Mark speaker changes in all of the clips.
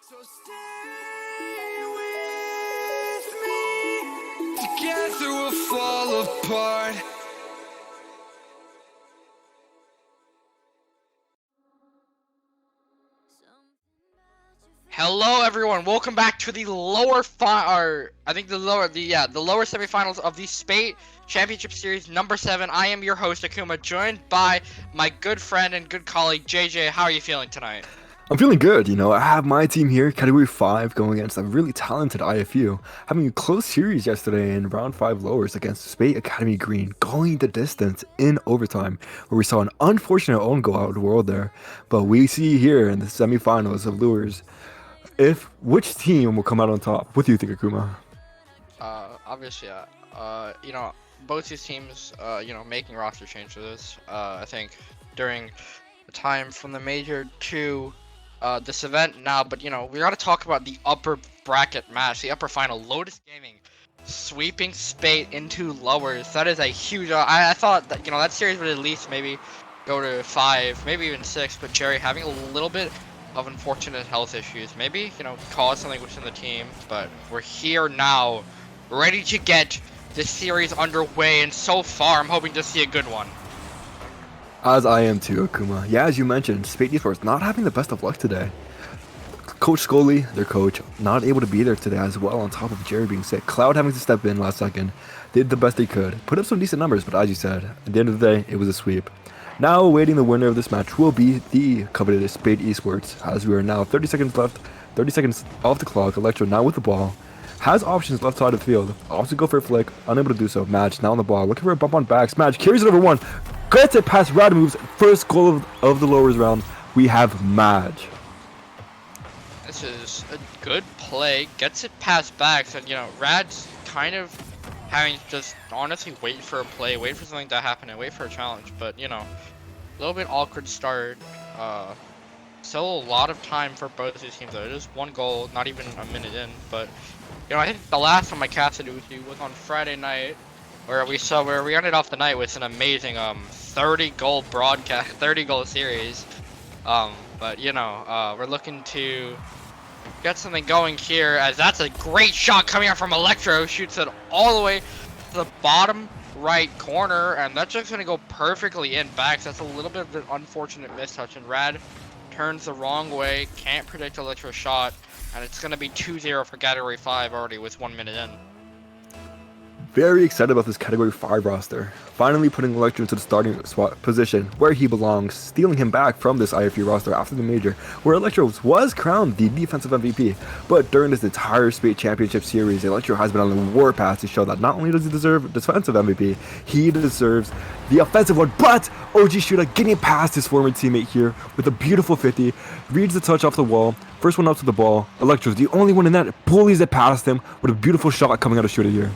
Speaker 1: So stay with me. Together we'll fall apart.
Speaker 2: Hello, everyone. Welcome back to the lower the lower semifinals of the Spate Championship Series number 7. I am your host Akuma, joined by my good friend and good colleague JJ. How are you feeling tonight?
Speaker 3: I'm feeling good, I have my team here, Category 5, going against a really talented IFU, having a close series yesterday in round 5 lowers against Spate Academy Green, going the distance in overtime, where we saw an unfortunate own goal out of the world there. But we see here in the semifinals of lowers, which team will come out on top. What do you think, Akuma?
Speaker 2: Obviously, both these teams, making roster changes. I think during the time from the major to this event now, but we got to talk about the upper bracket match, the upper final. Lotus Gaming sweeping Spate into lowers. That is a huge. I thought that that series would at least maybe go to 5, maybe even 6. But Jerry having a little bit of unfortunate health issues, maybe cause something within the team. But we're here now, ready to get this series underway, and so far I'm hoping to see a good one.
Speaker 3: As I am too, Akuma. Yeah, as you mentioned, Spate Esports not having the best of luck today. Coach Scully, their coach, not able to be there today as well, on top of Jerry being sick. Cloud having to step in last second. Did the best they could. Put up some decent numbers, but as you said, at the end of the day, it was a sweep. Now awaiting the winner of this match will be the coveted Spate Esports, as we are now 30 seconds left, 30 seconds off the clock. Electro now with the ball. Has options left side of the field. Opts to go for a flick, unable to do so. Madge now on the ball, looking for a bump on backs. Madge carries it over one. Gets it past Rad moves. First goal of the lowers round. We have Madge.
Speaker 2: This is a good play. Gets it past backs, and Rad's kind of having to just honestly wait for a play, wait for something to happen, and wait for a challenge. But a little bit awkward start. Still a lot of time for both these teams though. It is one goal, not even a minute in. But I think the last time I casted with you was on Friday night, where we ended off the night with an amazing 30 goal broadcast, 30 goal series. But we're looking to get something going here, as that's a great shot coming out from Electro. Shoots it all the way to the bottom right corner, and that's just gonna go perfectly in backs. That's a little bit of an unfortunate mistouch, and Rad turns the wrong way, can't predict Electro's shot, and it's gonna be 2-0 for Category 5 already with 1 minute in.
Speaker 3: Very excited about this Category 5 roster. Finally putting Electro into the starting spot position where he belongs, stealing him back from this IFU roster after the major, where Electro was crowned the defensive MVP. But during this entire Spate Championship Series, Electro has been on the warpath to show that not only does he deserve defensive MVP, he deserves the offensive one. But OG Shuda getting past his former teammate here with a beautiful 50, reads the touch off the wall, first one up to the ball. Electro's the only one in that, bullies it past him with a beautiful shot coming out of Shuda here.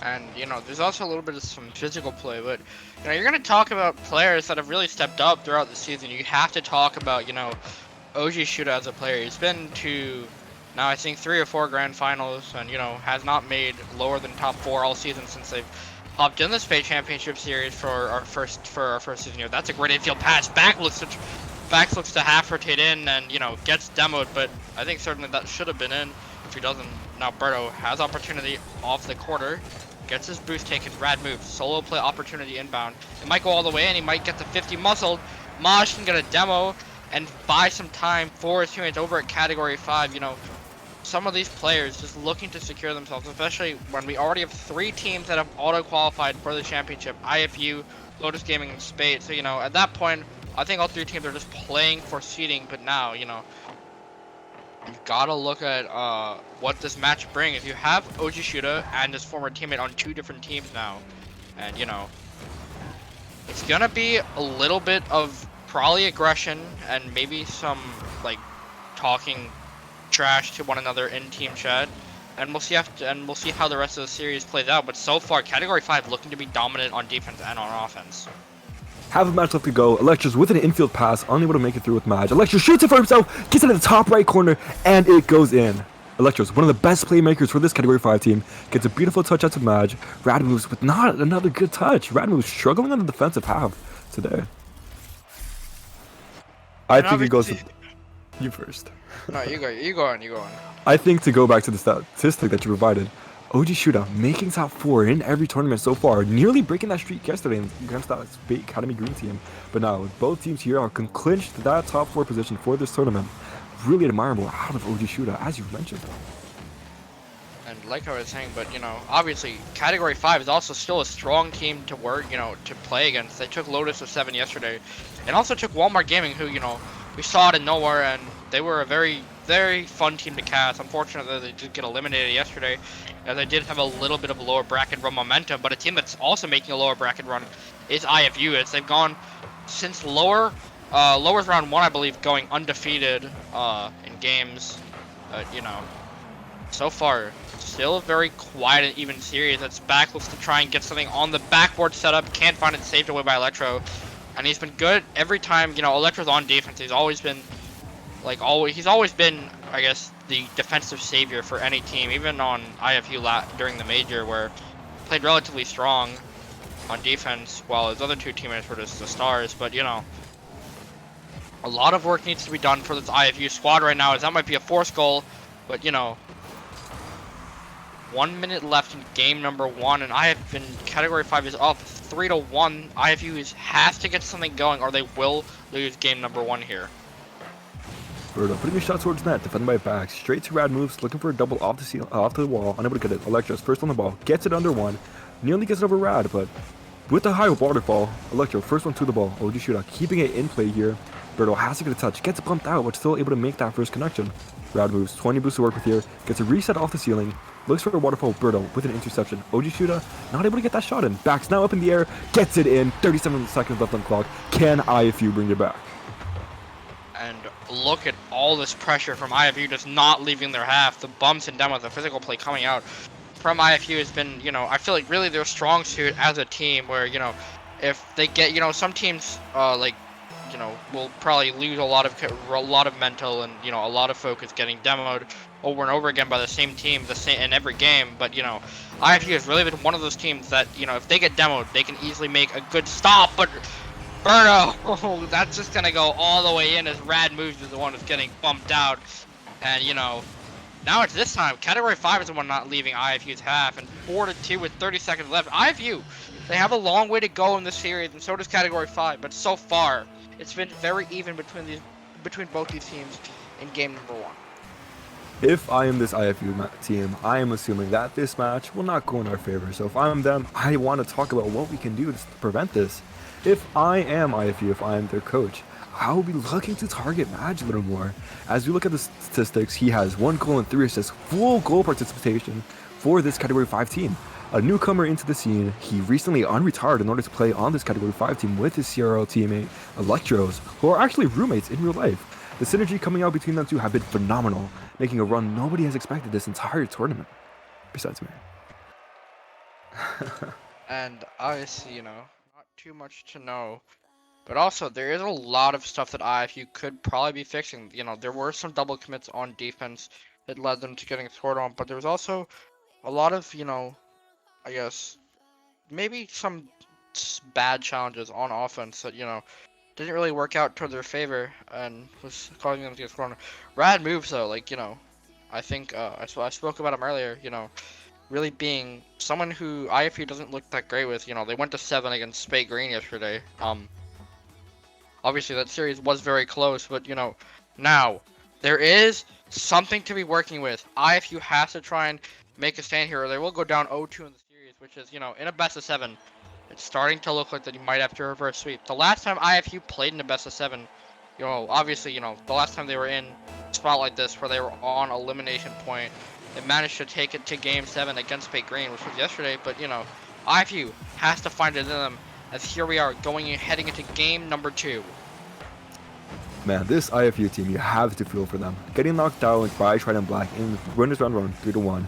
Speaker 2: And there's also a little bit of some physical play, but you're gonna talk about players that have really stepped up throughout the season. You have to talk about OG Shuda as a player. He's been to now I think 3 or 4 grand finals, and has not made lower than top 4 all season since they've hopped in the Spate Championship Series for our first season here. That's a great infield pass. Back looks to half rotate in, and gets demoed, but I think certainly that should have been in. If he doesn't, now Berto has opportunity off the quarter. Gets his boost taken, Rad moves, solo play opportunity inbound. It might go all the way, and he might get the 50 muscled. Maj can get a demo and buy some time for his teammates over at Category 5. Some of these players just looking to secure themselves, especially when we already have 3 teams that have auto-qualified for the championship: IFU, Lotus Gaming, and Spate. So, at that point, I think all 3 teams are just playing for seeding, but now, you've got to look at what this match brings. You have OG Shuda and his former teammate on 2 different teams now. And, it's going to be a little bit of probably aggression and maybe some, talking trash to one another in team chat. And we'll see how the rest of the series plays out. But so far, Category 5 looking to be dominant on defense and on offense.
Speaker 3: Half a match left to go. Electro's with an infield pass, unable to make it through with Madge. Electro shoots it for himself, gets it in the top right corner, and it goes in. Electro's one of the best playmakers for this Category 5 team. Gets a beautiful touch out to Madge. Rad moves with not another good touch. Rad moves struggling on the defensive half today. I think it goes to... You first.
Speaker 2: No, you go. You go on. You go on.
Speaker 3: I think to go back to the statistic that you provided, OG Shooter making top 4 in every tournament so far, nearly breaking that streak yesterday against that Spate Academy Green team. But now both teams here are clinched that top 4 position for this tournament. Really admirable out of OG Shooter, as you mentioned.
Speaker 2: And like I was saying, but obviously Category 5 is also still a strong team to work, to play against. They took Lotus to 7 yesterday, and also took Walmart Gaming, who we saw out of nowhere, and they were a very, very fun team to cast. Unfortunately, they did get eliminated yesterday, as they did have a little bit of a lower bracket run momentum. But a team that's also making a lower bracket run is IFU. As they've gone since lowers round 1, I believe, going undefeated in games. So far, still a very quiet and even series. That's back looks to try and get something on the backboard setup. Can't find it, saved away by Electro. And he's been good every time, Electro's on defense. He's always been, he's always been, I guess, the defensive savior for any team, even on IFU during the major, where he played relatively strong on defense, while his other 2 teammates were just the stars. But, a lot of work needs to be done for this IFU squad right now, as that might be a forced goal, but, 1 minute left in game number 1, and Category 5 is up 3-1. IFU has to get something going, or they will lose game number 1 here.
Speaker 3: Birdo putting a shot towards net, defended by back, straight to rad moves, looking for a double off the wall, unable to get it. Electro's first on the ball, gets it under 1, nearly gets it over rad, but with the high waterfall, Electro first one to the ball. OG Shootout keeping it in play here. Birdo has to get a touch, gets bumped out, but still able to make that first connection. Rad moves, 20 boosts to work with here, gets a reset off the ceiling, looks for a waterfall. Birdo with an interception. OG Shooter not able to get that shot in. Backs now up in the air, gets it in. 37 seconds left on the clock. Can IFU bring it back?
Speaker 2: And look at all this pressure from IFU just not leaving their half. The bumps and demos, the physical play coming out from IFU has been, I feel like really their strong suit as a team, where, if they get, some teams, will probably lose a lot of mental and, a lot of focus getting demoed over and over again by the same team in every game. But, IFU has really been one of those teams that, if they get demoed, they can easily make a good stop. But Birdo, that's just going to go all the way in, as Rad Moves is the one who's getting bumped out. And, now it's this time. Category 5 is the one not leaving IFU's half, and 4-2 with 30 seconds left. IFU, they have a long way to go in this series, and so does Category 5. But so far, it's been very even between both these teams in game number 1.
Speaker 3: If I am this IFU team, I am assuming that this match will not go in our favor. So if I'm them, I want to talk about what we can do to prevent this. If I am IFU, if I am their coach, I will be looking to target Madge a little more. As we look at the statistics, he has 1 goal and 3 assists, full goal participation for this Category 5 team. A newcomer into the scene, he recently unretired in order to play on this Category 5 team with his CRL teammate, Electros, who are actually roommates in real life. The synergy coming out between them two have been phenomenal, making a run nobody has expected this entire tournament, besides me.
Speaker 2: And obviously, not too much to know. But also, there is a lot of stuff that IFU could probably be fixing. There were some double commits on defense that led them to getting scored on, but there was also a lot of, I guess, maybe some bad challenges on offense that, didn't really work out toward their favor and was causing them to get scored on. Rad moves, though, I think, I spoke about him earlier, really being someone who IFU doesn't look that great with. They went to 7 against Spate Green yesterday. Obviously that series was very close, but now there is something to be working with. IFU has to try and make a stand here, or they will go down 0-2 in the series, which is, in a best of 7, it's starting to look like that you might have to reverse sweep. The last time IFU played in a best of 7, obviously, the last time they were in a spot like this where they were on elimination point, they managed to take it to game 7 against Spate Green, which was yesterday. But IFU has to find it in them, as here we are heading into game number 2.
Speaker 3: Man, this IFU team, you have to feel for them. Getting knocked out by Trident Black in winners round 1, 3-1.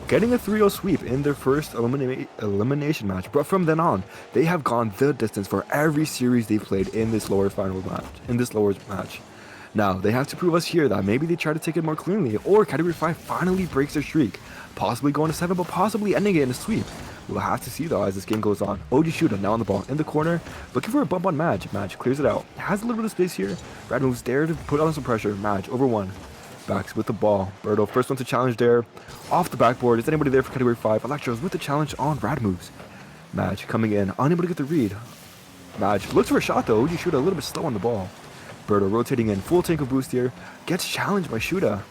Speaker 3: Getting a 3-0 sweep in their first elimination match, but from then on, they have gone the distance for every series they played in this lowers match. Now, they have to prove us here that maybe they try to take it more cleanly, or Category 5 finally breaks their streak, possibly going to 7, but possibly ending it in a sweep. We'll have to see though as this game goes on. OG Shooter now on the ball in the corner, looking for a bump on Madge. Madge clears it out. Has a little bit of space here. Rad moves there to put on some pressure. Madge over one. Backs with the ball. Birdo first one to challenge there. Off the backboard. Is anybody there for category 5? Electros with the challenge on Rad moves. Madge coming in, unable to get the read. Madge looks for a shot though. OG Shooter a little bit slow on the ball. Birdo rotating in, full tank of boost here. Gets challenged by Shooter.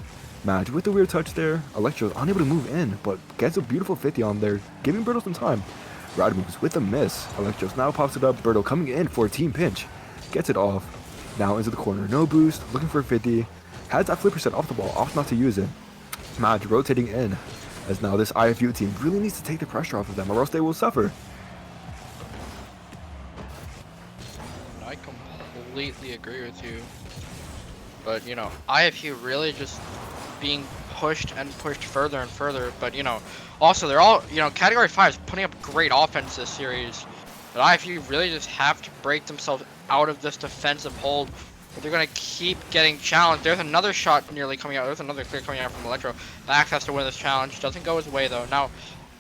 Speaker 3: Madge with the weird touch there. Electro unable to move in, but gets a beautiful 50 on there, giving Birdo some time. Rad moves with a miss. Electros now pops it up. Birdo coming in for a team pinch. Gets it off. Now into the corner. No boost. Looking for a 50. Has that flipper set off the ball. Off not to use it. Madge rotating in. As now this IFU team really needs to take the pressure off of them or else they will suffer.
Speaker 2: I completely agree with you. But, you know, IFU really just being pushed and pushed further and further. But, you know, also they're all, you know, Category 5 is putting up great offense this series. But IFU really just have to break themselves out of this defensive hold. But they're going to keep getting challenged. There's another shot nearly coming out. There's another clear coming out from Electro. Bax has to win this challenge. Doesn't go his way, though. Now,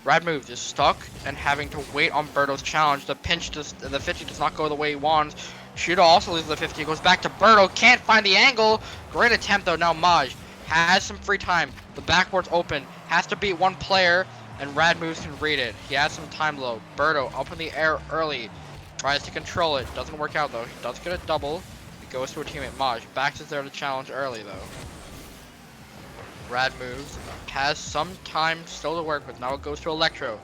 Speaker 2: Rad Move is stuck and having to wait on Birdo's challenge. The 50 does not go the way he wants. Shooter also loses the 50. Goes back to Birdo. Can't find the angle. Great attempt, though. Now, Maj has some free time. The backboard's open. Has to beat one player, and Rad Moves can read it. He has some time low. Birdo up in the air early. Tries to control it. Doesn't work out, though. He does get a double. Goes to a teammate. Maj backs is there to challenge early though. Rad Moves has some time still to work with. Now it goes to Electro.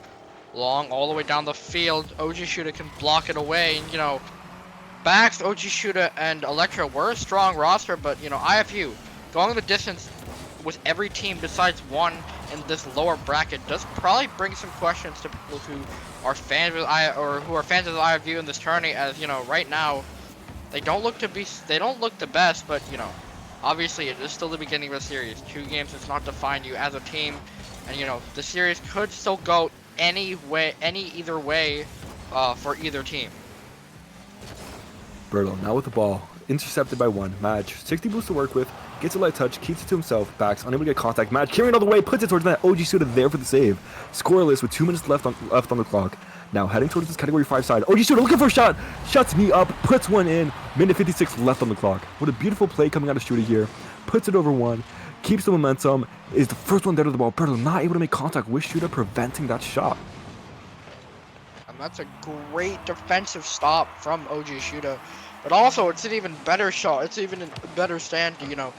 Speaker 2: Long all the way down the field. OG Shooter can block it away. And, you know, Bax, OG Shooter, and Electro were a strong roster, but, you know, IFU going the distance with every team besides one in this lower bracket does probably bring some questions to people who are fans of IFU in this tourney, as, you know, right now they don't look the best, but, you know, obviously it is still the beginning of the series. 2 games does not define you as a team, and, you know, the series could still go either way for either team.
Speaker 3: Birdo now with the ball, intercepted by one. Madge 60 boost to work with, gets a light touch, keeps it to himself, backs, unable to get contact. Madge carrying it all the way, puts it towards that. OG Shooter there for the save. Scoreless with 2 minutes left on the clock. Now heading towards this category 5 side. OG Shooter looking for a shot. Shuts me up. Puts one in. Minute 56 left on the clock. What a beautiful play coming out of Shooter here. Puts it over one. Keeps the momentum. Is the first one there to the ball. Birdo not able to make contact with Shooter, preventing that shot.
Speaker 2: And that's a great defensive stop from OG Shooter. But also, it's an even better shot. It's even a better stand to, you know,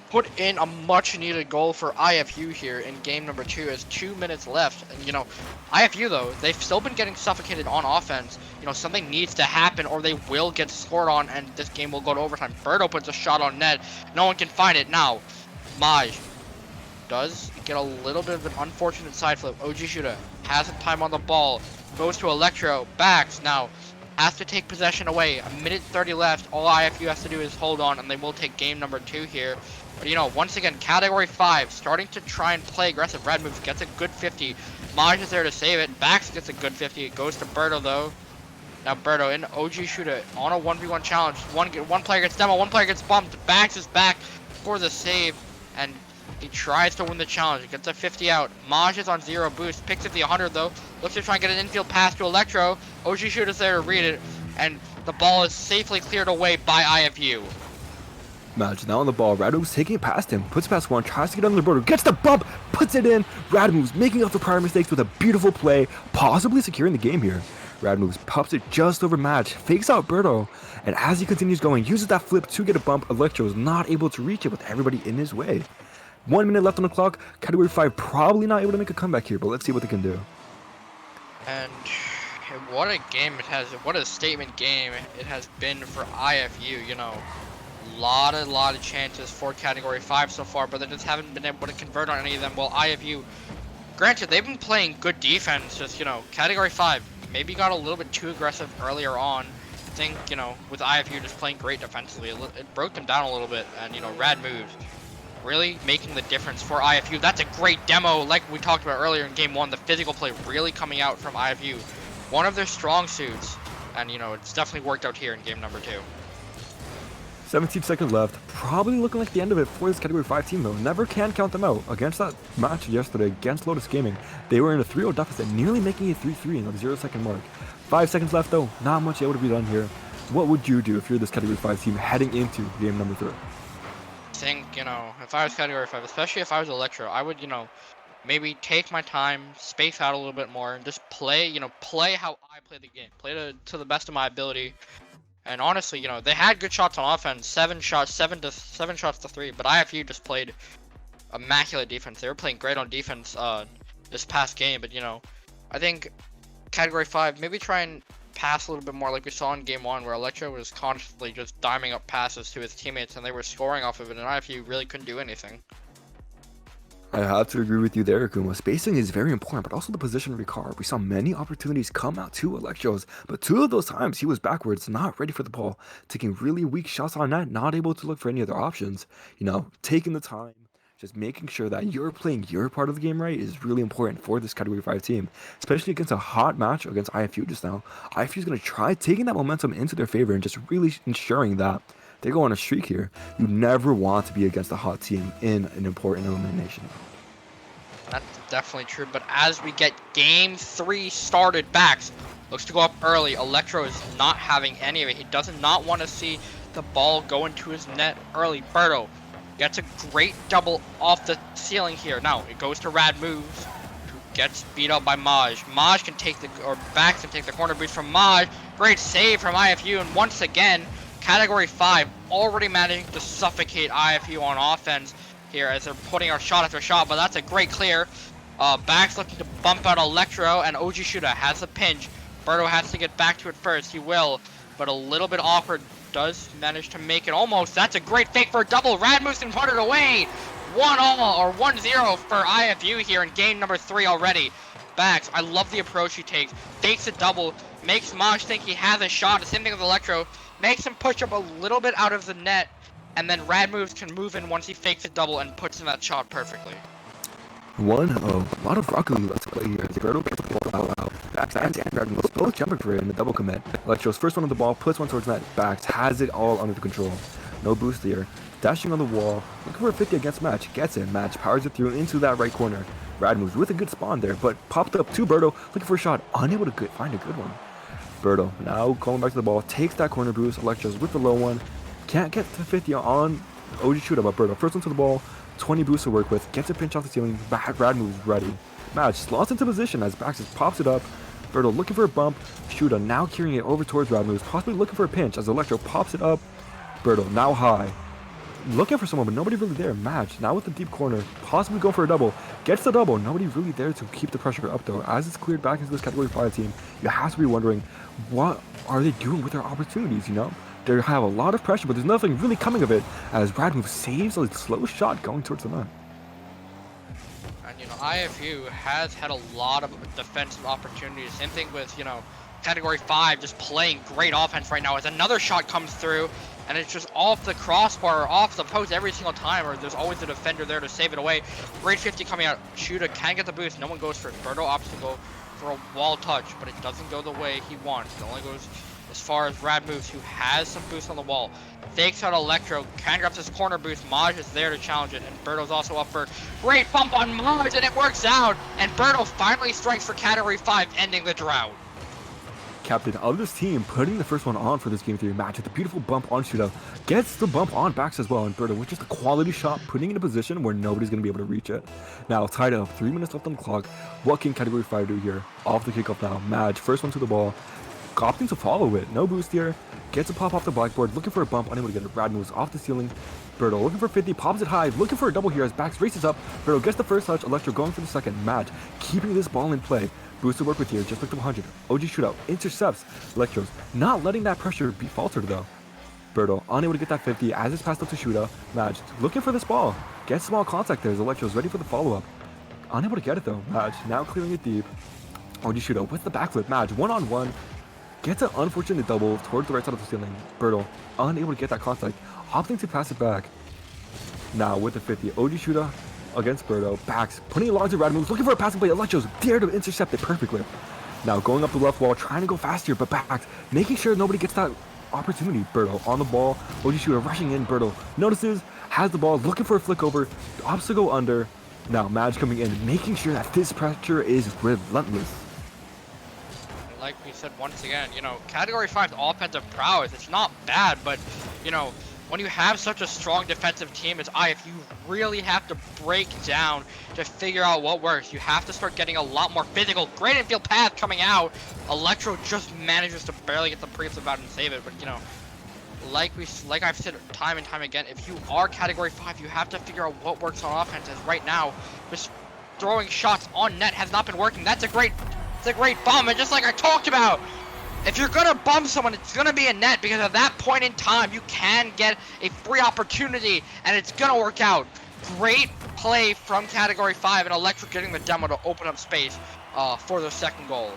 Speaker 2: put in a much needed goal for IFU here in game number 2 as 2 minutes left. And, you know, IFU though, they've still been getting suffocated on offense. You know, something needs to happen or they will get scored on and this game will go to overtime. Birdo puts a shot on net. No one can find it. Now, Maj does get a little bit of an unfortunate side flip. OG Shooter has some time on the ball. Goes to Electro. Backs. Now, has to take possession away. A minute 30 left. All IFU has to do is hold on and they will take game number 2 here. But, you know, once again, Category 5 starting to try and play aggressive. Rad Moves gets a good 50. Maj is there to save it. Bax gets a good 50. It goes to Birdo, though. Now, Birdo in OG Shooter on a 1v1 challenge. One player gets demo, one player gets bumped. Bax is back for the save. And he tries to win the challenge. He gets a 50 out. Maj is on 0 boost. Picks up the 100, though. Looks to try and get an infield pass to Electro. OG Shooter's there to read it. And the ball is safely cleared away by IFU.
Speaker 3: Madge now on the ball. Rad Moves taking it past him. Puts past one. Tries to get under the border. Gets the bump. Puts it in. Rad Moves making up for prior mistakes with a beautiful play. Possibly securing the game here. Rad Moves pops it just over Madge. Fakes out Birdo. And as he continues going, uses that flip to get a bump. Electro is not able to reach it with everybody in his way. 1 minute left on the clock. Category 5 probably not able to make a comeback here, but let's see what they can do.
Speaker 2: And what a game it has. What a statement game it has been for IFU. You know, lot of chances for Category 5 so far, but they just haven't been able to convert on any of them. Well, IFU, granted, they've been playing good defense, just, you know, Category 5 maybe got a little bit too aggressive earlier on. I think, you know, with IFU just playing great defensively, it broke them down a little bit, and, you know, Rad Moves really making the difference for IFU. That's a great demo, like we talked about earlier in game 1, the physical play really coming out from IFU. One of their strong suits, and, you know, it's definitely worked out here in game number 2.
Speaker 3: 17 seconds left. Probably looking like the end of it for this Category 5 team, though. Never can count them out. Against that match yesterday against Lotus Gaming, they were in a 3-0 deficit, nearly making it 3-3 in the 0-second mark. 5 seconds left, though. Not much able to be done here. What would you do if you're this Category 5 team heading into game number 3?
Speaker 2: I think, if I was Category 5, especially if I was Electro, I would, maybe take my time, space out a little bit more, and just play, play how I play the game. Play to the best of my ability. And honestly, they had good shots on offense, 7 shots to 3, but IFU just played immaculate defense. They were playing great on defense this past game, but I think Category 5, maybe try and pass a little bit more like we saw in game 1, where Electro was constantly just diming up passes to his teammates and they were scoring off of it, and IFU really couldn't do anything.
Speaker 3: I have to agree with you there, Akuma. Spacing is very important, but also the position of your car. We saw many opportunities come out to Electros, but 2 of those times he was backwards, not ready for the ball, taking really weak shots on net, not able to look for any other options. Taking the time, just making sure that you're playing your part of the game right is really important for this Category 5 team, especially against a hot match against IFU just now. IFU is going to try taking that momentum into their favor and just really ensuring that they go on a streak here. You never want to be against a hot team in an important elimination.
Speaker 2: That's definitely true, but as we get game 3 started, Bax looks to go up early. Electro is not having any of it. He does not want to see the ball go into his net early. Berto gets a great double off the ceiling here. Now it goes to Rad Moves, who gets beat up by Maj. Bax can take the corner boost from Maj. Great save from IFU, and once again, Category 5 already managing to suffocate IFU on offense here as they're putting our shot after shot, but that's a great clear. Bax looking to bump out Electro, and OG Shooter has a pinch. Berto has to get back to it first. He will, but a little bit awkward. Does manage to make it almost. That's a great fake for a double. Radmus can put it away. 1-0 for IFU here in game number 3 already. Bax, I love the approach he takes. Fakes a double, makes Maj think he has a shot. The same thing with Electro. Makes him push up a little bit out of the net, and then Rad Moves can move in once he fakes a double and puts in that shot perfectly.
Speaker 3: 1-0. A lot of Rocket League let's play here. Zerto gets the ball out. Bax and Rad Moves both jumping for it in the double commit. Electro's first one on the ball, puts one towards net. Bax has it all under control. No boost here. Dashing on the wall, looking for a 50 against Match. Gets it. Match powers it through into that right corner. Rad Moves with a good spawn there, but popped up to Berto, looking for a shot. Unable to find a good one. Berto now calling back to the ball, takes that corner boost. Electro's with the low one. Can't get to 50 on OG Shooter, but Berto first one to the ball. 20 boosts to work with, gets a pinch off the ceiling, Rad Moves ready. Match slots into position as Bax pops it up. Berto looking for a bump, Shuda now carrying it over towards Rad Moves, possibly looking for a pinch as Electro pops it up. Berto now high, looking for someone but nobody really there. Match now with the deep corner, possibly going for a double, gets the double, nobody really there to keep the pressure up though. As it's cleared back into this Category 5 team, you have to be wondering, what are they doing with their opportunities, They have a lot of pressure, but there's nothing really coming of it as Radmove saves a slow shot going towards the net.
Speaker 2: And IFU has had a lot of defensive opportunities. Same thing with, Category 5 just playing great offense right now as another shot comes through and it's just off the crossbar or off the post every single time, or there's always a defender there to save it away. Great 50 coming out. Shooter can get the boost. No one goes for it. Berto opts to go for a wall touch, but it doesn't go the way he wants. It only goes as far as Rad Moves, who has some boost on the wall. Fakes out Electro, can grabs his corner boost. Maj is there to challenge it, and Berto's also up for great bump on Maj, and it works out. And Berto finally strikes for Category 5, ending the drought.
Speaker 3: Captain of this team putting the first one on for this Game 3 match with a beautiful bump on Shootout. Gets the bump on Bax as well, and Berto with just a quality shot, putting in a position where nobody's going to be able to reach it. Now tied up, 3 minutes left on the clock. What can Category 5 do here? Off the kickoff now. Maj, first one to the ball. Opting to follow it. No boost here. Gets a pop off the blackboard, looking for a bump, unable to get it. Rad moves off the ceiling. Berto looking for 50, pops it high, looking for a double here as Bax races up. Berto gets the first touch, Electro going for the second. Maj keeping this ball in play. Boost to work with here, just picked up 100. OG Shootout intercepts. Electro's not letting that pressure be faltered though. Berto unable to get that 50 as it's passed up to Shootout. Maj looking for this ball. Gets small contact there as Electro's ready for the follow-up. Unable to get it though. Maj now clearing it deep. OG Shootout with the backflip. Maj one-on-one. Gets an unfortunate double towards the right side of the ceiling. Berto unable to get that contact, opting to pass it back. Now with the 50, OG Shooter against Berto. Bax putting it large to Rad moves, looking for a passing play. Electro's there to intercept it perfectly. Now going up the left wall, trying to go faster, but Bax making sure nobody gets that opportunity. Berto on the ball. OG Shooter rushing in. Berto notices, has the ball, looking for a flick over. Obstacle under. Now Madge coming in, making sure that this pressure is relentless.
Speaker 2: Like we said once again, you know, Category 5's offensive prowess, it's not bad, but, you know, when you have such a strong defensive team as IF, you really have to break down to figure out what works. You have to start getting a lot more physical. Great infield pass coming out. Electro just manages to barely get the pre-flip out and save it, but, you know, like I've said time and time again, if you are Category 5, you have to figure out what works on offense, as right now, just throwing shots on net has not been working. That's a great bump, and just like I talked about, if you're gonna bump someone, it's gonna be a net, because at that point in time, you can get a free opportunity, and it's gonna work out. Great play from Category 5, and Electric getting the demo to open up space for their second goal.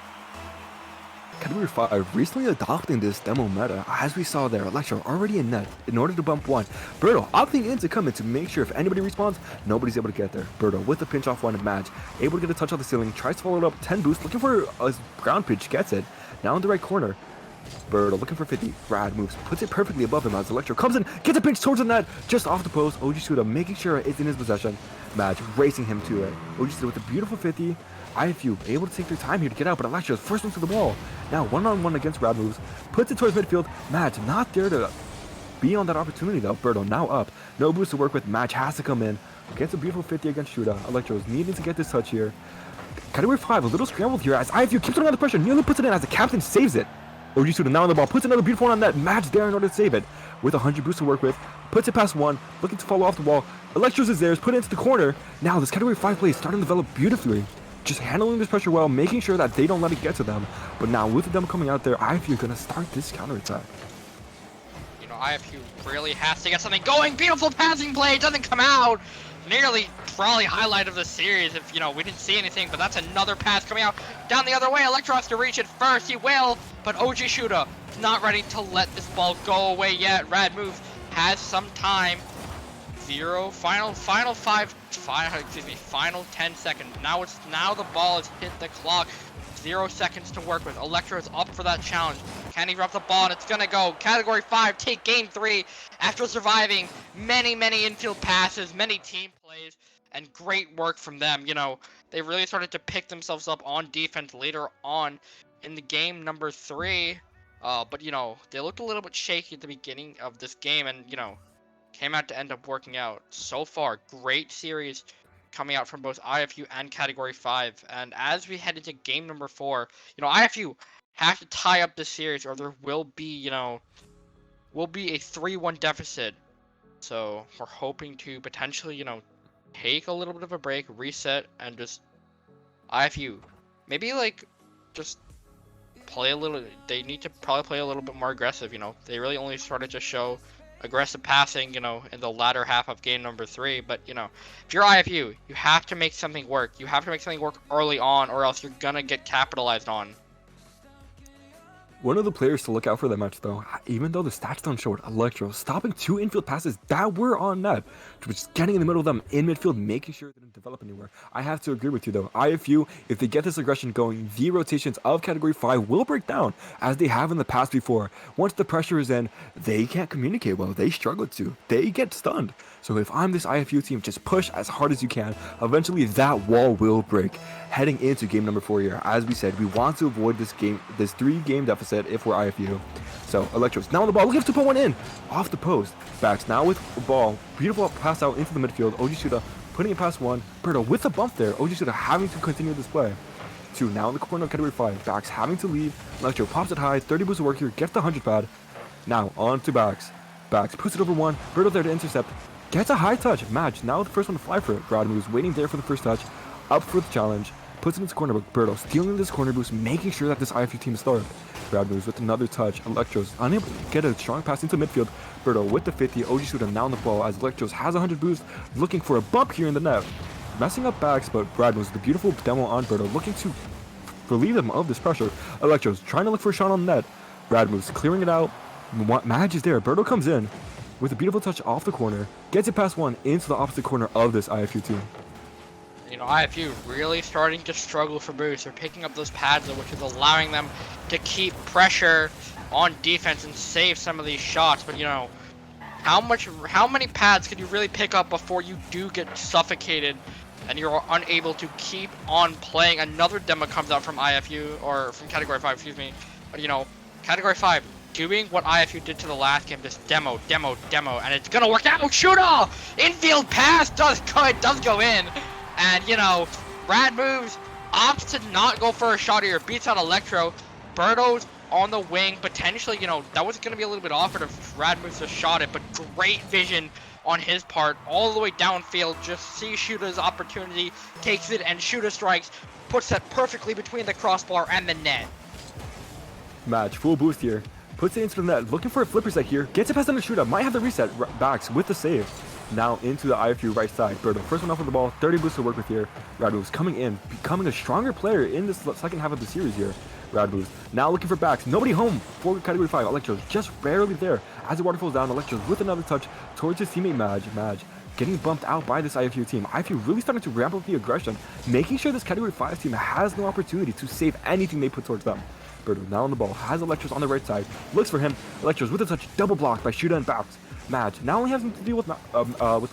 Speaker 3: Category 5 recently adopting this demo meta, as we saw there. Electro already in net in order to bump one. Berto opting in to come in to make sure if anybody responds, nobody's able to get there. Berto with the pinch off one match, able to get a touch on the ceiling, tries to follow it up, 10 boost, looking for a ground pitch, gets it. Now in the right corner. Berto looking for 50. Brad moves, puts it perfectly above him as Electro comes in, gets a pinch towards the net, just off the post. OG Suda making sure it's in his possession. Madge racing him to it. OG Suda with a beautiful 50. IFU able to take their time here to get out, but Electro's first one to the ball. Now one-on-one against Brad moves, puts it towards midfield. Madge not there to be on that opportunity though. Berto now up. No boost to work with. Madge has to come in. Gets a beautiful 50 against Shuda. Electro's needing to get this touch here. Category 5, a little scrambled here as IFU keeps it under pressure. Nearly puts it in as the captain saves it. OG Suda now on the ball, puts another beautiful one on net. Madge there in order to save it. With 100 boost to work with. Puts it past one, looking to follow off the wall. Electro's is there, put it into the corner. Now this Category 5 play is starting to develop beautifully. Just handling this pressure well, making sure that they don't let it get to them. But now with them coming out there, IFU gonna start this counterattack.
Speaker 2: You know, IFU really has to get something going. Beautiful passing play, doesn't come out. Nearly probably highlight of the series if, you know, we didn't see anything, but that's another pass coming out down the other way. Electro has to reach it first, he will, but OG Shuda not ready to let this ball go away yet. Rad move has some time. Final 10 seconds. Now the ball has hit the clock. 0 seconds to work with. Electro is up for that challenge. Can he drop the ball? And it's gonna go. Category 5 take game 3 after surviving many infield passes, many team plays, and great work from them. You know, they really started to pick themselves up on defense later on in the game number 3. But you know, they looked a little bit shaky at the beginning of this game, and you know, came out to end up working out. So far, great series coming out from both IFU and Category 5. And as we head into game number 4, you know, IFU have to tie up this series or there will be, you know, a 3-1 deficit. So we're hoping to potentially, you know, take a little bit of a break, reset, and just IFU maybe like just play a little. They need to probably play a little bit more aggressive. You know, they really only started to show aggressive passing, you know, in the latter half of game number 3. But you know, if you're IFU, you have to make something work. You have to make something work early on, or else you're gonna get capitalized on.
Speaker 3: One of the players to look out for that match though, even though the stats don't show it, Electro stopping 2 infield passes that were on net, just getting in the middle of them in midfield, making sure it didn't develop anywhere. I have to agree with you though. IFU, if they get this aggression going, the rotations of Category 5 will break down, as they have in the past before. Once the pressure is in, they can't communicate well. They struggle to. They get stunned. So if I'm this IFU team, just push as hard as you can. Eventually that wall will break. Heading into game number 4 here, as we said, we want to avoid this 3-game deficit if we're IFU. So Electro's now on the ball, looking to put one in off the post. Backs now with the ball, beautiful pass out into the midfield. OG Suda putting it past one. Berto with a bump there. OG Suda having to continue this play. 2 now in the corner of Category 5. Backs having to leave. Electro pops it high, 30 boost of work here, gets the 100 pad. Now on to Backs. Backs puts it over one. Berto there to intercept. Gets a high touch. Match now the first one to fly for it. Brad moves waiting there for the first touch. Up for the challenge. Puts it into corner, but Berto stealing this corner boost, making sure that this IFU team is starved. Brad moves with another touch. Electro's unable to get a strong pass into midfield. Berto with the 50. OG Suda now on the ball as Electro's has 100 boost, looking for a bump here in the net. Messing up Backs, but Brad moves the beautiful demo on Berto, looking to relieve them of this pressure. Electro's trying to look for a shot on the net. Brad moves, clearing it out. Madge is there. Berto comes in with a beautiful touch off the corner, gets it past one into the opposite corner of this IFU team.
Speaker 2: You know, IFU really starting to struggle for boosts. They're picking up those pads, which is allowing them to keep pressure on defense and save some of these shots, but you know, how many pads can you really pick up before you do get suffocated and you're unable to keep on playing? Another demo comes out from IFU, or from Category 5, excuse me. But you know, Category 5 doing what IFU did to the last game, just demo, and it's gonna work out. Shooter! Infield pass does go in. And you know, Rad Moves opts to not go for a shot here, beats out Electro. Birdo's on the wing, potentially, you know, that was going to be a little bit awkward if Rad Moves just shot it, but great vision on his part, all the way downfield, just see Shooter's opportunity, takes it, and Shooter strikes, puts that perfectly between the crossbar and the net.
Speaker 3: Match, full boost here. Puts it into the net, looking for a flipper set here. Gets it past on the shooter, might have the reset. Backs with the save. Now into the IFU right side. Birdo, first one off of the ball, 30 boosts to work with here. Rad Moves coming in, becoming a stronger player in this second half of the series here. Rad Moves now looking for backs. Nobody home for Category 5. Electro's just barely there. As the water falls down, Electro's with another touch towards his teammate Madge. Getting bumped out by this IFU team. IFU really starting to ramp up the aggression, making sure this Category 5 team has no opportunity to save anything they put towards them. Birdo now on the ball, has Electros on the right side, looks for him. Electros with a touch, double blocked by Shooter and Backs. Madge now only has him to deal with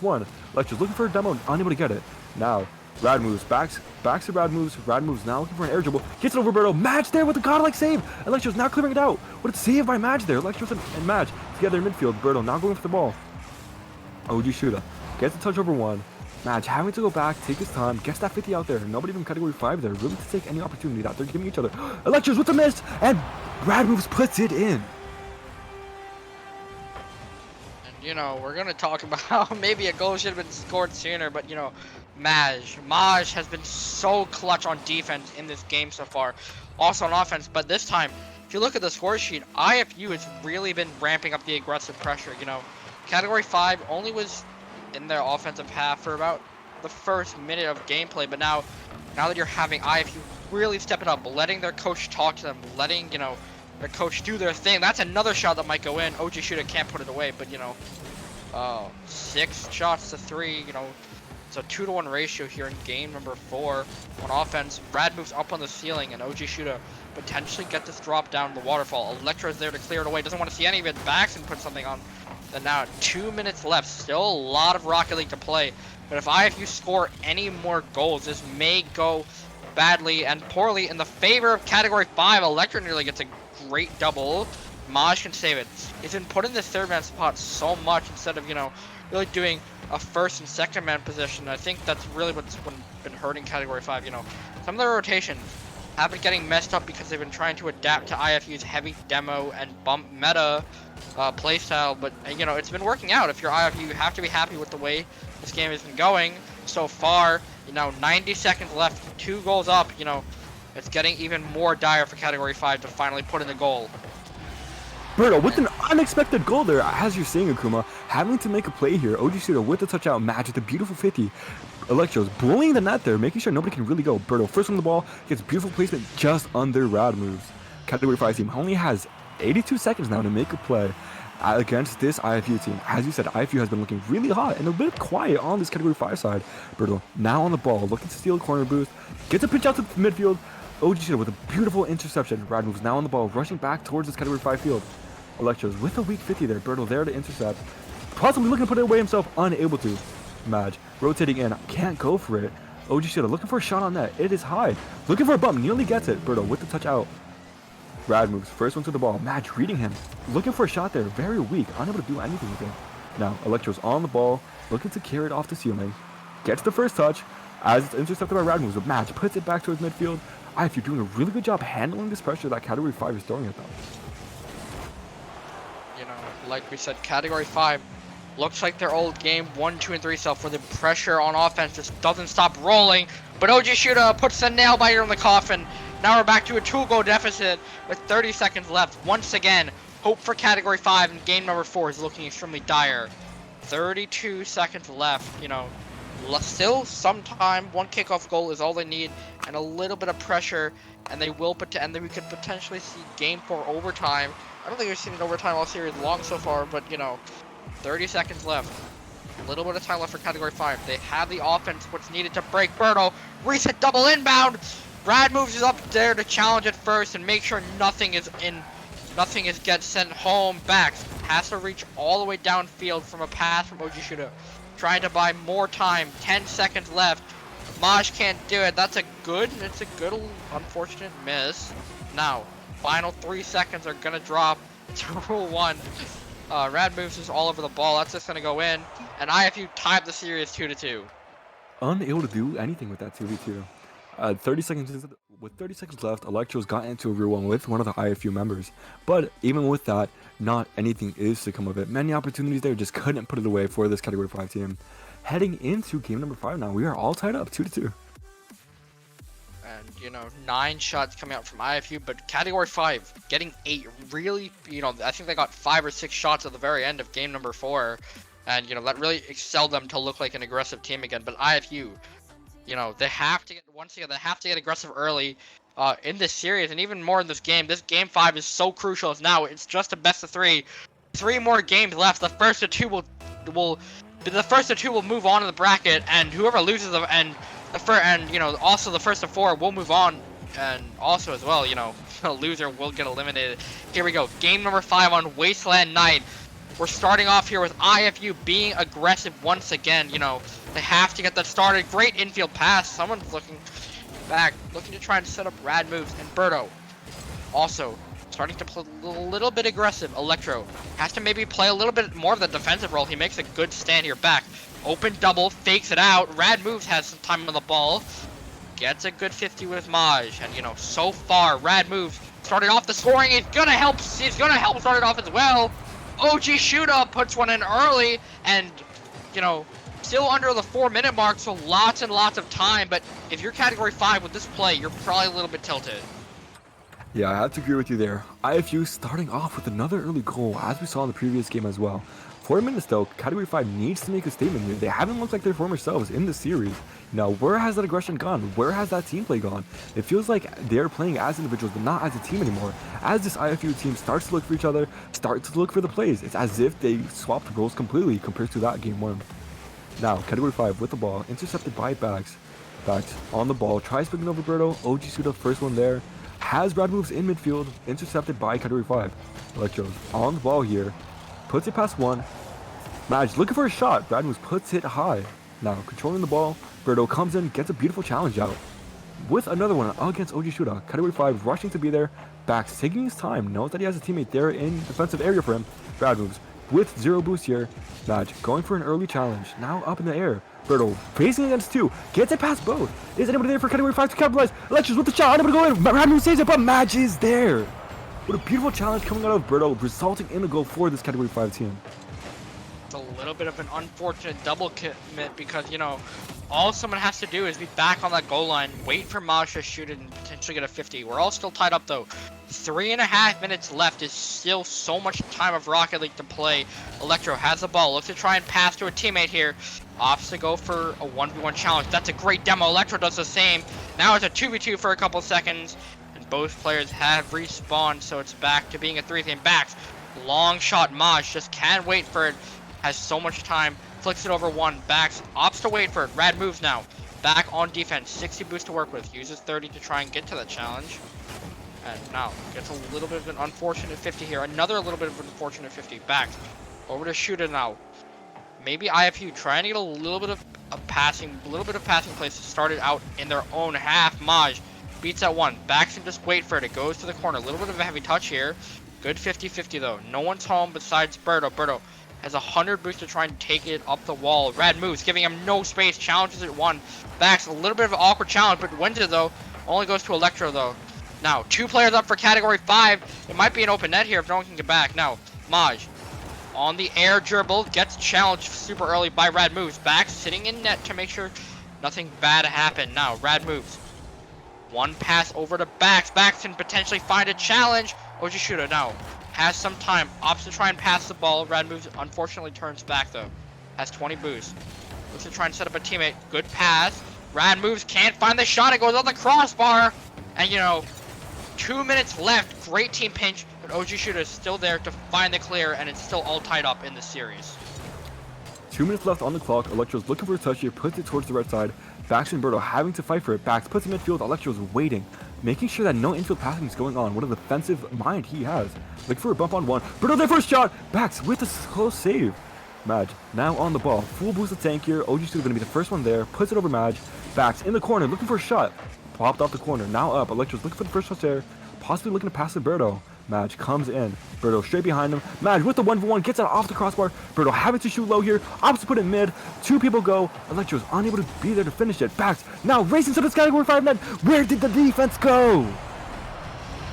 Speaker 3: one. Electros looking for a demo, unable to get it. Now, Rad Moves, backs to Rad Moves now looking for an air dribble, gets it over Birdo. Madge there with a godlike save. Electros now clearing it out. What a save by Madge there. Electros and Madge together in midfield. Birdo now going for the ball. OG Shooter gets the touch over one. Madge having to go back, take his time, gets that 50 out there. Nobody from Category 5 there, really to take any opportunity that they're giving each other. Electros with the miss, and Rad Moves puts it in.
Speaker 2: And you know, we're gonna talk about how maybe a goal should have been scored sooner, but you know, Maj has been so clutch on defense in this game so far. Also on offense, but this time, if you look at the score sheet, IFU has really been ramping up the aggressive pressure. You know, Category 5 only was in their offensive half for about the first minute of gameplay, but now that you're having IFU really step it up, letting their coach talk to them, letting, you know, their coach do their thing. That's another shot that might go in. OG Shooter can't put it away, but you know, 6 shots to 3, you know, it's a 2-to-1 ratio here in game number 4 on offense. Rad Moves up on the ceiling, and OG Shooter potentially get this drop down the waterfall. Electro's there to clear it away, doesn't want to see any of it. Backs and put something on. And now 2 minutes left, still a lot of Rocket League to play, but if IFU score any more goals, this may go badly and poorly in the favor of Category 5. Electro nearly gets a great double. Maj can save it. He's been put in this third man spot so much instead of, you know, really doing a first and second man position. I think that's really what's been hurting Category 5. You know, some of their rotations have been getting messed up because they've been trying to adapt to IFU's heavy demo and bump meta playstyle, but you know, it's been working out. If you're IFU, you have to be happy with the way this game has been going so far. You know, 90 seconds left, 2 goals up. You know, it's getting even more dire for Category 5 to finally put in the goal.
Speaker 3: Birdo with an unexpected goal there, as you're saying, Akuma, having to make a play here. OG Shooter with the touch out, Match with a beautiful 50. Electro's bullying the net there, making sure nobody can really go. Birdo first on the ball, gets beautiful placement just under Rad Moves. Category 5 team only has 82 seconds now to make a play against this IFU team. As you said, IFU has been looking really hot and a bit quiet on this Category 5 side. Birdo now on the ball, looking to steal a corner boost, gets a pinch out to the midfield. OG Shooter with a beautiful interception. Rad Moves now on the ball, rushing back towards this Category 5 field. Electro's with a weak 50 there. Birdo there to intercept. Possibly looking to put it away himself, unable to. Madge rotating in, can't go for it. OG Shooter looking for a shot on net. It is high. Looking for a bump, nearly gets it. Birdo with the touch out. Rad Moves, first one to the ball. Madge reading him. Looking for a shot there, very weak, unable to do anything with it. Now, Electro's on the ball, looking to carry it off the ceiling. Gets the first touch, as it's intercepted by Rad Moves, but Madge puts it back towards midfield. IFU doing a really good job handling this pressure that Category 5 is throwing at them.
Speaker 2: You know, like we said, Category 5 looks like their old game 1, 2, and 3 self, where the pressure on offense just doesn't stop rolling. But OG Shooter puts the nail biter in the coffin. Now we're back to a 2-goal deficit with 30 seconds left. Once again, hope for Category 5 in game number 4 is looking extremely dire. 32 seconds left. You know, still some time. 1 kickoff goal is all they need, and a little bit of pressure, and they will and then we could potentially see game 4 overtime. I don't think we've seen an overtime all series long so far, but you know, 30 seconds left. A little bit of time left for Category 5. They have the offense, what's needed to break. Birdo, reset double inbound. Rad Moves is up there to challenge it first and make sure nothing is in Nothing is gets sent home. Backs has to reach all the way downfield from a pass from OG Shooter. Trying to buy more time. 10 seconds left. Maj can't do it. It's a good unfortunate miss. Now, final 3 seconds are gonna drop to rule 1. Rad moves is all over the ball. That's just gonna go in. And IFU tied the series 2-2.
Speaker 3: Unable to do anything with that 2v2. 30 seconds with 30 seconds left, Electro's got into a real one with one of the IFU members. But even with that, not anything is to come of it. Many opportunities there, just couldn't put it away for this Category 5 team. Heading into game number 5 now, we are all tied up 2-2.
Speaker 2: And 9 shots coming out from IFU, but Category 5 getting 8 really, I think they got 5 or 6 shots at the very end of game number 4. And, that really excelled them to look like an aggressive team again. But IFU, they have to get aggressive early in this series, and even more in this game. This game 5 is so crucial. It's just a best of 3. 3 more games left. The first of two will move on to the bracket, and whoever loses them, also the first of 4 will move on, and also as well, the loser will get eliminated. Here we go. Game number 5 on Wasteland Night. We're starting off here with IFU being aggressive once again. They have to get that started. Great infield pass. Someone's looking back, looking to try and set up rad moves. And Berto also starting to play a little bit aggressive. Electro has to maybe play a little bit more of the defensive role. He makes a good stand here back. Open double, fakes it out. Rad moves has some time on the ball. Gets a good 50 with Maj. And so far, Rad moves started off the scoring. He's gonna help start it off as well. OG Shooter puts one in early, and still under the 4-minute mark, so lots and lots of time. But if you're Category 5 with this play, you're probably a little bit tilted.
Speaker 3: Yeah, I have to agree with you there. IFU starting off with another early goal, as we saw in the previous game as well. 4 minutes though, Category 5 needs to make a statement here. They haven't looked like their former selves in the series. Now, where has that aggression gone? Where has that team play gone? It feels like they're playing as individuals, but not as a team anymore. As this IFU team starts to look for each other, starts to look for the plays, it's as if they swapped roles completely compared to that game 1. Now, Category 5 with the ball, intercepted by Backs. Backs on the ball, tries picking over Berto. OG Suda, first one there. Has rad moves in midfield, intercepted by Category 5. Electro's on the ball here, puts it past 1. Maj looking for a shot, rad moves puts it high. Now, controlling the ball, Berto comes in, gets a beautiful challenge out. With another one against OG Shuda, Category 5 rushing to be there. Backs taking his time, knows that he has a teammate there in defensive area for him. Rad moves with 0 boost here. Maj going for an early challenge, now up in the air. Berto facing against 2, gets it past both. Is anybody there for Category 5 to capitalize? Electros with the shot, unable to go in. Rad moves saves it, but Maj is there. What a beautiful challenge coming out of Berto, resulting in a goal for this Category 5 team.
Speaker 2: It's a little bit of an unfortunate double commit because, all someone has to do is be back on that goal line, wait for Maj to shoot it and potentially get a 50. We're all still tied up though. 3.5 minutes left is still so much time of Rocket League to play. Electro has the ball, looks to try and pass to a teammate here. Opts to go for a 1v1 challenge. That's a great demo. Electro does the same. Now it's a 2v2 for a couple seconds. And both players have respawned, so it's back to being a 3-team backs. Long shot, Maj just can't wait for it. Has so much time. Flicks it over 1. Backs. Opts to wait for it. Rad moves now. Back on defense. 60 boost to work with. Uses 30 to try and get to the challenge. And now gets a little bit of an unfortunate 50 here. Another little bit of an unfortunate 50. Back. Over to Shooter now. Maybe IFU trying to get a little bit of passing plays to start it out in their own half. Maj beats at 1. Backs and just wait for it. It goes to the corner. A little bit of a heavy touch here. Good 50-50 though. No one's home besides Berto. Berto has 100 boost to try and take it up the wall. Rad moves, giving him no space. Challenges at 1. Backs a little bit of an awkward challenge, but wins it though. Only goes to Electro though. Now, 2 players up for Category 5. It might be an open net here if no one can get back. Now, Maj on the air dribble, gets challenged super early by Rad moves. Back sitting in net to make sure nothing bad happened. Now, Rad moves. 1 pass over to Backs. Backs can potentially find a challenge. OG Shooter now has some time. Opts to try and pass the ball. Rad moves unfortunately turns back though. Has 20 boost. Looks to try and set up a teammate. Good pass. Rad moves, can't find the shot. It goes on the crossbar. And 2 minutes left. Great team pinch. But OG Shooter is still there to find the clear, and it's still all tied up in the series.
Speaker 3: 2 minutes left on the clock. Electro's looking for a touch here, puts it towards the right side. Bax and Berto having to fight for it. Bax puts in midfield. Electro's waiting, making sure that no infield passing is going on. What a defensive mind he has. Looking for a bump on one. Berto there for a shot. Bax with a close save. Madge now on the ball. Full boost of tank here. OG Studio going to be the first one there. Puts it over Madge. Bax in the corner looking for a shot. Popped off the corner. Now up. Electro's looking for the first touch there. Possibly looking to pass to Berto. Madge comes in. Berto straight behind him. Madge with the 1v1 gets it off the crossbar. Berto having to shoot low here. Opposite put in mid. Two people go. Electro's unable to be there to finish it. Bax now racing to this category 5 net. Where did the defense go?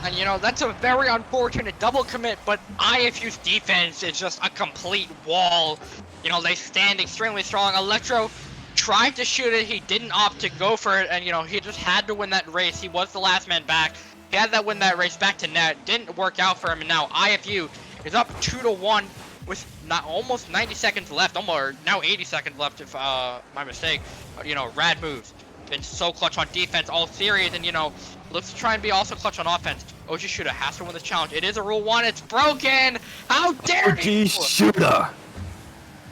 Speaker 2: And you know, that's a very unfortunate double commit, but IFU's defense is just a complete wall. You know, they stand extremely strong. Electro tried to shoot it, he didn't opt to go for it, and you know, he just had to win that race. He was the last man back. He had that win that race back to net. Didn't work out for him, and now IFU is up 2-1 with not almost 90 seconds left, almost now 80 seconds left if my mistake. You know, rad moves. Been so clutch on defense all series, and you know, looks to try and be also clutch on offense. OG Shooter has to win this challenge. It is a rule 1. It's broken. How dare you?
Speaker 3: OG Shooter,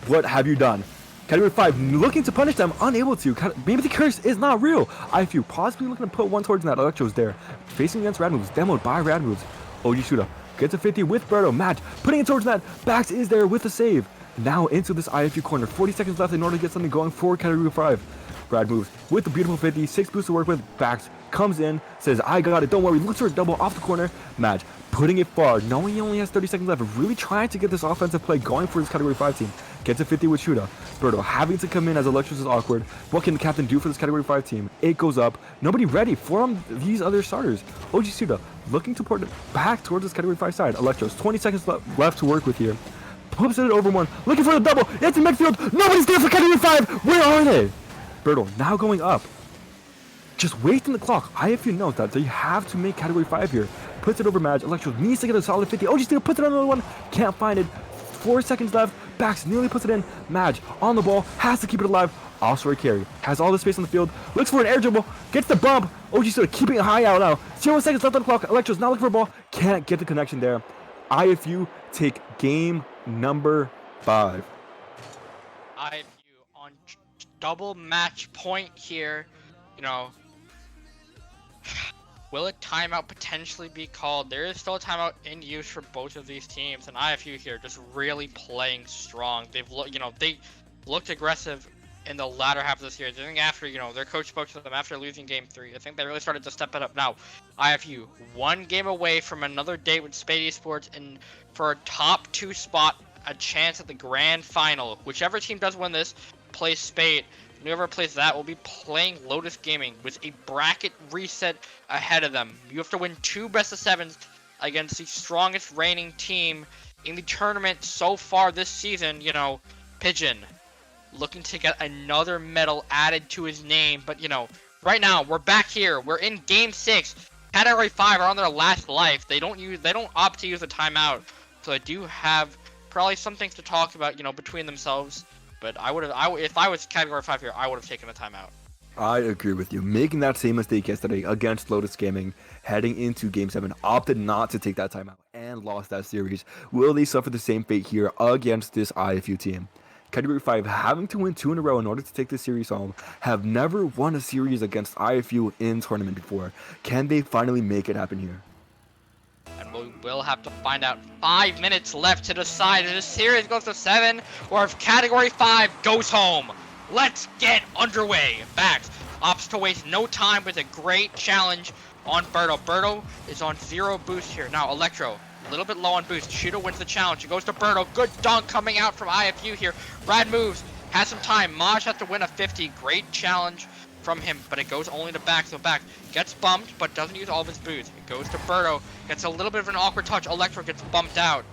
Speaker 3: what have you done? Category 5 looking to punish them, unable to. Maybe the curse is not real. IFU possibly looking to put one towards that. Electro's there, facing against rad moves, demoed by rad moves. OG Shooter gets a 50 with Berto. Match putting it towards that. Bax is there with the save. Now into this IFU corner. 40 seconds left in order to get something going for category 5. Brad moves with the beautiful 50, 6 boosts to work with. Bax comes in, says, I got it, don't worry, looks for a double off the corner. Madge putting it far, knowing he only has 30 seconds left, really trying to get this offensive play going for his category 5 team. Gets a 50 with Shuda. Berto having to come in as Electros is awkward. What can the captain do for this category 5 team? It goes up, nobody ready for these other starters. OG Suda looking to port it back towards this category 5 side. Electros, 20 seconds left to work with here. Pumps it over one, looking for the double, it's in midfield, nobody's there for category 5, where are they? Berto now going up, just wasting the clock. IFU knows that they have to make category 5 here. Puts it over Madge. Electro needs to get a solid 50. OG still puts it on another one. Can't find it. 4 seconds left. Bax nearly puts it in. Madge on the ball. Has to keep it alive. Also a carry. Has all the space on the field. Looks for an air dribble. Gets the bump. OG still keeping it high out now. 0 seconds left on the clock. Electro's now looking for a ball. Can't get the connection there. IFU take game number 5.
Speaker 2: IFU on double match point here. You know, will a timeout potentially be called? There is still a timeout in use for both of these teams, and IFU here just really playing strong. They've they looked aggressive in the latter half of the series. I think after, you know, their coach spoke to them after losing game 3. I think they really started to step it up. Now, IFU 1 game away from another date with Spate Esports and for a top 2 spot, a chance at the grand final. Whichever team does win this plays Spate. Whoever plays that will be playing Lotus Gaming with a bracket reset ahead of them. You have to win 2 best of 7s against the strongest reigning team in the tournament so far this season. You know, Pigeon looking to get another medal added to his name. But, you know, right now we're back here. We're in game 6. Category 5 are on their last life. They don't opt to use a timeout. So they do have probably some things to talk about, you know, between themselves. But if I was category 5 here, I would have taken a timeout.
Speaker 3: I agree with you. Making that same mistake yesterday against Lotus Gaming, heading into Game 7, opted not to take that timeout and lost that series. Will they suffer the same fate here against this IFU team? Category 5 having to win 2 in a row in order to take this series home, have never won a series against IFU in tournament before. Can they finally make it happen here?
Speaker 2: And we will have to find out. 5 minutes left to decide if this series goes to 7 or if Category 5 goes home. Let's get underway. Bax opts to waste no time with a great challenge on Berto. Berto is on 0 boost here. Now Electro, a little bit low on boost. Shooter wins the challenge. It goes to Berto. Good dunk coming out from IFU here. Rad moves. Has some time. Maj has to win a 50. Great challenge from him, but it goes only to Bax. So Bax gets bumped, but doesn't use all of his boost. It goes to Berto. Gets a little bit of an awkward touch. Electro gets bumped out.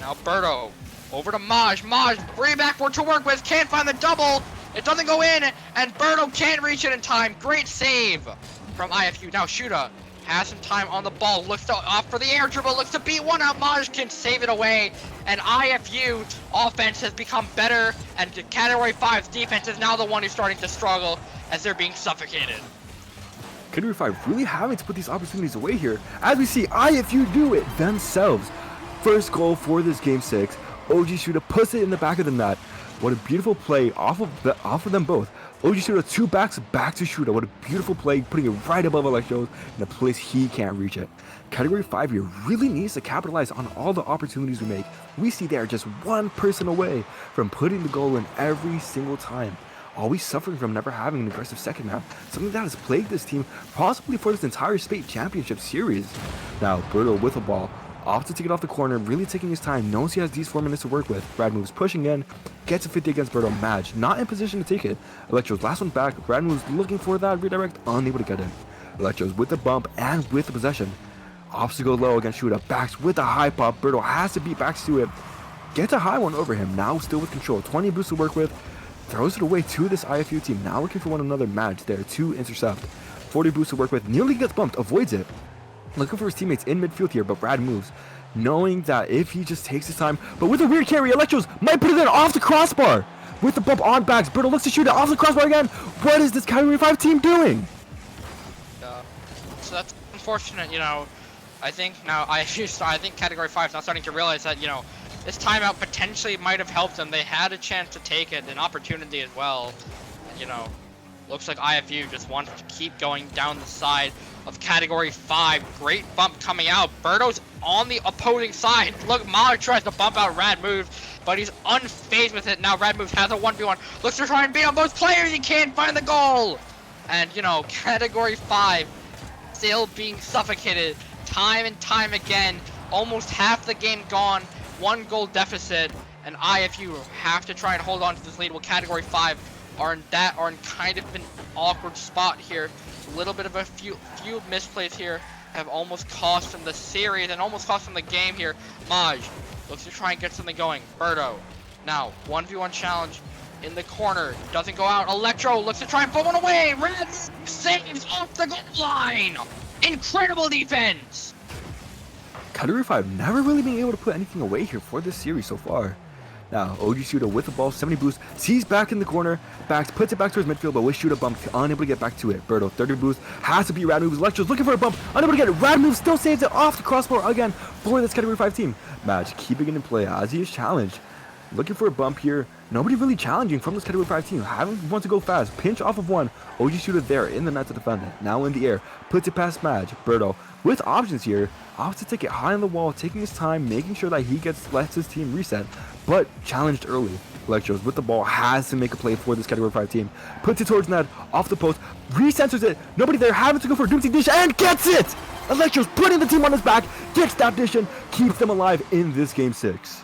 Speaker 2: Now Berto over to Maj. Maj, bring backward to work with. Can't find the double. It doesn't go in, and Berto can't reach it in time. Great save from IFU. Now Shuda has some time on the ball. Looks to off for the air dribble. Looks to beat one out. Maj can save it away. And IFU offense has become better. And Category 5's defense is now the one who's starting to struggle as they're being suffocated.
Speaker 3: Category 5 really having to put these opportunities away here. As we see, IFU do it themselves. First goal for this Game 6. OG Shooter puts it in the back of the net. What a beautiful play off of them both. OG Shooter 2 backs back to Shooter. What a beautiful play, putting it right above Electros in a place he can't reach it. Category 5 here really needs to capitalize on all the opportunities we make. We see they are just one person away from putting the goal in every single time. Always suffering from never having an aggressive second map, something that has plagued this team possibly for this entire Spate Championship series. Now, Berto with the ball, opts to take it off the corner, really taking his time, knows he has these 4 minutes to work with. Rad moves pushing in, gets a 50 against Berto. Madge not in position to take it. Electro's last one back, Rad moves looking for that redirect, unable to get it. Electro's with the bump and with the possession. Opts to go low against Shuda, backs with a high pop. Berto has to beat backs to it. Gets a high one over him, now still with control. 20 boosts to work with. Throws it away to this IFU team, now looking for one another. Madge there to intercept. 40 boosts to work with, nearly gets bumped, avoids it. Looking for his teammates in midfield here, but Brad moves. Knowing that if he just takes his time, but with a weird carry, Electros might put it in off the crossbar. With the bump on backs, Berto looks to shoot it off the crossbar again. What is this Category 5 team doing?
Speaker 2: So that's unfortunate, you know. I think Category 5 is now starting to realize that, you know, this timeout potentially might have helped them. They had a chance to take it, an opportunity as well. And, you know, looks like IFU just wants to keep going down the side of Category 5. Great bump coming out. Berto's on the opposing side. Look, Mahler tries to bump out Rad Moves, but he's unfazed with it. Now Rad Moves has a 1v1. Looks to try and beat on both players. He can't find the goal. And, you know, Category 5 still being suffocated time and time again. Almost half the game gone. 1 goal deficit, and IFU have to try and hold on to this lead. Well, Category 5 are in kind of an awkward spot here. A little bit of a few misplays here have almost cost them the series and almost cost them the game here. Maj looks to try and get something going. Berto now 1v1 challenge in the corner, doesn't go out. Electro looks to try and put one away. Red saves off the goal line. Incredible defense.
Speaker 3: Category 5 never really being able to put anything away here for this series so far. Now, OG Shooter with the ball, 70 boost, sees back in the corner, backs, puts it back towards midfield, but with Shooter bump, unable to get back to it. Berto, 30 boost, has to beat Rad Moves. Electro's looking for a bump, unable to get it. Rad Moves still saves it off the crossbar again for this Category 5 team. Madge keeping it in play as he is challenged. Looking for a bump here. Nobody really challenging from this Category 5 team. Having want to go fast. Pinch off of one. OG Shooter there in the net to defend it. Now in the air. Puts it past Madge. Berto with options here. Opts to take it high on the wall. Taking his time. Making sure that he lets his team reset. But challenged early. Electros with the ball. Has to make a play for this Category 5 team. Puts it towards net. Off the post. Recenters it. Nobody there. Having to go for a doomsday dish. And gets it! Electros putting the team on his back. Gets that dish in. Keeps them alive in this game 6.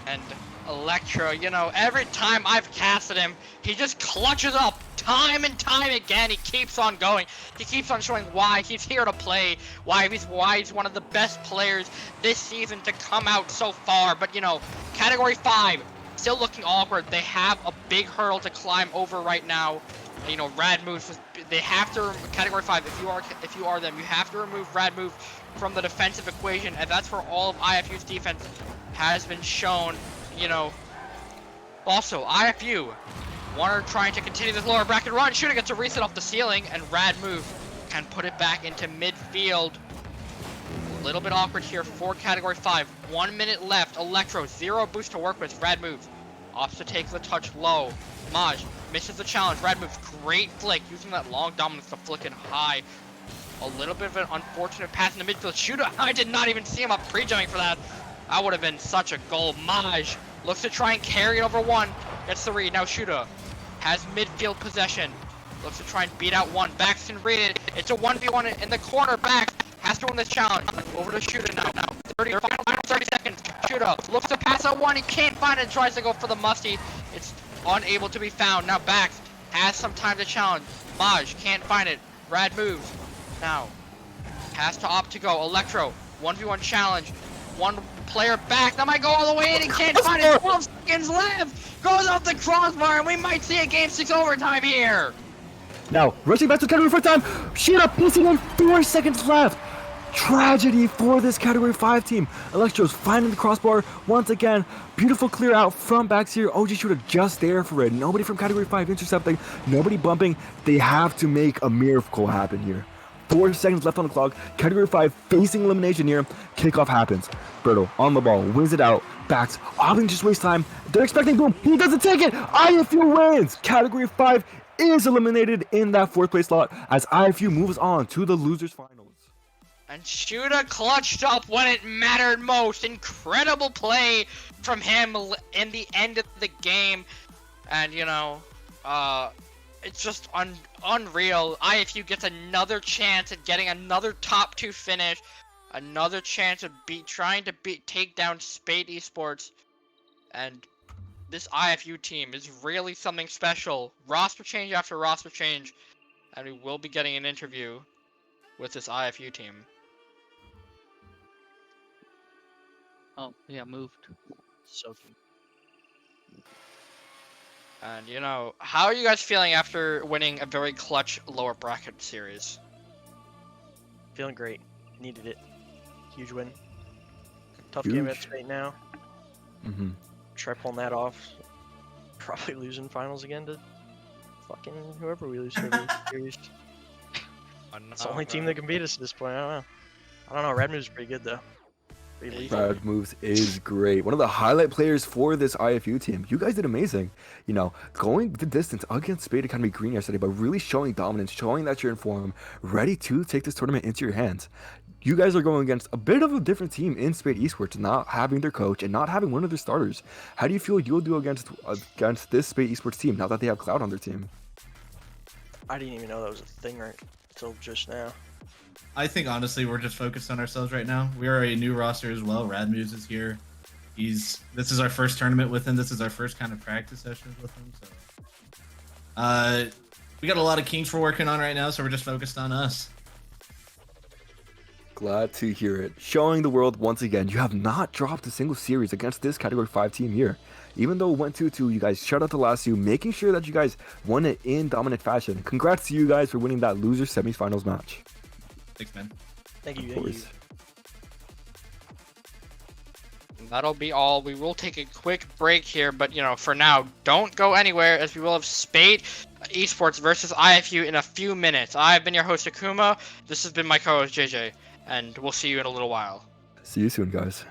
Speaker 2: And Electro, you know, every time I've casted him, he just clutches up time and time again. He keeps on going. He keeps on showing why he's here to play, why he's one of the best players this season to come out so far. But, you know, Category 5 still looking awkward. They have a big hurdle to climb over right now. You know, Rad Moves, they have to, Category 5, if you are them, you have to remove Rad Move from the defensive equation, and that's where all of IFU's defense has been shown. You know, also IFU trying to continue this lower bracket run. Shooter gets a reset off the ceiling, and Rad Move can put it back into midfield. A little bit awkward here for Category 5. 1 minute left. Electro, 0 boost to work with. Rad Move opts to take the touch low. Maj misses the challenge. Rad Move's great flick, using that long dominance to flick it high. A little bit of an unfortunate pass in the midfield. Shooter, I did not even see him up pre-jumping for that. That would have been such a goal. Maj looks to try and carry it over one. Gets the read. Now Shooter has midfield possession. Looks to try and beat out one. Backs can read it. It's a 1v1 in the corner. Backs has to win this challenge. Over to Shooter now. 30 seconds. Shooter looks to pass out one. He can't find it. Tries to go for the musty. It's unable to be found. Now Backs has some time to challenge. Maj can't find it. Rad moves. Now has to opt to go. Electro 1v1 challenge. One player back. That might go all the way in. He can't find it. 12 seconds left. Goes off the crossbar, and we might see a Game 6 overtime here.
Speaker 3: Now, rushing back to Category 4 time. Shooter pissing in 4 seconds left. Tragedy for this Category 5 team. Electro's finding the crossbar once again. Beautiful clear out from backs here. OG Shooter just there for it. Nobody from Category 5 intercepting. Nobody bumping. They have to make a miracle happen here. 4 seconds left on the clock. Category 5 facing elimination here. Kickoff happens. Berto on the ball. Wins it out. Backs. Opting just waste time. They're expecting boom. He doesn't take it. IFU wins. Category 5 is eliminated in that 4th place slot as IFU moves on to the losers finals.
Speaker 2: And Shuda clutched up when it mattered most. Incredible play from him in the end of the game. And, you know, it's just unreal. IFU gets another chance at getting another top 2 finish. Another chance of trying to take down Spate Esports. And this IFU team is really something special. Roster change after roster change. And we will be getting an interview with this IFU team.
Speaker 4: Oh, yeah, moved.
Speaker 5: So cute.
Speaker 2: And, you know, how are you guys feeling after winning a very clutch lower bracket series?
Speaker 5: Feeling great. Needed it. Huge win. Tough
Speaker 3: Huge.
Speaker 5: game at Spate now.
Speaker 3: Mm-hmm.
Speaker 5: Try pulling that off. Probably losing finals again to fucking whoever we lose to the series. It's the only team that can beat us at this point. I don't know. Red Move's pretty good though. Pretty lethal.
Speaker 3: Brad Moves is great. One of the highlight players for this IFU team. You guys did amazing. You know, going the distance against Spade Academy Green yesterday, but really showing dominance, showing that you're in form, ready to take this tournament into your hands. You guys are going against a bit of a different team in Spade Esports, not having their coach and not having one of their starters. How do you feel you'll do against this Spade Esports team now that they have Cloud on their team?
Speaker 5: I didn't even know that was a thing right until just now.
Speaker 6: I think honestly we're just focused on ourselves right now. We are a new roster as well. Radmuse is here. This is our first tournament with him. This is our first kind of practice sessions with him. So we got a lot of kinks we're working on right now, so we're just focused on us.
Speaker 3: Glad to hear it. Showing the world once again, you have not dropped a single series against this Category 5 team here. Even though it went 2-2, you guys shut out the last two, making sure that you guys won it in dominant fashion. Congrats to you guys for winning that loser semifinals match.
Speaker 6: Thanks, man.
Speaker 5: Thank you.
Speaker 3: Of
Speaker 5: Thank you.
Speaker 3: course.
Speaker 2: That'll be all. We will take a quick break here, but you know, for now, don't go anywhere as we will have Spate Esports versus IFU in a few minutes. I've been your host Akuma. This has been my co-host JJ, and we'll see you in a little while.
Speaker 3: See you soon, guys.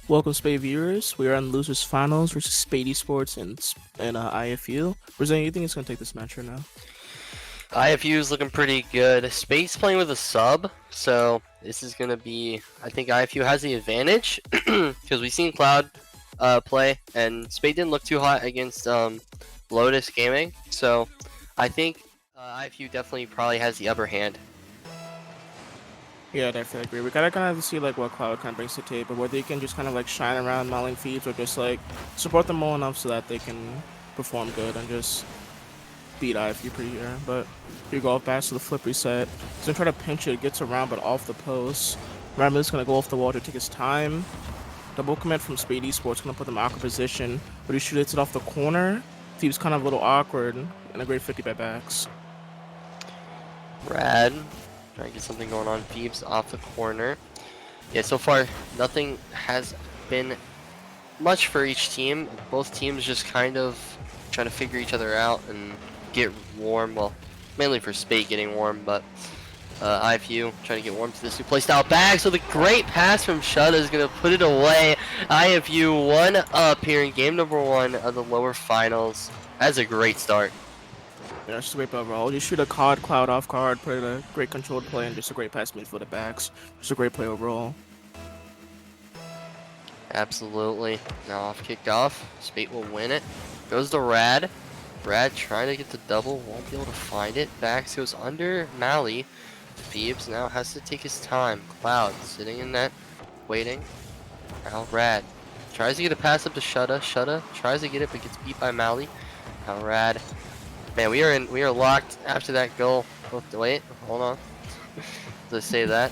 Speaker 4: Welcome, Spade viewers. We are on losers finals versus Spade Esports and IFU. Brazilian, you think it's gonna take this match right now?
Speaker 7: IFU is looking pretty good. Spate's playing with a sub, so this is gonna be. I think IFU has the advantage because we've seen Cloud play, and Spate didn't look too hot against Lotus Gaming. So I think IFU definitely probably has the upper hand.
Speaker 4: Yeah, I definitely agree. We gotta kind of see like what Cloud kind of brings to the table, whether they can just kind of like shine around Mauling feeds or just like support them well enough so that they can perform good and just beat IFU pretty easy. But you go back to the flip reset. He's gonna try to pinch it, gets around but off the post. Ramil's gonna go off the wall to take his time. Double commit from Spade Esports, gonna put them in awkward position, but he shoots it off the corner. Team's kind of a little awkward and a great 50 by backs.
Speaker 7: Rad. Trying to get something going on. Phoebes off the corner. Yeah, so far nothing has been much for each team. Both teams just kind of trying to figure each other out and get warm. Well, mainly for Spate getting warm, but IFU trying to get warm to this new playstyle bag. So the great pass from Shutta is going to put it away. IFU 1 up here in game number 1 of the lower finals. That's a great start.
Speaker 4: Yeah, just a great play overall. You shoot a cloud off card, put a great controlled play, and just a great pass mid for the backs. Just a great play overall.
Speaker 7: Absolutely. Now off kicked off. Spate will win it. Goes to Rad. Rad trying to get the double, won't be able to find it. Backs goes under Mally. Phoebes now has to take his time. Cloud sitting in net, waiting. Now Rad tries to get a pass up to Shutta. Shutta tries to get it but gets beat by Mally. Now Rad. Man, we are locked after that goal. Oh, wait, hold on. Let's say that.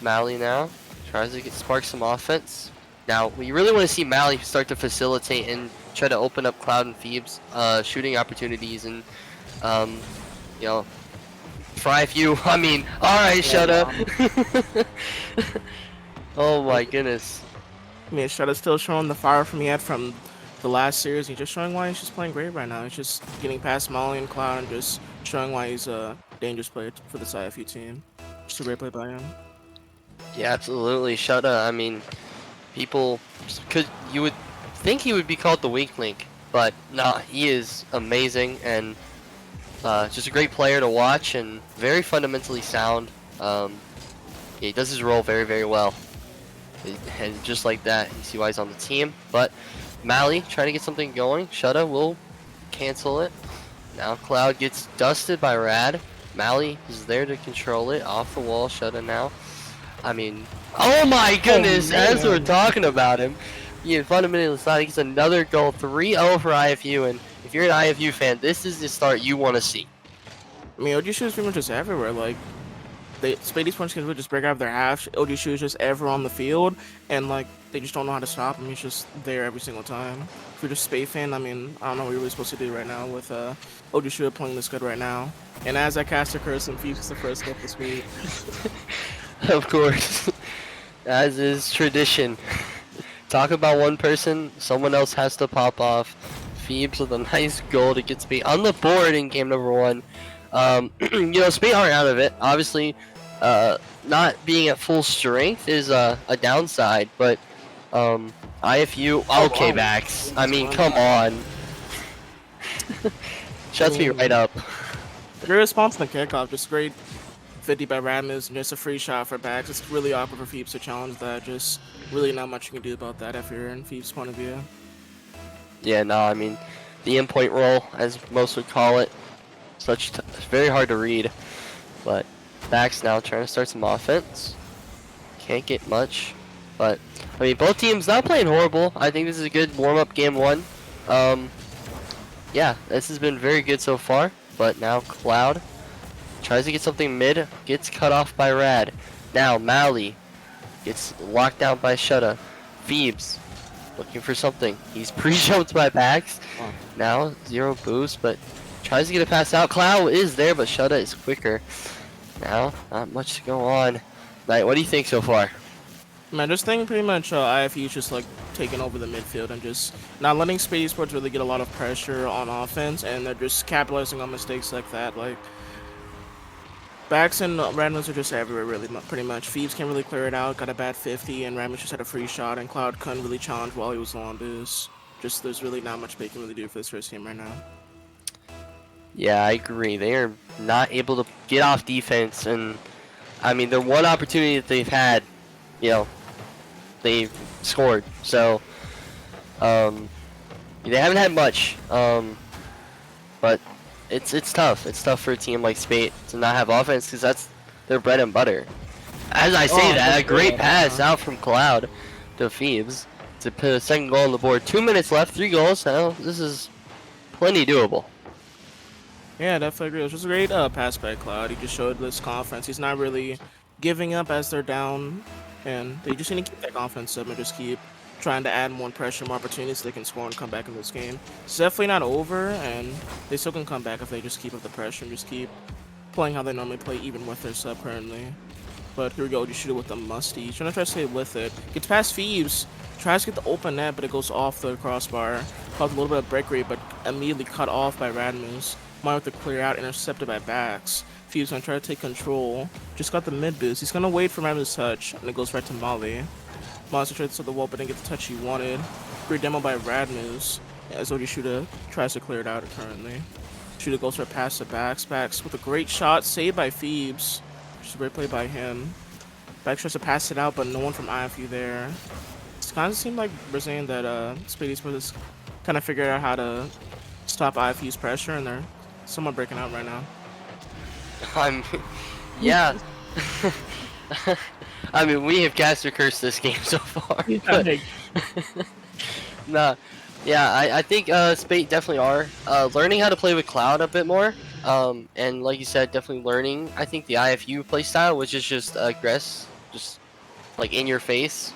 Speaker 7: Mally now tries to spark some offense. Now we really want to see Mally start to facilitate and try to open up Cloud and Phoebes shooting opportunities and you know, try a few. I mean, all right, shut up. Oh my goodness.
Speaker 4: I mean, Shutta's still showing the fire from he had from the last series. He's just showing why he's just playing great right now. He's just getting past Molly and Cloud and just showing why he's a dangerous player for this IFU team. Just a great play by him.
Speaker 7: Yeah, absolutely. Shutta, I mean, people you would think he would be called the weak link, but nah, he is amazing and just a great player to watch and very fundamentally sound. Yeah, he does his role very, very well. And just like that, you see why he's on the team. But Mally trying to get something going. Shutta will cancel it. Now Cloud gets dusted by Rad. Mally is there to control it. Off the wall, Shutta now. I mean, oh my goodness, as we're talking about him, fundamentally he gets another goal, 3-0 for IFU, and if you're an IFU fan, this is the start you want to see.
Speaker 4: I mean, OG shooters pretty much just everywhere. Like, Spade's punch can really just break out of their half. OG shooters just everywhere on the field, and like they just don't know how to stop him. He's just there every single time. If you're just Spade fan, I mean, I don't know what you're really supposed to do right now with OG shooter playing this good right now. And as I cast a curse and Fuse the first goal for Spade.
Speaker 7: Of course, as is tradition. Talk about one person, someone else has to pop off. Phoebes with a nice goal to get Spate on the board in game number 1. Spate aren't out of it. Obviously, not being at full strength is a downside, but IFU, okay, Max. I mean, come on. Shuts me right up.
Speaker 4: Great response on the kickoff, just great 50 by Radmus, and just a free shot for backs. It's really awkward for Phoebes to challenge that. Just really not much you can do about that if you're in Phoebes' point of view.
Speaker 7: Yeah, no, I mean, the endpoint roll, as most would call it, it's very hard to read. But Backs now trying to start some offense. Can't get much, but I mean, both teams not playing horrible. I think this is a good warm-up game 1. Yeah, this has been very good so far. But now Cloud tries to get something mid, gets cut off by Rad. Now Mally gets locked down by Shutta. Phoebes looking for something. He's pre-jumped by Backs. Now 0 boost, but tries to get a pass out. Cloud is there, but Shutta is quicker. Now not much to go on. Knight, what do you think so far?
Speaker 4: Man, just think pretty much IFU just like taking over the midfield and just not letting Spade Sports really get a lot of pressure on offense, and they're just capitalizing on mistakes like that. Like, Backs and Radmus are just everywhere, really, pretty much. Phoebes can't really clear it out, got a bad 50, and Radmus just had a free shot, and Cloud couldn't really challenge while he was low on boost. Just, there's really not much they can really do for this first game right now.
Speaker 7: Yeah, I agree. They are not able to get off defense, and I mean, the one opportunity that they've had, they've scored. So, they haven't had much, but it's tough. It's tough for a team like Spate to not have offense because that's their bread and butter. As I say that, a great pass out from Cloud to Phoebes to put a second goal on the board. 2 minutes left, 3 goals. Now this is plenty doable.
Speaker 4: Yeah, definitely agree. It was just a great pass by Cloud. He just showed this confidence. He's not really giving up as they're down, and they just need to keep that confidence up and just keep trying to add more pressure, more opportunities so they can score and come back in this game. It's definitely not over, and they still can come back if they just keep up the pressure and just keep playing how they normally play, even with their sub currently. But here we go, just shoot it with the musty. Trying to try to stay with it. Gets past Phoebes, tries to get the open net, but it goes off the crossbar. Caused a little bit of break rate, but immediately cut off by Radmus. Might have to clear out, intercepted by Backs. Phoebes gonna try to take control. Just got the mid boost. He's gonna wait for Radmus' touch, and it goes right to Molly. Monster tries to set the wall, but didn't get the touch he wanted. Great demo by Radmus, as OG Shooter tries to clear it out currently. Shooter goes for a pass to Backs. Backs with a great shot, saved by Phoebes. Just a great play by him. Backs tries to pass it out, but no one from IFU there. It's kind of seemed like we're saying that Spade Sports has kind of figured out how to stop IFU's pressure, and they're somewhat breaking out right now.
Speaker 7: Yeah. I mean, we have cast or cursed this game so far. But nah, yeah, I think Spate definitely are learning how to play with Cloud a bit more. And like you said, definitely learning. I think the IFU playstyle, which is just aggress, just like in your face,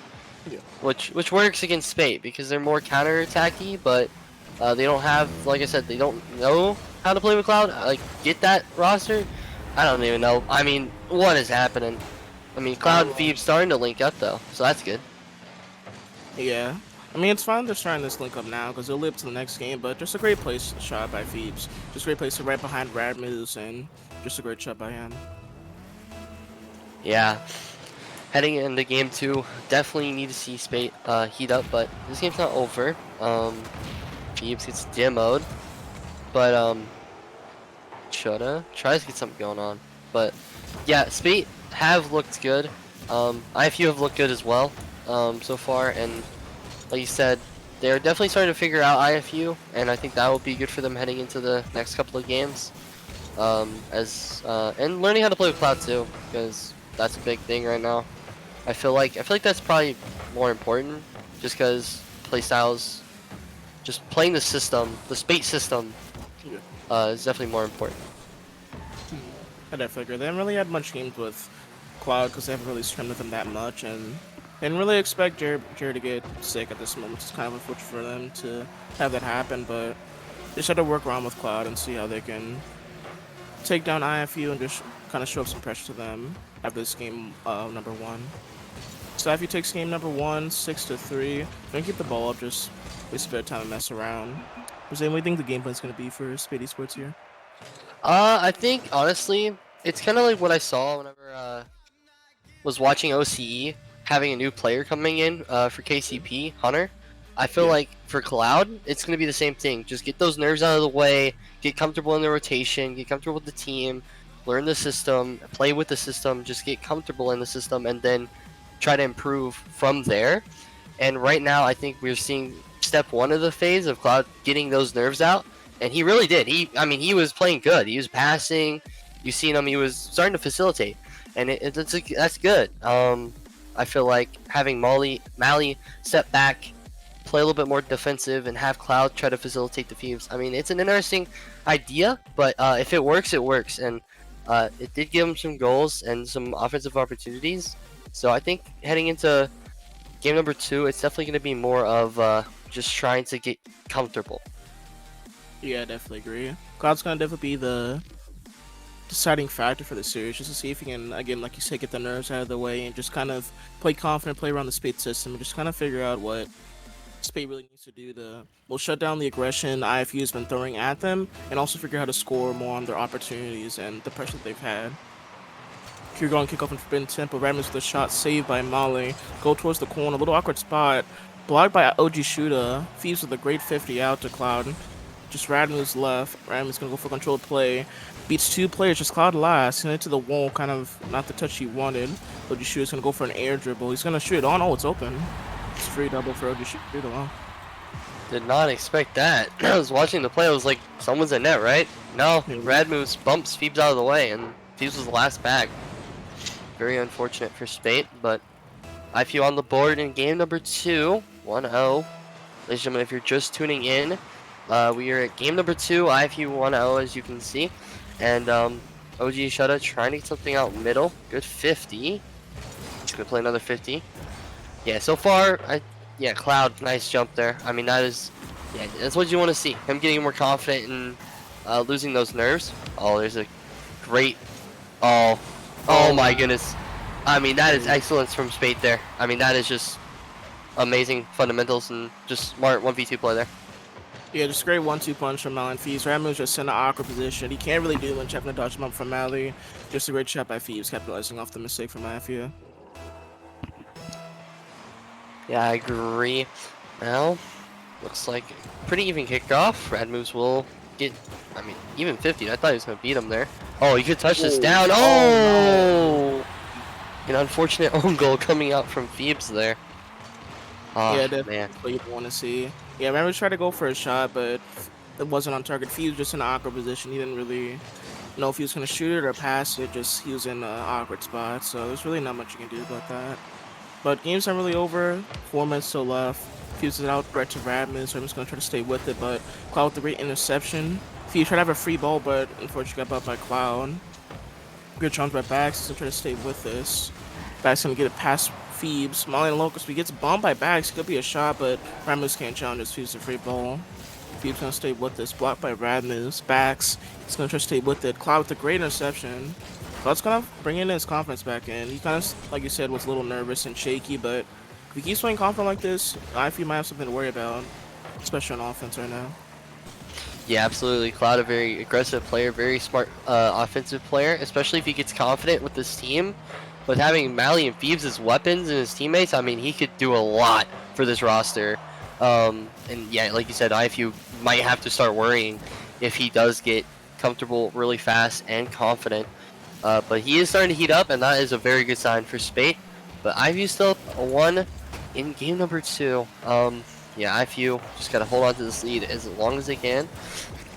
Speaker 4: Yeah.
Speaker 7: which works against Spate because they're more counter-attacky, but they don't have, like I said, they don't know how to play with Cloud. Like, get that roster? I don't even know. I mean, what is happening? I mean, Cloud and Phoebes starting to link up though, so that's good.
Speaker 4: Yeah. I mean, it's fine they're trying this link up now because they'll live to the next game, but just a great place shot by Phoebes. Just a great place to right behind Radmus, and just a great shot by him.
Speaker 7: Yeah. heading into game 2, definitely need to see Spate heat up, but this game's not over. Phoebes gets demoed, but Shoulda tries to get something going on. But yeah, Spate have looked good. IFU have looked good as well so far, and like you said, they're definitely starting to figure out IFU, and I think that will be good for them heading into the next couple of games. And learning how to play with Cloud too, because that's a big thing right now. I feel like that's probably more important, just because playstyles, just playing the system, the Spate system, is definitely more important.
Speaker 4: I definitely agree. They haven't really had much games with Cloud because they haven't really scrimmed with them that much, and didn't really expect Jared to get sick at this moment. It's kind of unfortunate for them to have that happen, but they just had to work around with Cloud and see how they can take down IFU and just kind of show up some pressure to them after this game number 1. So IFU takes game number 1, 6-3. Don't keep the ball up, just waste a bit of time and mess around. What do you think the game plan is going to be for Spade Esports here?
Speaker 7: I think honestly, it's kind of like what I saw whenever was watching OCE, having a new player coming in for KCP, Hunter. I feel like for Cloud, it's going to be the same thing. Just get those nerves out of the way, get comfortable in the rotation, get comfortable with the team, learn the system, play with the system, just get comfortable in the system, and then try to improve from there. And right now, I think we're seeing step 1 of the phase of Cloud getting those nerves out. And he really did. He was playing good. He was passing. You seen him. He was starting to facilitate, and that's good. I feel like having Mally step back, play a little bit more defensive, and have Cloud try to facilitate the Phoebes. I mean, it's an interesting idea, but if it works, it works. And it did give him some goals and some offensive opportunities. So I think heading into game number 2, it's definitely going to be more of just trying to get comfortable.
Speaker 4: Yeah, I definitely agree. Cloud's gonna definitely be the deciding factor for the series, just to see if he can, again, like you said, get the nerves out of the way and just kind of play confident, play around the Spade system, and just kind of figure out what Spade really needs to do to shut down the aggression IFU has been throwing at them, and also figure out how to score more on their opportunities and the pressure that they've had. Here going kick off in forbidden tempo, Radmus with a shot saved by Molly. Go towards the corner, a little awkward spot, blocked by OG Shuda. Thieves with a great 50 out to Cloud. Just Radmus left. Radmus gonna go for controlled play. Beats 2 players, just Cloud last. And into the wall, kind of not the touch he wanted. OG Shuda's gonna go for an air dribble. He's gonna shoot it on. Oh, it's open. It's free double for OG Shuda. Wow.
Speaker 7: Did not expect that. I was watching the play. I was like, someone's in net, right? No. Radmus bumps Phoebes out of the way, and Phoebes was the last back. Very unfortunate for Spate, but IFU on the board in game number 2, 1-0. Ladies and gentlemen, if you're just tuning in, we are at game number 2, IFU 1-0, as you can see. And OG Shutta trying to get something out middle. Good 50. He's going to play another 50. Yeah, so far, Cloud, nice jump there. I mean, that's what you want to see. Him getting more confident and losing those nerves. Oh, there's a great... Oh my goodness. I mean, that is excellence from Spate there. I mean, that is just amazing fundamentals and just smart 1v2 play there.
Speaker 4: Yeah, just great 1-2 punch from Mally and Phoebes. Radmus just in an awkward position. He can't really do much having to dodge him up from Mally. Just a great shot by Phoebes, capitalizing off the mistake from IFU.
Speaker 7: Yeah, I agree. Well, looks like pretty even kickoff. Radmus will get, I mean, even 50. I thought he was going to beat him there. Oh, he could touch this down. Oh! An unfortunate own goal coming out from Phoebes there. Oh,
Speaker 4: yeah, that's
Speaker 7: man.
Speaker 4: what you want to see. Yeah, Radmus tried to go for a shot, but it wasn't on target. Phoebes just in an awkward position. He didn't really know if he was going to shoot it or pass it. Just he was in an awkward spot, so there's really not much you can do about that. But game's not really over. 4 minutes still left. Phoebes is out right to Radmus. Radmus going to try to stay with it, but Cloud with the great interception. Phoebes tried to have a free ball, but unfortunately got bumped by Cloud. Good challenge by Bax. He's going to try to stay with this. Bax going to get it past Phoebes. Molly and Locust. He gets bombed by Bax. Could be a shot, but Radmus can't challenge this. Phoebes a free ball. Phoebes going to stay with this. Blocked by Radmus. Bax. He's going to try to stay with it. Cloud with a great interception. Cloud's kind of bringing his confidence back in. He kind of, like you said, was a little nervous and shaky, but if he keeps playing confident like this, I feel he might have something to worry about, especially on offense right now.
Speaker 7: Yeah, absolutely. Cloud, a very aggressive player, very smart offensive player, especially if he gets confident with this team. with having Mally and Phoebes as weapons and his teammates, I mean, he could do a lot for this roster. And yeah, like you said, IFU might have to start worrying if he does get comfortable really fast and confident. But he is starting to heat up, and that is a very good sign for Spate. But IFU still up 1 in game number 2. Yeah, IFU just gotta hold on to this lead as long as they can.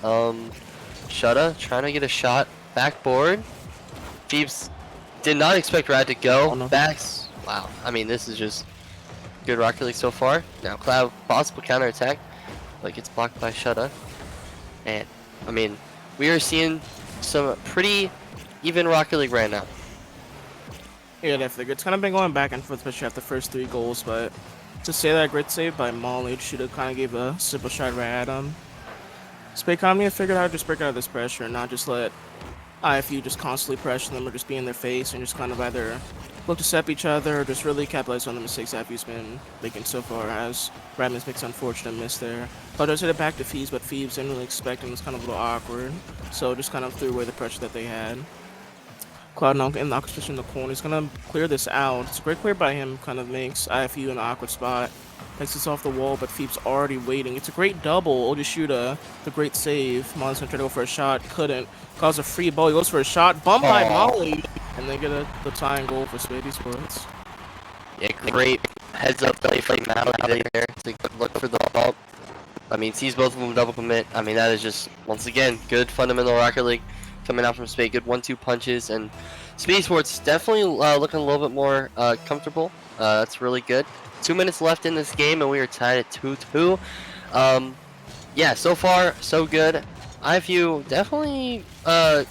Speaker 7: Shutta trying to get a shot backboard. Phoebes did not expect Rad to go. Backs. Wow. I mean, this is just good Rocket League so far. Now Cloud possible counter attack, but gets blocked by Shutta. And I mean, we are seeing some pretty even Rocket League right now.
Speaker 4: Yeah, definitely. It's kind of been going back and forth, especially after the first 3 goals, but to say that great save by Molly, should have kind of gave a simple shot right at him. Spate kind of figured out how to just break out of this pressure and not just let IFU just constantly pressure them or just be in their face and just kind of either look to step each other or just really capitalize on the mistakes IFU's been making so far, as Radman's makes an unfortunate miss there. But does hit it back to Phoebes, but Phoebes didn't really expect him. It was kind of a little awkward, so just kind of threw away the pressure that they had. Cloud in the awkward position in the corner. He's going to clear this out. It's a great clear by him, kind of makes IFU in an awkward spot. Takes this off the wall, but Phoebes already waiting. It's a great double. Ojishuda, the great save. Molly's going to try to go for a shot. Couldn't. Calls a free ball. He goes for a shot. Bumped by Molly. And they get the tying goal for Spate Sports.
Speaker 7: Yeah, great heads up play from Mally there to look for the ball. I mean, sees both of them double commit. I mean, that is just, once again, good fundamental Rocket League coming out from Spate. Good 1-2 punches. And Spate Sports definitely looking a little bit more comfortable. That's really good. 2 minutes left in this game, and we are tied at 2-2. Yeah, so far, so good. IFU definitely, I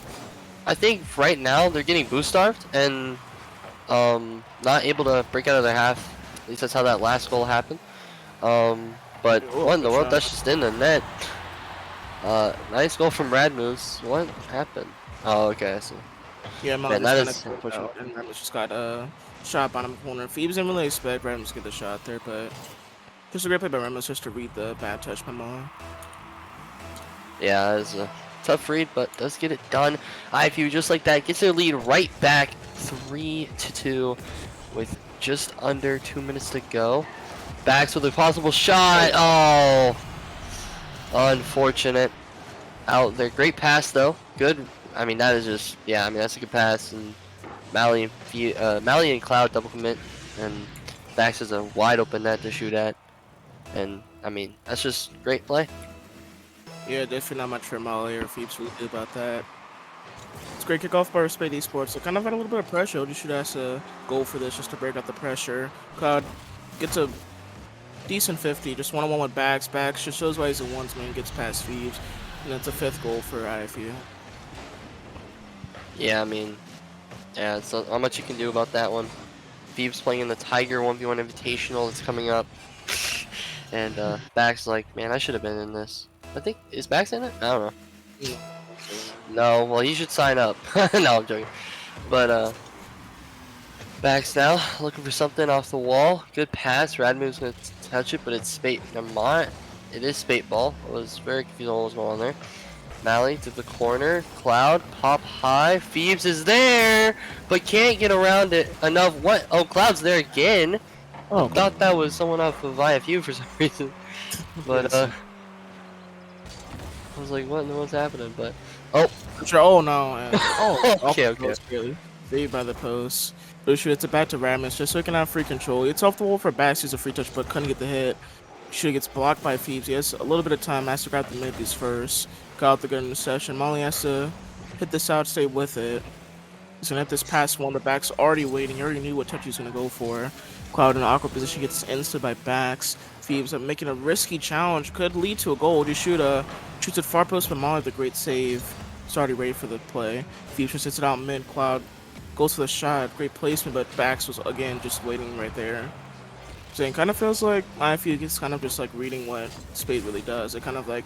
Speaker 7: think right now they're getting boost starved and not able to break out of their half. At least that's how that last goal happened. But what in the world? That's just in the net. Nice goal from Rad Moves. What happened? Oh, okay, I see.
Speaker 4: Yeah,
Speaker 7: Man, that is unfortunate.
Speaker 4: And Ramos just got a shot bottom corner. Phoebes didn't really expect Ramos to get the shot there, but just a great play by Ramos just to read the bad touch by Molly.
Speaker 7: Yeah, it's a tough read, but does get it done. IFU just like that gets their lead right back, 3-2, with just under 2 minutes to go. Backs with a possible shot. Oh, unfortunate. Out there, great pass though. Good. I mean, that is just, yeah. I mean, that's a good pass. And Mally and Cloud double commit, and Backs has a wide open net to shoot at. And I mean, that's just great play.
Speaker 4: Yeah, definitely not much for Molly or Phoebes really do about that. It's a great kickoff by Spate Esports. So kind of had a little bit of pressure. You should ask a goal for this just to break out the pressure. Cloud gets a decent 50, just one-on-one with Backs. Backs just shows why he's a ones-man, gets past Phoebes. And that's a 5th goal for IFU.
Speaker 7: Yeah, I mean, yeah, it's not much you can do about that one. Phoebes playing in the Tiger 1v1 Invitational that's coming up. And Backs like, man, I should have been in this. I think, is Backs in it? I don't know. No, well, he should sign up. No, I'm joking. But, Backs now, looking for something off the wall. Good pass. Radmove's going to touch it, but it's Spate. Never mind. It is Spate ball. I was very confused on what was going on there. Mally to the corner. Cloud, pop high. Phoebes is there, but can't get around it enough. What? Oh, Cloud's there again.
Speaker 4: Oh,
Speaker 7: I thought that was someone off of IFU for some reason. But, I was like, what in the world's happening? But, oh.
Speaker 4: Oh, no. Oh,
Speaker 7: okay.
Speaker 4: Really. Saved by the post. Bushu, it's a back to Ramus just so he can have free control. It's off the wall for Backs. He's a free touch, but couldn't get the hit. Should gets blocked by Phoebes. He has a little bit of time. Has to grab the mid piece first. Got out the good interception. Molly has to hit this out, stay with it. He's gonna hit this past one. The Back's already waiting. He already knew what touch he's gonna go for. Cloud in an awkward position gets instant by Backs. Phoebes making a risky challenge. Could lead to a goal. Just shoots at far post, but Molly with a great save. It's already ready for the play. Phoebes just hits it out mid. Cloud goes for the shot. Great placement, but Backs was again just waiting right there. So it kind of feels like IFU is kind of just like reading what Spate really does. They kind of like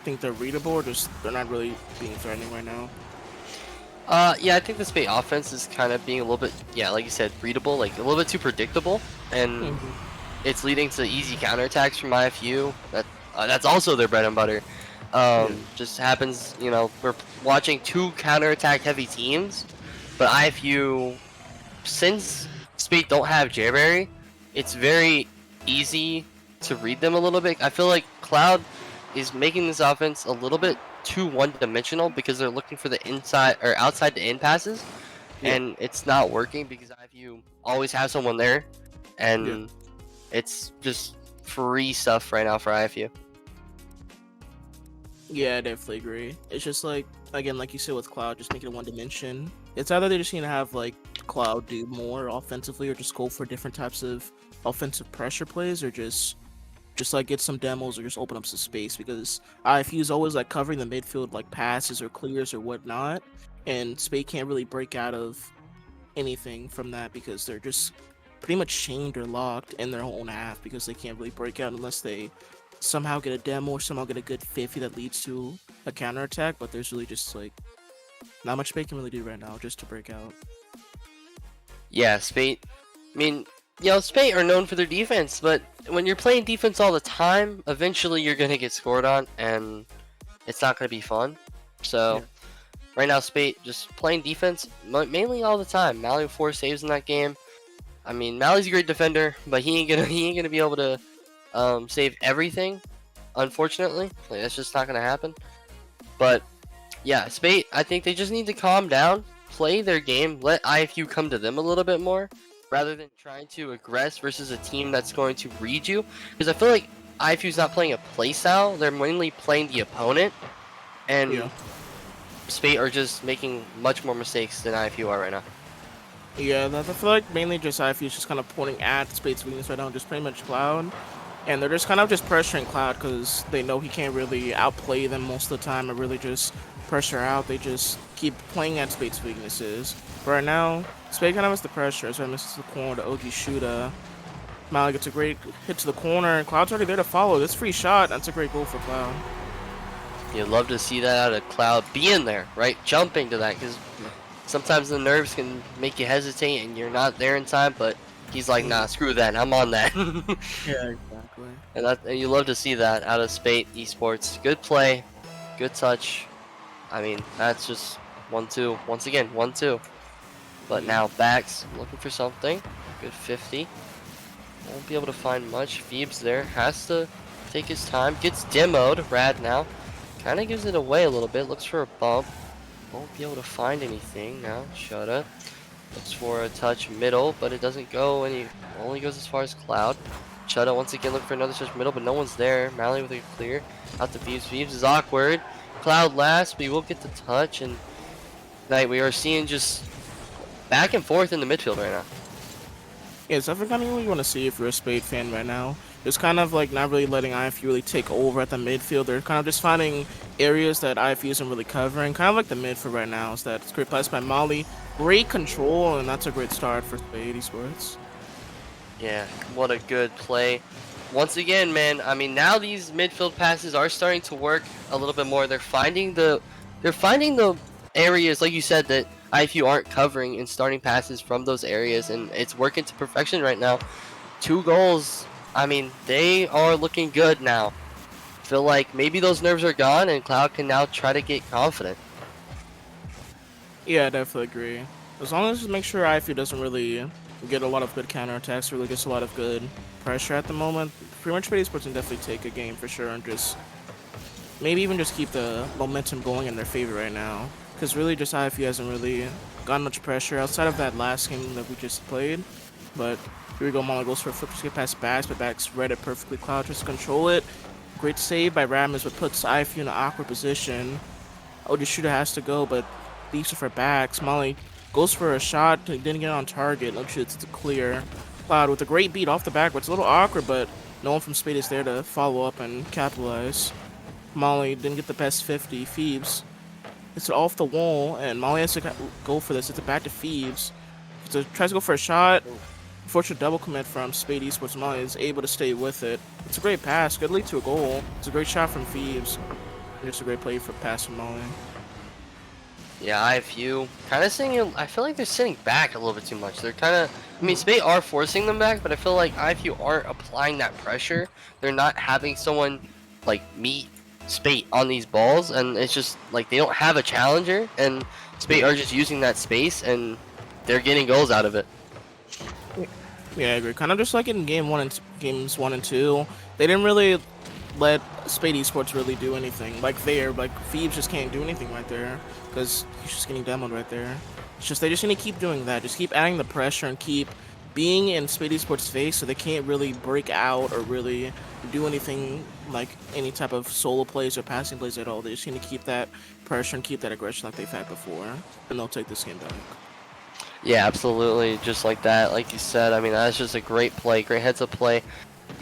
Speaker 4: think they're readable, or just they're not really being threatening right now.
Speaker 7: Yeah, I think the Spate offense is kind of being a little bit, yeah, like you said, readable, like a little bit too predictable, and it's leading to easy counterattacks from IFU. That's also their bread and butter. Just happens, you know, we're watching 2 counterattack heavy teams, but IFU since Spate don't have Jerry, it's very easy to read them a little bit. I feel like Cloud is making this offense a little bit too one-dimensional because they're looking for the inside or outside the in passes, and it's not working because IFU always have someone there, and it's just free stuff right now for IFU.
Speaker 4: Yeah, I definitely agree. It's just like, again, like you said with Cloud, just make it one dimension. It's either they just need to have like Cloud do more offensively, or just go for different types of offensive pressure plays, or just like get some demos, or just open up some space, because IFU is always like covering the midfield like passes or clears or whatnot, and Spade can't really break out of anything from that because they're just pretty much chained or locked in their own half, because they can't really break out unless they somehow get a demo or somehow get a good 50 that leads to a counterattack. But there's really just like not much Spade can really do right now just to break out.
Speaker 7: Yeah, Spate. I mean, you know, Spate are known for their defense, but when you're playing defense all the time, eventually you're gonna get scored on, and it's not gonna be fun. So right now, Spate just playing defense mainly all the time. Mally with 4 saves in that game. I mean, Mally's a great defender, but he ain't gonna be able to save everything, unfortunately. Like, that's just not gonna happen. But yeah, Spate, I think they just need to calm down, play their game, let IFU come to them a little bit more, rather than trying to aggress versus a team that's going to read you. Because I feel like IFU's not playing a play style; they're mainly playing the opponent, and Spate are just making much more mistakes than IFU are right now.
Speaker 4: Yeah, I feel like mainly just IFU is just kind of pointing at Spade's weakness right now, just pretty much Cloud. And they're just kind of just pressuring Cloud because they know he can't really outplay them most of the time and really just pressure out. They just keep playing at Spade's weaknesses. But right now, Spade kind of has the pressure, so he misses the corner to OG shooter. Mally gets a great hit to the corner, and Cloud's already there to follow. This free shot, that's a great goal for Cloud.
Speaker 7: You'd love to see that out of Cloud being there, right? Jumping to that, because sometimes the nerves can make you hesitate and you're not there in time, but he's like, nah, screw that, I'm on that.
Speaker 4: Yeah, exactly.
Speaker 7: And you love to see that out of Spate Esports. Good play, good touch. I mean, that's just 1-2. Once again, 1-2. But now Bax looking for something. Good 50. Won't be able to find much. Phoebes there. Has to take his time. Gets demoed. Rad now. Kind of gives it away a little bit. Looks for a bump. Won't be able to find anything now. Shut up. Looks for a touch middle, but it doesn't go any. Only goes as far as Cloud. Chutta once again looking for another touch middle, but no one's there. Mally with a clear. Out to Phoebes. Phoebes is awkward. Cloud last, but he will get the touch. And tonight we are seeing just back and forth in the midfield right now.
Speaker 4: Yeah, it's definitely kind of what you want to see if you're a Spade fan right now. It's kind of like not really letting IFU really take over at the midfield. They're kind of just finding areas that IFU isn't really covering. Kind of like the mid for right now. Is that it's great pass by Molly. Great control, and that's a great start for Spade Esports.
Speaker 7: Yeah, what a good play. Once again, man, I mean, now these midfield passes are starting to work a little bit more. They're finding the areas, like you said, that IFU aren't covering and starting passes from those areas, and it's working to perfection right now. 2 goals. I mean, they are looking good now. Feel like maybe those nerves are gone, and Cloud can now try to get confident.
Speaker 4: Yeah, I definitely agree. As long as just make sure IFU doesn't really get a lot of good counterattacks, really gets a lot of good pressure at the moment, pretty much Spade Esports can definitely take a game for sure, and just maybe even just keep the momentum going in their favor right now. Because really just IFU hasn't really gotten much pressure outside of that last game that we just played. But here we go, Mala goes for a flip to get past Bax, but Bax read it perfectly. Cloud tries to control it. Great save by Radmus, but puts IFU in an awkward position. Oh, the shooter has to go, but leaves it for Bax. Molly goes for a shot, didn't get on target. No shoots to clear. Cloud with a great beat off the back, but it's a little awkward, but no one from Spade is there to follow up and capitalize. Molly didn't get the best 50. Phoebes, it's off the wall, and Molly has to go for this. It's a back to Phoebes. So tries to go for a shot. Unfortunate double commit from Spade Esports. Molly is able to stay with it. It's a great pass, good lead to a goal. It's a great shot from Phoebes. Just a great play for pass from Molly.
Speaker 7: Yeah, IFU kind of sitting. I feel like they're sitting back a little bit too much. They're kind of. I mean, Spade are forcing them back, but I feel like IFU aren't applying that pressure. They're not having someone like meet Spade on these balls, and it's just like they don't have a challenger, and Spade are just using that space, and they're getting goals out of it.
Speaker 4: Yeah, I agree. Kind of just like in games 1 and 2, they didn't really let Spade Esports really do anything. Like Phoebes just can't do anything right there because he's just getting demoed right there. It's just they just need to keep doing that. Just keep adding the pressure and keep being in Spade Esports' face so they can't really break out or really do anything like any type of solo plays or passing plays at all. They just need to keep that pressure and keep that aggression like they've had before, and they'll take this game back.
Speaker 7: Yeah, absolutely. Just like that, like you said. I mean, that's just a great play, great heads-up play.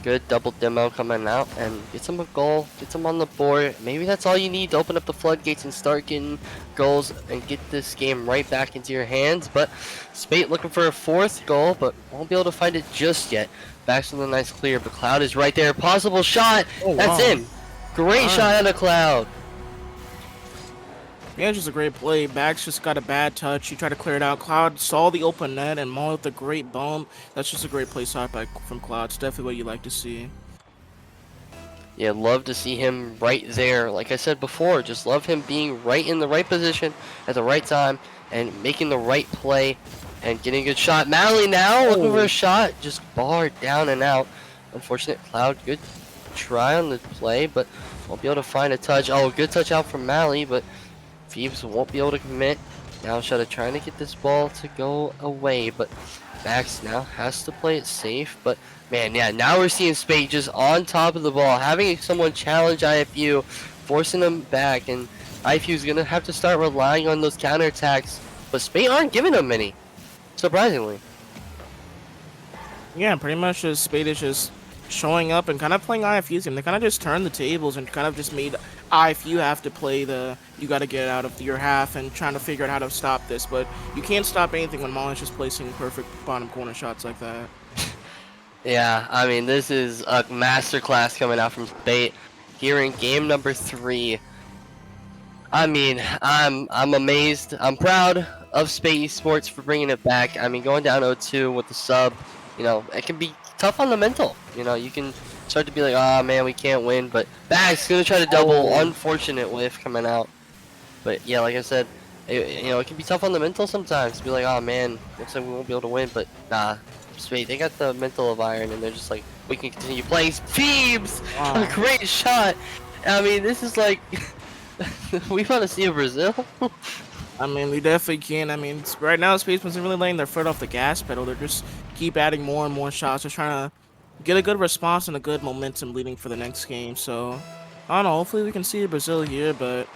Speaker 7: Good double demo coming out and gets him a goal, gets him on the board. Maybe that's all you need to open up the floodgates and start getting goals and get this game right back into your hands. But Spate looking for a 4th goal, but won't be able to find it just yet. Back to the nice clear, but Cloud is right there. Possible shot.
Speaker 4: Oh,
Speaker 7: That's
Speaker 4: wow.
Speaker 7: in. Great shot out of Cloud.
Speaker 4: Yeah, it's just a great play. Bags just got a bad touch. He tried to clear it out. Cloud saw the open net and Maul with a great bump. That's just a great play stop from Cloud. It's definitely what you like to see.
Speaker 7: Yeah, love to see him right there. Like I said before, just love him being right in the right position at the right time and making the right play and getting a good shot. Mally now looking for a shot, just barred down and out. Unfortunate. Cloud, good try on the play, but won't be able to find a touch. Oh, good touch out from Mally, but Phoebes won't be able to commit. Now Shada trying to get this ball to go away, but Max now has to play it safe. But man, yeah, now we're seeing Spate just on top of the ball, having someone challenge IFU, forcing them back, and IFU is gonna have to start relying on those counterattacks. But Spate aren't giving them many, surprisingly.
Speaker 4: Yeah, pretty much just Spade is just showing up and kind of playing IFU's game. They kind of just turned the tables and kind of just made IFU have to play the you got to get out of your half and trying to figure out how to stop this. But you can't stop anything when Molly's just placing perfect bottom corner shots like that.
Speaker 7: Yeah, I mean, this is a masterclass coming out from Spate here in game number 3. I mean, I'm amazed. I'm proud of Spate Esports for bringing it back. I mean, going down 0-2 with the sub, you know, it can be tough on the mental. You know, you can start to be like, oh man, we can't win. But Bag's gonna try to double. Unfortunate whiff coming out. But yeah, like I said, you know, it can be tough on the mental sometimes. Be like, oh man, looks like we won't be able to win. But nah, Spate, they got the mental of iron, and they're just like, we can continue playing. Phoebes, a great shot. I mean, this is like, we want to see a Brazil.
Speaker 4: I mean, we definitely can. I mean, right now, Spaceman's really laying their foot off the gas pedal. They're just keep adding more and more shots. They're trying to get a good response and a good momentum leading for the next game. So, I don't know. Hopefully, we can see Brazil here, but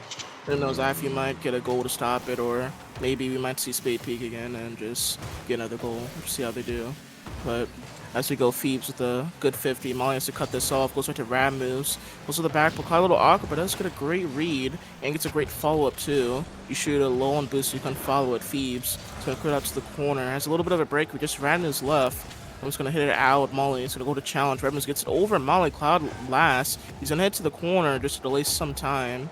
Speaker 4: who knows? IFU might get a goal to stop it, or maybe we might see Spade peak again and just get another goal. We'll see how they do. But as we go, Phoebes with a good 50. Molly has to cut this off. Goes right to Rab moves. Goes to the back. But a little awkward, but does get a great read and gets a great follow-up too. You shoot a low on boost, so you can follow it. Phoebes. It's gonna clear out to the corner. Has a little bit of a break. We just Rab moves left. I'm just gonna hit it out. Molly is gonna go to challenge. Rab moves gets it over. Molly Cloud last. He's gonna head to the corner just to delay some time.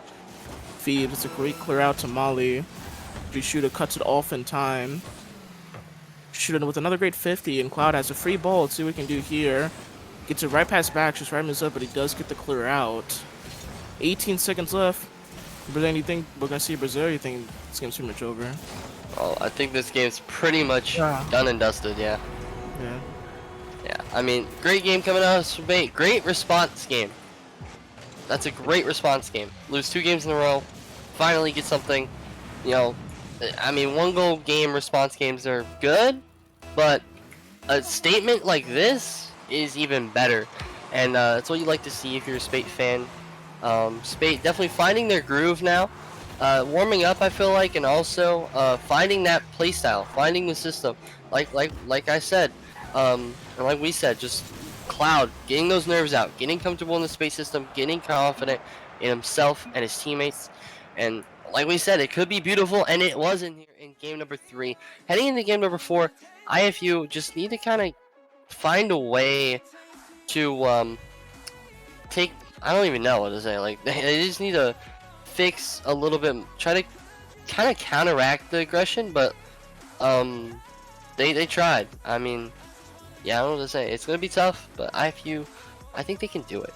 Speaker 4: Phoebes. It's a great clear out to Molly. The shooter cuts it off in time. Shooting with another great 50, and Cloud has a free ball. Let's see what we can do here. Gets it right past back, just right moves up, but he does get the clear out. 18 seconds left. Brazil, you think we're gonna see Brazil? Or you think this game's pretty much over?
Speaker 7: Oh, I think this game's pretty much done and dusted. Yeah.
Speaker 4: Yeah.
Speaker 7: Yeah. I mean, great game coming out of Spate. Great response game. That's a great response game. Lose 2 games in a row. Finally get something. You know, I mean, 1-goal game response games are good, but a statement like this is even better, and that's what you like to see if you're a Spate fan. Spate definitely finding their groove now, warming up, I feel like, and also finding that playstyle, finding the system. Like I said, and like we said, just Cloud getting those nerves out, getting comfortable in the Spate system, getting confident in himself and his teammates, and like we said, it could be beautiful, and it was in here in game number 3. Heading into game number 4, IFU just need to kind of find a way to take. I don't even know what to say. Like they just need to fix a little bit, try to kind of counteract the aggression, but they tried. I mean, yeah, I don't know what to say. It's gonna be tough, but IFU, I think they can do it.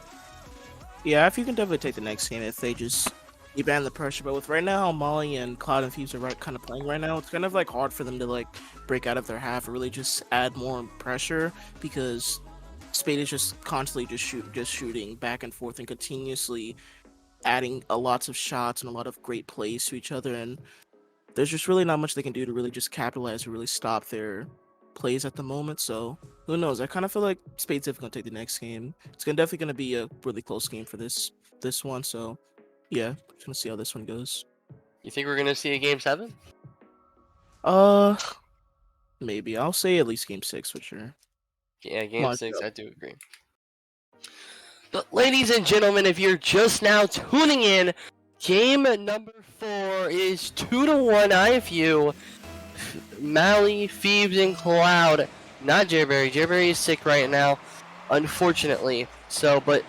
Speaker 4: Yeah, if you can definitely take the next game if they just he banned the pressure. But with right now how Molly and Cloud and Thieves are kind of playing right now, it's kind of like hard for them to like break out of their half or really just add more pressure because Spade is just constantly just shooting back and forth and continuously adding lots of shots and a lot of great plays to each other, and there's just really not much they can do to really just capitalize or really stop their plays at the moment. So who knows? I kind of feel like Spade's definitely gonna take the next game. It's definitely gonna be a really close game for this one. So yeah, just gonna see how this one goes.
Speaker 7: You think we're gonna see a game 7?
Speaker 4: Uh, maybe I'll say at least game 6 for sure.
Speaker 7: Yeah, game
Speaker 4: Come on,
Speaker 7: 6.
Speaker 4: go.
Speaker 7: I do agree. But ladies and gentlemen, if you're just now tuning in, game number 4 is 2-1 IFU. Mally, Phoebes, and Cloud. Not Jerberry. Jerberry is sick right now, unfortunately. So, but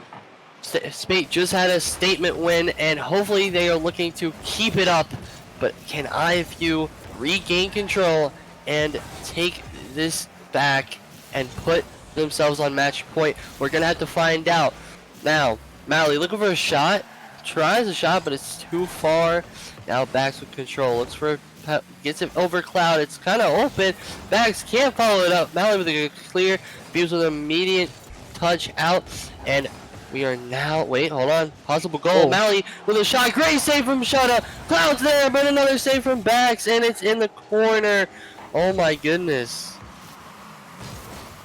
Speaker 7: Spate just had a statement win, and hopefully they are looking to keep it up. But can IFU regain control and take this back and put themselves on match point? We're gonna have to find out. Now, Mally looking for a shot. Tries a shot, but it's too far. Now Bax with control. Looks for gets it over Cloud. It's kind of open. Bax can't follow it up. Mally with a clear. Beams with an immediate touch out. And we are now. Wait, hold on. Possible goal.
Speaker 4: Oh.
Speaker 7: Mally with a shot. Great save from Shutta. Cloud's there, but another save from Bax, and it's in the corner. Oh my goodness.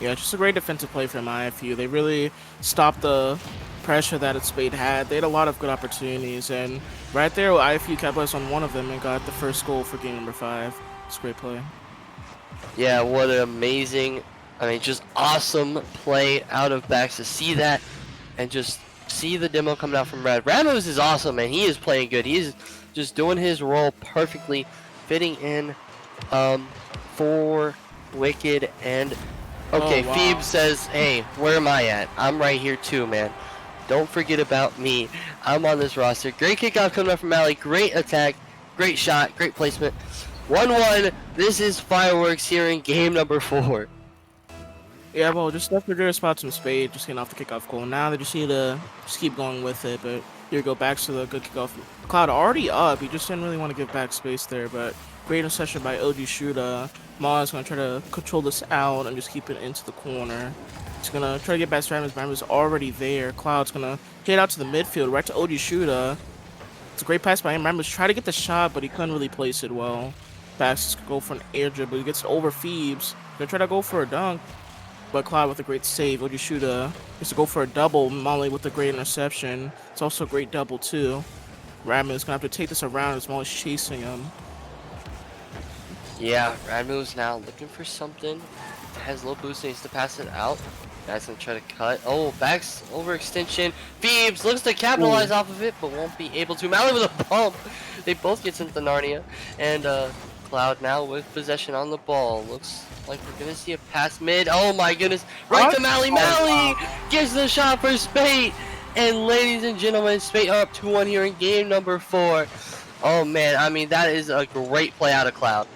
Speaker 4: Yeah, just a great defensive play from IFU. They really stopped the pressure that Spade had. They had a lot of good opportunities, and right there, IFU capitalized on one of them and got the first goal for game number 5. It's a great play.
Speaker 7: Yeah, what an amazing, I mean, just awesome play out of Bax to see that and just see the demo coming out from Rad. Ramos is awesome, man. He is playing good. He's just doing his role perfectly, fitting in for Wicked. And okay,
Speaker 4: Oh, wow.
Speaker 7: Phoebe says, hey, where am I at? I'm right here too, man. Don't forget about me. I'm on this roster. Great kickoff coming up from Mally. Great attack. Great shot. Great placement. 1-1. This is fireworks here in game number 4.
Speaker 4: Yeah, well, just left a good spots from Spade, just getting off the kickoff goal. Now they just need to just keep going with it, but here we go, back to the good kickoff. Cloud already up, he just didn't really want to give back space there, but great interception by OG Shooter. Ma's going to try to control this out and just keep it into the corner. He's going to try to get back to Ramos. Ramos is already there. Cloud's going to hit out to the midfield, right to OG Shooter. It's a great pass by him. Ramos tried to get the shot, but he couldn't really place it well. Bax go for an air dribble. He gets over Phoebes. Gonna try to go for a dunk, but Cloud with a great save. OG Shooter gets to go for a double. Molly with a great interception. It's also a great double, too. Ramos gonna have to take this around as Molly's chasing him.
Speaker 7: Yeah, Radmo's now looking for something. Has low boost, needs to pass it out. Back's gonna try to cut. Oh, Back's overextension. Phoebes looks to capitalize off of it, but won't be able to. Mally with a bump. They both get sent to Narnia. And Cloud now with possession on the ball. Looks like we're gonna see a pass mid. Oh my goodness. Right to Mally. Mally gets the shot for Spate. And ladies and gentlemen, Spate are up 2-1 here in game number 4. Oh man, I mean, that is a great play out of Cloud.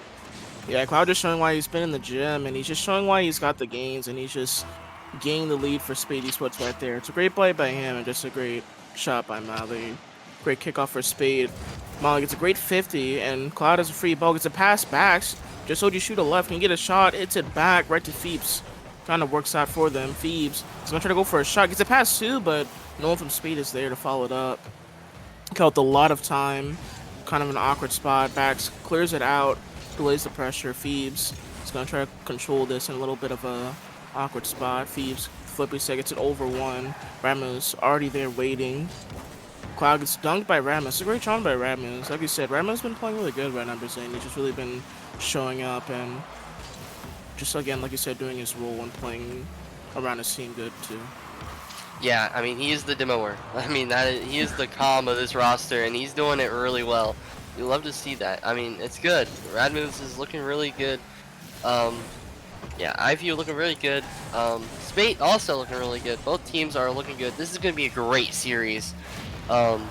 Speaker 4: Yeah, Cloud just showing why he's been in the gym, and he's just showing why he's got the gains, and he's just gaining the lead for Spade Esports right there. It's a great play by him, and just a great shot by Mally. Great kickoff for Spade. Mally gets a great 50, and Cloud has a free ball. Gets a pass back. Just OG Shooter left, can get a shot. Hits it back right to Phoebes. Kind of works out for them. Phoebes is going to try to go for a shot. Gets a pass too, but no one from Spade is there to follow it up. Killed a lot of time. Kind of an awkward spot. Bax clears it out. Delays the pressure. Phoebes is going to try to control this in a little bit of a awkward spot. Phoebes flippy set gets it over one. Ramos already there waiting. Cloud gets dunked by Ramos. It's a great shot by Ramos. Like you said, Ramos been playing really good right now, Brazilian. He's just really been showing up and just, again, like you said, doing his role and playing around his team good too.
Speaker 7: Yeah, I mean, he is the demoer. I mean, he is the calm of this roster, and he's doing it really well. You love to see that. I mean, it's good. Radmoves is looking really good. Yeah, IVU looking really good. Spate also looking really good. Both teams are looking good. This is going to be a great series. And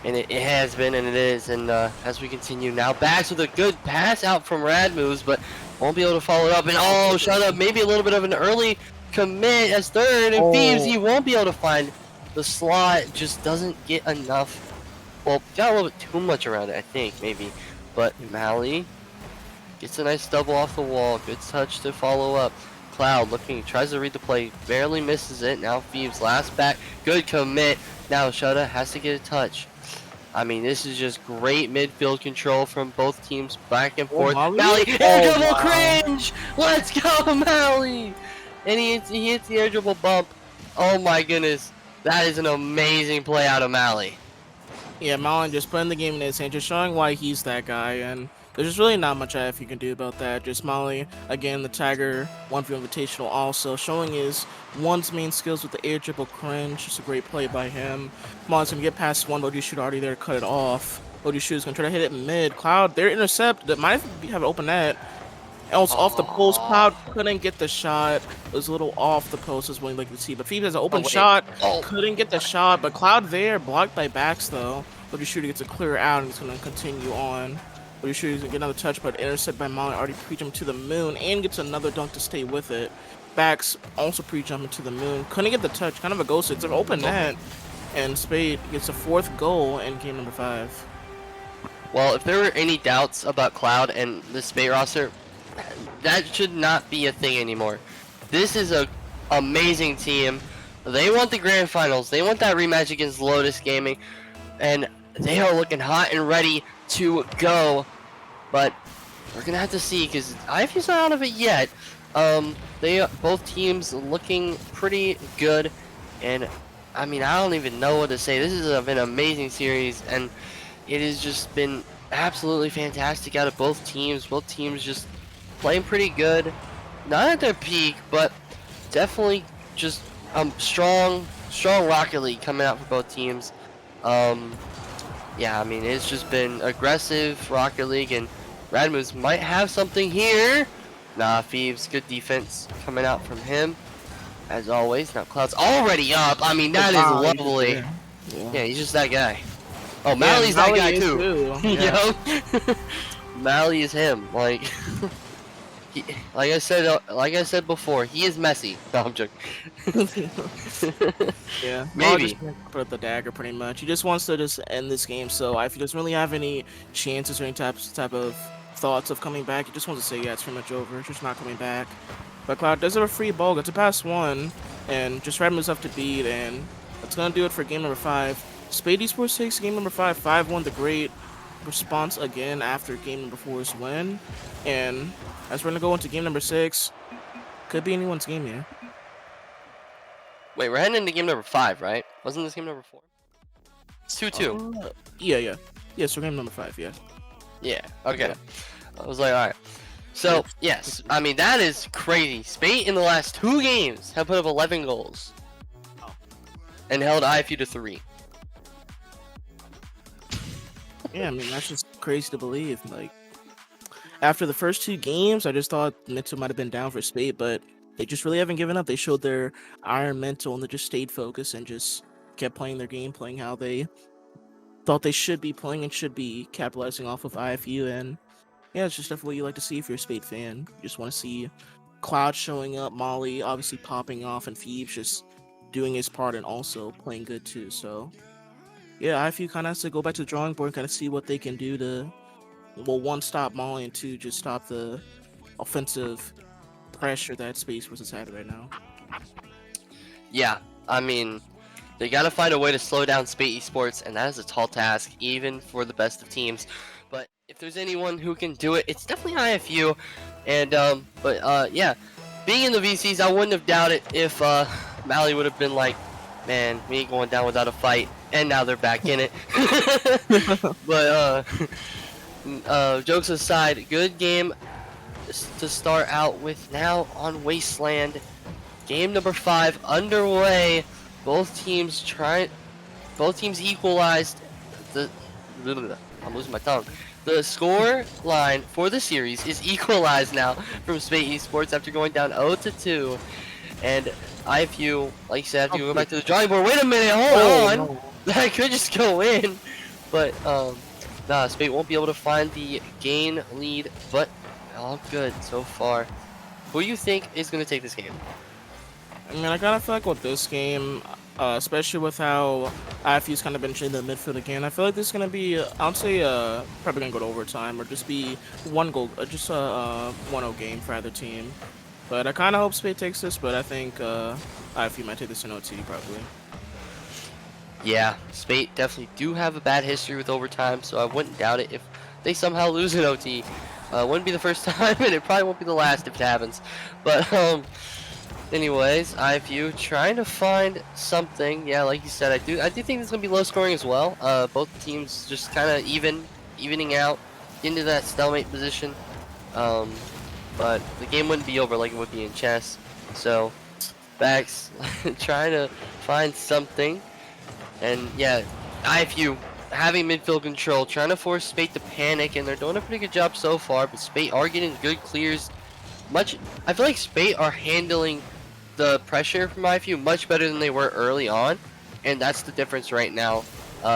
Speaker 7: it has been, and it is. And as we continue now, Bax with a good pass out from Radmoves, but won't be able to follow it up. And oh, shut up. Maybe a little bit of an early commit as third. And Phoebes, he won't be able to find the slot. Just doesn't get enough well, got a little bit too much around it, I think, maybe. But Mally gets a nice double off the wall. Good touch to follow up. Cloud looking, tries to read the play, barely misses it. Now Phoebes last back, good commit. Now Shutta has to get a touch. I mean, this is just great midfield control from both teams, back and forth. Mally, air dribble cringe! Let's go, Mally! And he hits the air dribble bump. Oh my goodness, that is an amazing play out of Mally.
Speaker 4: Yeah, Malin just putting the game in his hand, just showing why he's that guy, and there's just really not much IF you can do about that. Just Molly, again, the Tiger 1v Invitational also, showing his one's main skills with the air dribble cringe. Just a great play by him. Molly's gonna get past one, OG Shooter already there to cut it off. OG Shooter's gonna try to hit it mid. Cloud, their intercept, that might have an open net. Else off the post, Cloud couldn't get the shot. It was a little off the post as well, like you see. But Phoebe has an open shot, couldn't get the shot. But Cloud there, blocked by backs though. But your shooter gets a clear out and he's gonna continue on. But your shooter's gonna get another touch, but intercept by Molly, already pre-jump to the moon and gets another dunk to stay with it. Backs also pre-jumping to the moon. Couldn't get the touch, kind of a ghost. It's an open net. And Spade gets a 4th goal in game number 5.
Speaker 7: Well, if there were any doubts about Cloud and the Spate roster, that should not be a thing anymore. This is a amazing team. They want the grand finals. They want that rematch against Lotus Gaming, and they are looking hot and ready to go. But we're gonna have to see, because IFU's not out of it yet. Both teams looking pretty good, and I mean, I don't even know what to say. This has been an amazing series, and it has just been absolutely fantastic out of both teams. Both teams just playing pretty good, not at their peak, but definitely just strong Rocket League coming out for both teams. Yeah, I mean, it's just been aggressive Rocket League, and Radmus might have something here. Nah, Phoebes, good defense coming out from him, as always. Now Cloud's already up. I mean, that is lovely. Yeah, he's just that guy. Oh, Mally's that guy too. Yo, Mally is him. Like, like I said before, he is messy. No, I'm joking.
Speaker 4: Yeah,
Speaker 7: maybe
Speaker 4: just put up the dagger pretty much. He just wants to just end this game. So if he doesn't really have any chances or any type of thoughts of coming back, he just wants to say, yeah, it's pretty much over. It's just not coming back. But Cloud does have a free ball, gets a pass 1, and just Red moves up to beat, and that's gonna do it for game number 5. Spade Esports takes game number 5, 5-1. The great response again after game number 4's win, and as we're gonna go into game number 6, could be anyone's game here.
Speaker 7: Wait, we're heading into game number 5, right? Wasn't this game number 4? It's 2-2.
Speaker 4: Yeah. So game number 5, yeah.
Speaker 7: Yeah, okay. I was like, alright. So, yes, I mean, that is crazy. Spate in the last 2 games have put up 11 goals. And held IFU to 3.
Speaker 4: Yeah, I mean, that's just crazy to believe. Like, after the first 2 games, I just thought mental might have been down for Spate, but they just really haven't given up. They showed their iron mental, and they just stayed focused and just kept playing their game, playing how they thought they should be playing and should be capitalizing off of IFU. And yeah, it's just definitely what you like to see if you're a Spade fan. You just want to see Cloud showing up, Molly obviously popping off, and Phoebes just doing his part and also playing good too. So yeah, IFU kind of has to go back to the drawing board and kind of see what they can do to, well, 1, stop Molly, and 2, just stop the offensive pressure that Space was had right now.
Speaker 7: Yeah, I mean, they gotta find a way to slow down Spate Esports, and that is a tall task, even for the best of teams. But if there's anyone who can do it, it's definitely IFU. And yeah, being in the VCs, I wouldn't have doubted if Mally would have been like, man, we ain't going down without a fight. And now they're back in it. But jokes aside, good game to start out with now on Wasteland. Game number 5 underway. Both teams equalized. I'm losing my tongue. The score line for the series is equalized now from Spate Esports after going down 0-2. And IFU, like you said, have to go back to the drawing board. Wait a minute, hold on. No. That could just go in. But nah, Spate won't be able to find the gain lead, but all good so far. Who do you think is gonna take this game?
Speaker 4: I mean, I kind of feel like with this game, especially with how IFU's kind of been in the midfield again. I feel like this is gonna be, I would say, probably gonna go to overtime or just be one goal, just a 1-0 game for either team. But I kind of hope Spade takes this, but I think IFU might take this in OT probably.
Speaker 7: Yeah, Spate definitely do have a bad history with overtime, so I wouldn't doubt it if they somehow lose in OT. Wouldn't be the first time, and it probably won't be the last if it happens. But anyways, IFU trying to find something. Yeah, like you said, I do think it's gonna be low scoring as well. Both teams just kind of evening out into that stalemate position. But the game wouldn't be over like it would be in chess. So, Bax trying to find something. And yeah, IFU having midfield control, trying to force Spate to panic, and they're doing a pretty good job so far. But Spate are getting good clears. I feel like Spate are handling the pressure from IFU much better than they were early on, and that's the difference right now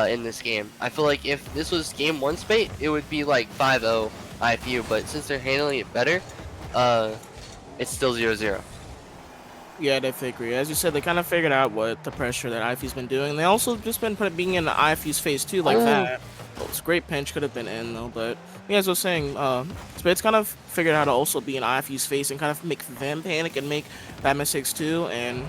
Speaker 7: in this game. I feel like if this was game 1 Spate, it would be like 5-0 IFU, but since they're handling it better, it's still 0-0.
Speaker 4: Yeah, I definitely agree. As you said, they kind of figured out what the pressure that IFU's been doing. They also just been being in the IFU's face too, like that. Well, it's a great pinch, could have been in though. But yeah, as I was saying, Spade's kind of figured out how to also be in IFU's face and kind of make them panic and make bad mistakes too. And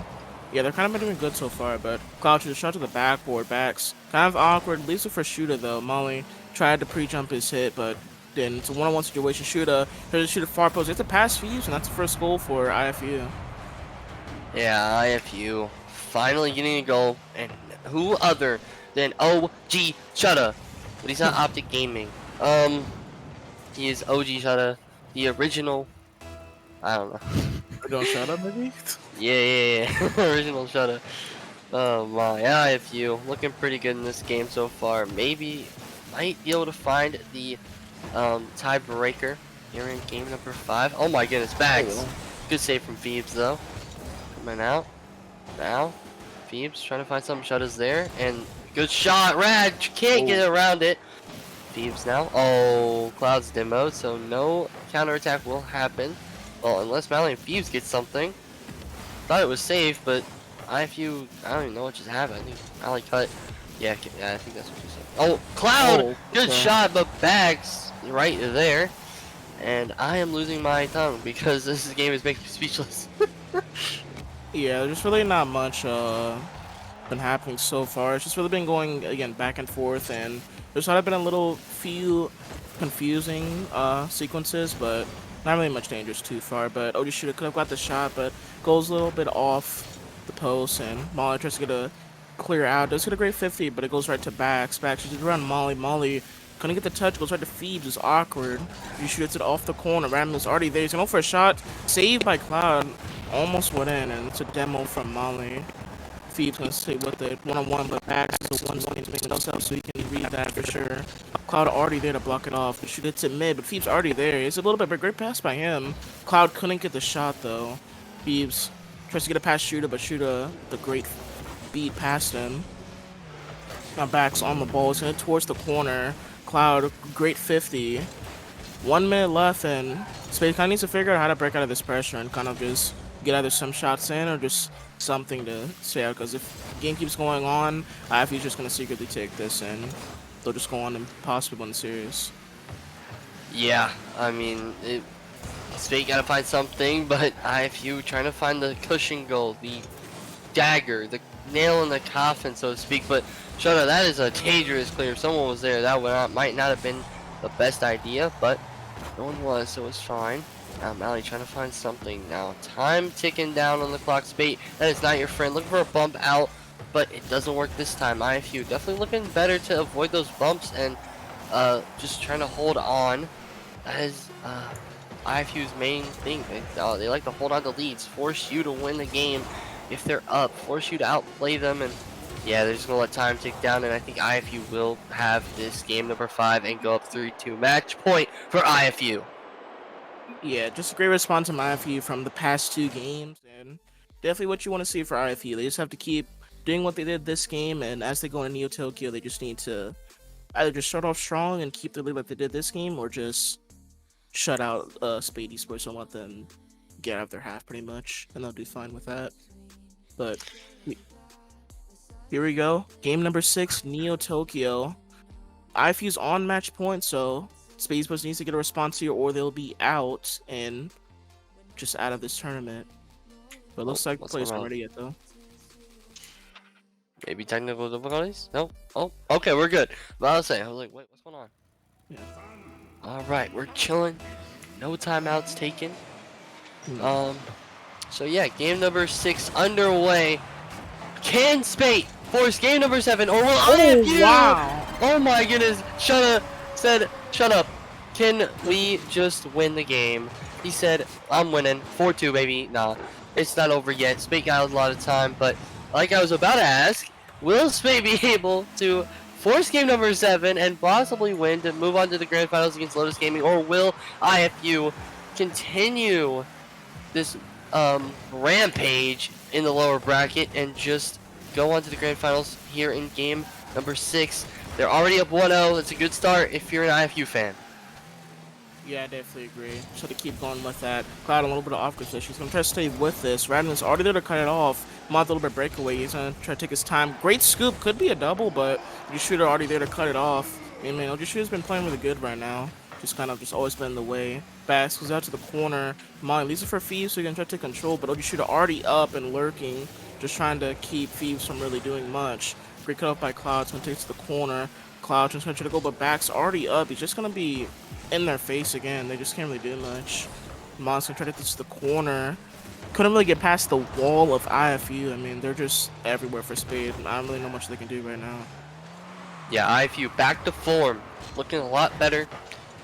Speaker 4: yeah, they're kind of been doing good so far. But Cloud just shot to the backboard, backs kind of awkward. Leaves it for Shooter though. Molly tried to pre-jump his hit, but then it's a one-on-one situation. Shooter tries to shoot a far post. It's a pass Fuse, and that's the first goal for IFU.
Speaker 7: Yeah, IFU finally getting a goal, and who other than OG Shutta? But he's not Optic Gaming. He is OG Shutta, the original. I don't know.
Speaker 4: Don't shut up, maybe.
Speaker 7: Yeah. Original Shutta. Oh my, IFU looking pretty good in this game so far. Maybe might be able to find the tiebreaker here in game number 5. Oh my goodness, Bags. Good save from Phoebes though. Coming out. Now, Phoebes trying to find something. Shutta's there. And good shot. Rad can't get around it. Phoebes now. Oh, Cloud's demoed, so no counterattack will happen. Well, unless Mally and Phoebes get something. Thought it was safe, but IFU, I don't even know what just happened. I think Mally cut. Yeah, I think that's what she said. Oh, Cloud! Good shot, but Bags right there. And I am losing my tongue because this game is making me speechless.
Speaker 4: Yeah, there's just really not much been happening so far. It's just really been going again back and forth, and there's sort of been a little few confusing sequences, but not really much dangerous too far. But OG Shooter could have got the shot, but goes a little bit off the post, and Molly tries to get a clear out. Does get a great 50, but it goes right to Bax. Bax just around Molly. Molly couldn't get the touch, goes right to Phoebes. It's awkward. He shoots it off the corner. Rambling's already there. He's going for a shot. Saved by Cloud. Almost went in, and it's a demo from Molly. Phoebes gonna stay with it one-on-one, but Bax is a one-zone to make no sense, so he can read that for sure. Cloud already there to block it off. The shoot it to mid, but Phoebes already there. It's a little bit of a great pass by him. Cloud couldn't get the shot though. Phoebes tries to get a past Shooter, but Shooter, the great beat past him. Now Bax on the ball. He's gonna towards the corner. Cloud, great 50. 1 minute left, and Spade kind of needs to figure out how to break out of this pressure and kind of just get either some shots in or just something to stay out. Because if the game keeps going on, IFU's just going to secretly take this and they'll just go on and possibly win the series.
Speaker 7: Yeah, I mean, Spade got to find something, but IFU trying to find the cushion goal, the dagger, the nail in the coffin, so to speak. But Shota, that is a dangerous clear. If someone was there, that might not have been the best idea, but no one was, so it's fine. Now Mally trying to find something. Now time ticking down on the clock. Spate, that is not your friend. Looking for a bump out, but it doesn't work this time. IFU definitely looking better to avoid those bumps and just trying to hold on. That is IFU's main thing. They like to hold on to leads, force you to win the game if they're up, force you to outplay them, and yeah, they're just gonna let time tick down, and I think IFU will have this game number 5 and go up 3-2. Match point for IFU.
Speaker 4: Yeah, just a great response from IFU from the past 2 games, and definitely what you want to see for IFU. They just have to keep doing what they did this game, and as they go into Neo Tokyo, they just need to either just start off strong and keep the lead like they did this game, or just shut out Spade Esports and let them get out of their half pretty much, and they'll do fine with that. But Here we go. Game number 6, Neo Tokyo. IFU's on match point, so Spate Esports needs to get a response here or they'll be out and just out of this tournament. But it looks like the
Speaker 7: what's
Speaker 4: play's
Speaker 7: going
Speaker 4: not
Speaker 7: on?
Speaker 4: ready yet, though.
Speaker 7: Maybe technical difficulties? No? Oh, okay, we're good. But I was like, wait, what's going on?
Speaker 4: Yeah.
Speaker 7: Alright, we're chilling. No timeouts taken.
Speaker 4: Hmm.
Speaker 7: So yeah, game number 6 underway. Can Spate force game number 7 or will IFU?
Speaker 4: Wow!
Speaker 7: Oh my goodness, shut up. Can we just win the game? He said, I'm winning. 4-2, baby. Nah, it's not over yet. Spate got a lot of time, but like I was about to ask, will Spate be able to force game number 7 and possibly win to move on to the grand finals against Lotus Gaming, or will IFU continue this rampage in the lower bracket and just go on to the grand finals here in game number 6? They're already up 1-0. That's a good start if you're an IFU fan.
Speaker 4: Yeah, I definitely agree. So to keep going with that, Cloud a little bit of off position. He's gonna try to stay with this. Radman's already there to cut it off. Mod a little bit breakaway. He's gonna try to take his time. Great scoop, could be a double, but your shooter already there to cut it off. I mean, your shooter's been playing really good right now. Just kind of just always been in the way. Bass goes out to the corner. Molly leaves it for Phoebes, so you can try to take control, but your shooter already up and lurking, just trying to keep Phoebes from really doing much. Great cut off by Cloud, gonna take it to the corner. Cloud just gonna try to go, but Back's already up. He's just gonna be in their face again. They just can't really do much. Monster tried to get this to the corner. Couldn't really get past the wall of IFU. I mean, they're just everywhere for Spade. I don't really know much they can do right now.
Speaker 7: Yeah, IFU back to form, looking a lot better,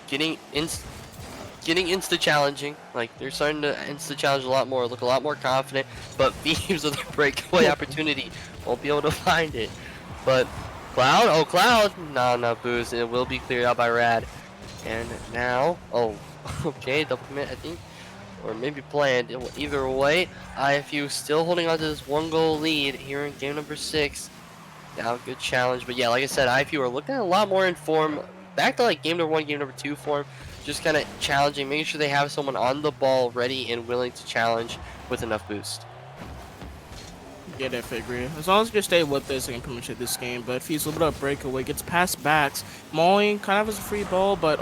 Speaker 7: getting insta challenging. Like they're starting to insta challenge a lot more, look a lot more confident. But Phoebes with a breakaway opportunity won't be able to find it. But Cloud, no boost. It will be cleared out by Rad. And now, okay, double commit, I think, or maybe planned. Either way, IFU still holding on to this 1-goal lead here in game number 6. Now, good challenge, but yeah, like I said, IFU are looking a lot more in form, back to like game number 1, game number 2 form, just kind of challenging, making sure they have someone on the ball ready and willing to challenge with enough boost.
Speaker 4: Yeah, definitely agree. As long as you just stay with this, they can pretty much hit this game. But if he's a little bit of breakaway, gets past Backs. Molly kind of has a free ball, but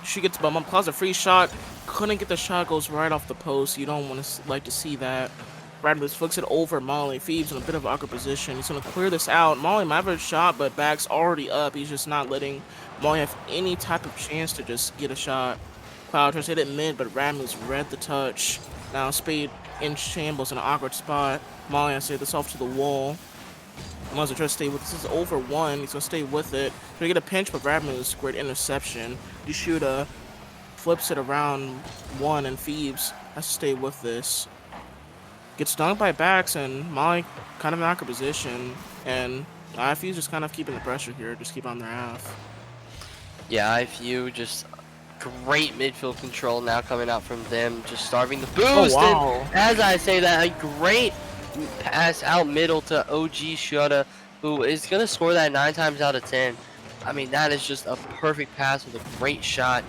Speaker 4: she gets bum up. Claws a free shot. Couldn't get the shot, goes right off the post. You don't want to like to see that. Radley flicks it over Molly. Phoebes in a bit of an awkward position. He's going to clear this out. Molly might have a shot, but Backs already up. He's just not letting Molly have any type of chance to just get a shot. Cloud tries to hit it mid, but Radley's read the touch. Now Spade in shambles in an awkward spot. Molly has to hit this off to the wall. Molly's trying to stay with this. Is over 1. He's going to stay with it. Trying to get a pinch, but Radley's great interception. Yashuda flips it around 1, and Phoebes has to stay with this. Gets dunked by Backs, and Molly kind of in an awkward position. And IFU's just kind of keeping the pressure here. Just keep on their half.
Speaker 7: Yeah, IFU just great midfield control now coming out from them, just starving the boost.
Speaker 4: Oh, wow.
Speaker 7: And as I say that, a great pass out middle to OG Shota, who is going to score that 9 times out of 10. I mean, that is just a perfect pass with a great shot.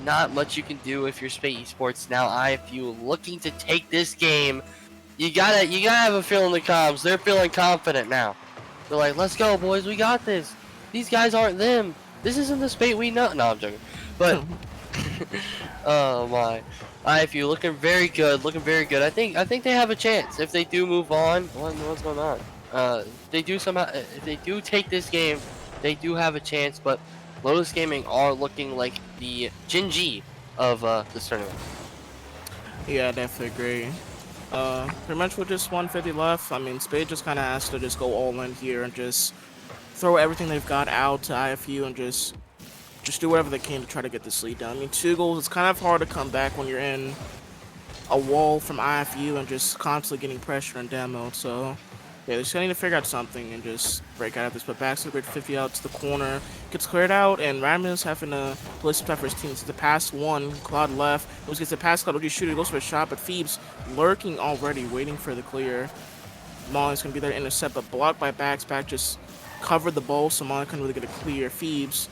Speaker 7: Not much you can do if you're Spate Esports. Now IFU looking to take this game. You gotta have a feel in the comms. They're feeling confident now. They're like, let's go, boys, we got this. These guys aren't them. This isn't the Spate we know. No, I'm joking. But oh my, IFU looking very good, I think they have a chance if they do move on. What's going on? They do somehow. If they do take this game, they do have a chance. But Lotus Gaming are looking like the Jinji of this tournament.
Speaker 4: Yeah, I definitely agree. Pretty much with just 150 left, I mean, Spade just kind of has to just go all in here and just throw everything they've got out to IFU and just do whatever they can to try to get this lead down. I mean, 2 goals, it's kind of hard to come back when you're in a wall from IFU and just constantly getting pressure and demo. So, yeah, they just need to figure out something and just break out of this. But Back's a great 50 out to the corner. Gets cleared out, and Radman's having to play some time for his team. It's the pass 1, Claude left. He gets the pass, Claude OG shooter, goes for a shot, but Phoebes lurking already, waiting for the clear. Molly's going to be there to intercept, but blocked by Backs. Back just covered the ball, so Molly couldn't really get a clear. Phoebes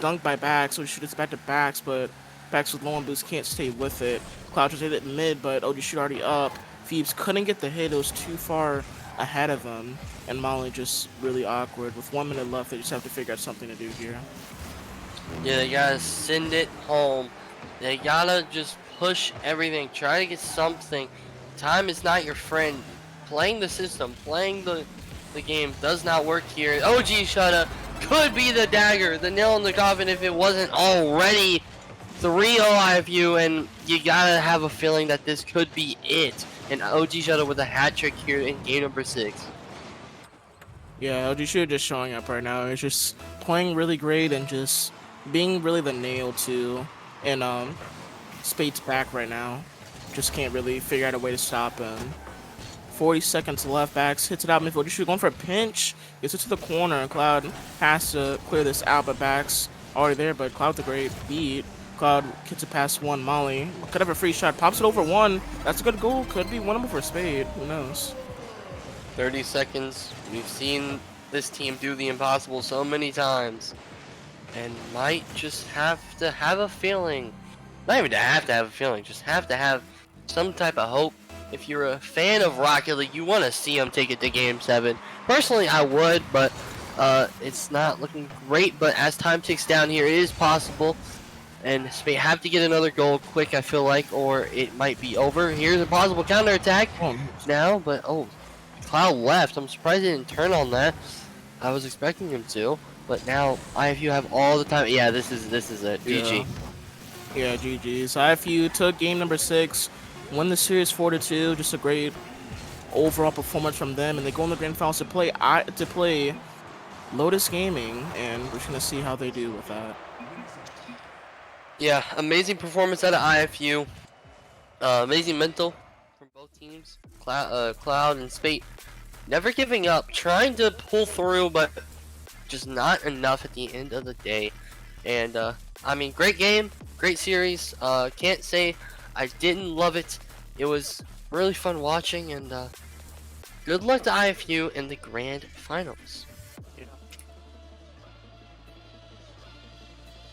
Speaker 4: dunked by Backs, so he shoots back to Backs, but Backs with low on boost can't stay with it. Cloud just hit it mid, but OG shoot already up. Phoebes couldn't get the hit, it was too far ahead of them, and Molly just really awkward. With 1 minute left, they just have to figure out something to do here.
Speaker 7: Yeah, they gotta send it home. They gotta just push everything. Try to get something. Time is not your friend. Playing the system, playing the game does not work here. OG Shutta could be the dagger, the nail in the coffin if it wasn't already 3-0 IFU, and you gotta have a feeling that this could be it. And OG Shutta with a hat trick here in game number 6.
Speaker 4: Yeah, OG Shooter just showing up right now. It's just playing really great and just being really the nail too. And Spate's back right now. Just can't really figure out a way to stop him. 40 seconds left. Backs hits it out midfield. OG Shooter going for a pinch. Gets it to the corner, and Cloud has to clear this out, but Backs already there. But Cloud with a great beat. Cloud gets it past one. Molly could have a free shot. Pops it over one. That's a good goal. Could be winnable for Spade. Who knows?
Speaker 7: 30 seconds. We've seen this team do the impossible so many times, and might just have to have a feeling. Not even to have a feeling, just have to have some type of hope. If you're a fan of Rocket League, you want to see them take it to Game 7. Personally, I would, but it's not looking great. But as time ticks down here, it is possible. And Spate have to get another goal quick, I feel like, or it might be over. Here's a possible counterattack now, but oh, Cloud left. I'm surprised he didn't turn on that. I was expecting him to, but now IFU have all the time. Yeah, this is it. GG.
Speaker 4: Yeah, GG. So IFU took game number 6, won the series 4-2. Just a great overall performance from them, and they go in the grand finals to play Lotus Gaming, and we're just gonna see how they do with that.
Speaker 7: Yeah, amazing performance out of IFU. Amazing mental from both teams. Cloud and Spate never giving up, trying to pull through, but just not enough at the end of the day. And I mean, great game, great series. Can't say I didn't love it. It was really fun watching, and good luck to IFU in the grand finals.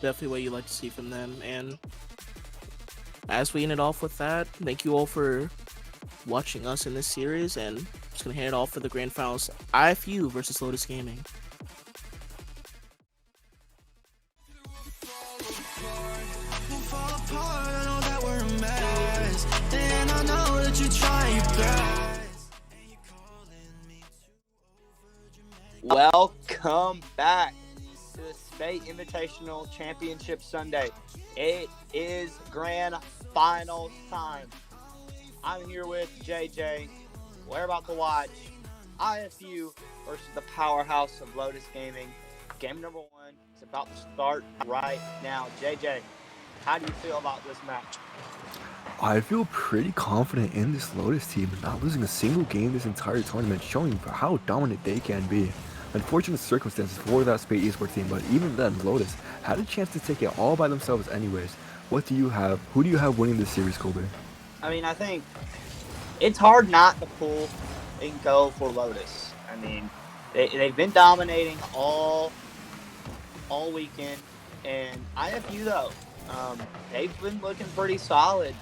Speaker 4: Definitely what you like to see from them. And as we end it off with that, thank you all for watching us in this series, and just gonna hand it off for the grand finals. IFU versus Lotus Gaming.
Speaker 1: We'll fall apart, I know that we're a mess. And I know that you try your best. And you're calling me too overdramatic.
Speaker 8: Welcome back to the Spate Invitational Championship Sunday. It is grand finals time. I'm here with JJ. We're about to watch IFU versus the powerhouse of Lotus Gaming. Game number 1 is about to start right now. JJ, how do you feel about this match?
Speaker 3: I feel pretty confident in this Lotus team, not losing a single game this entire tournament, showing how dominant they can be. Unfortunate circumstances for that Spate esports team, but even then, Lotus had a chance to take it all by themselves anyways. What do you have? Who do you have winning this series, Kobe?
Speaker 8: I mean, I think it's hard not to pull and go for Lotus. I mean, they've been dominating all weekend, and IFU though, they've been looking pretty solid,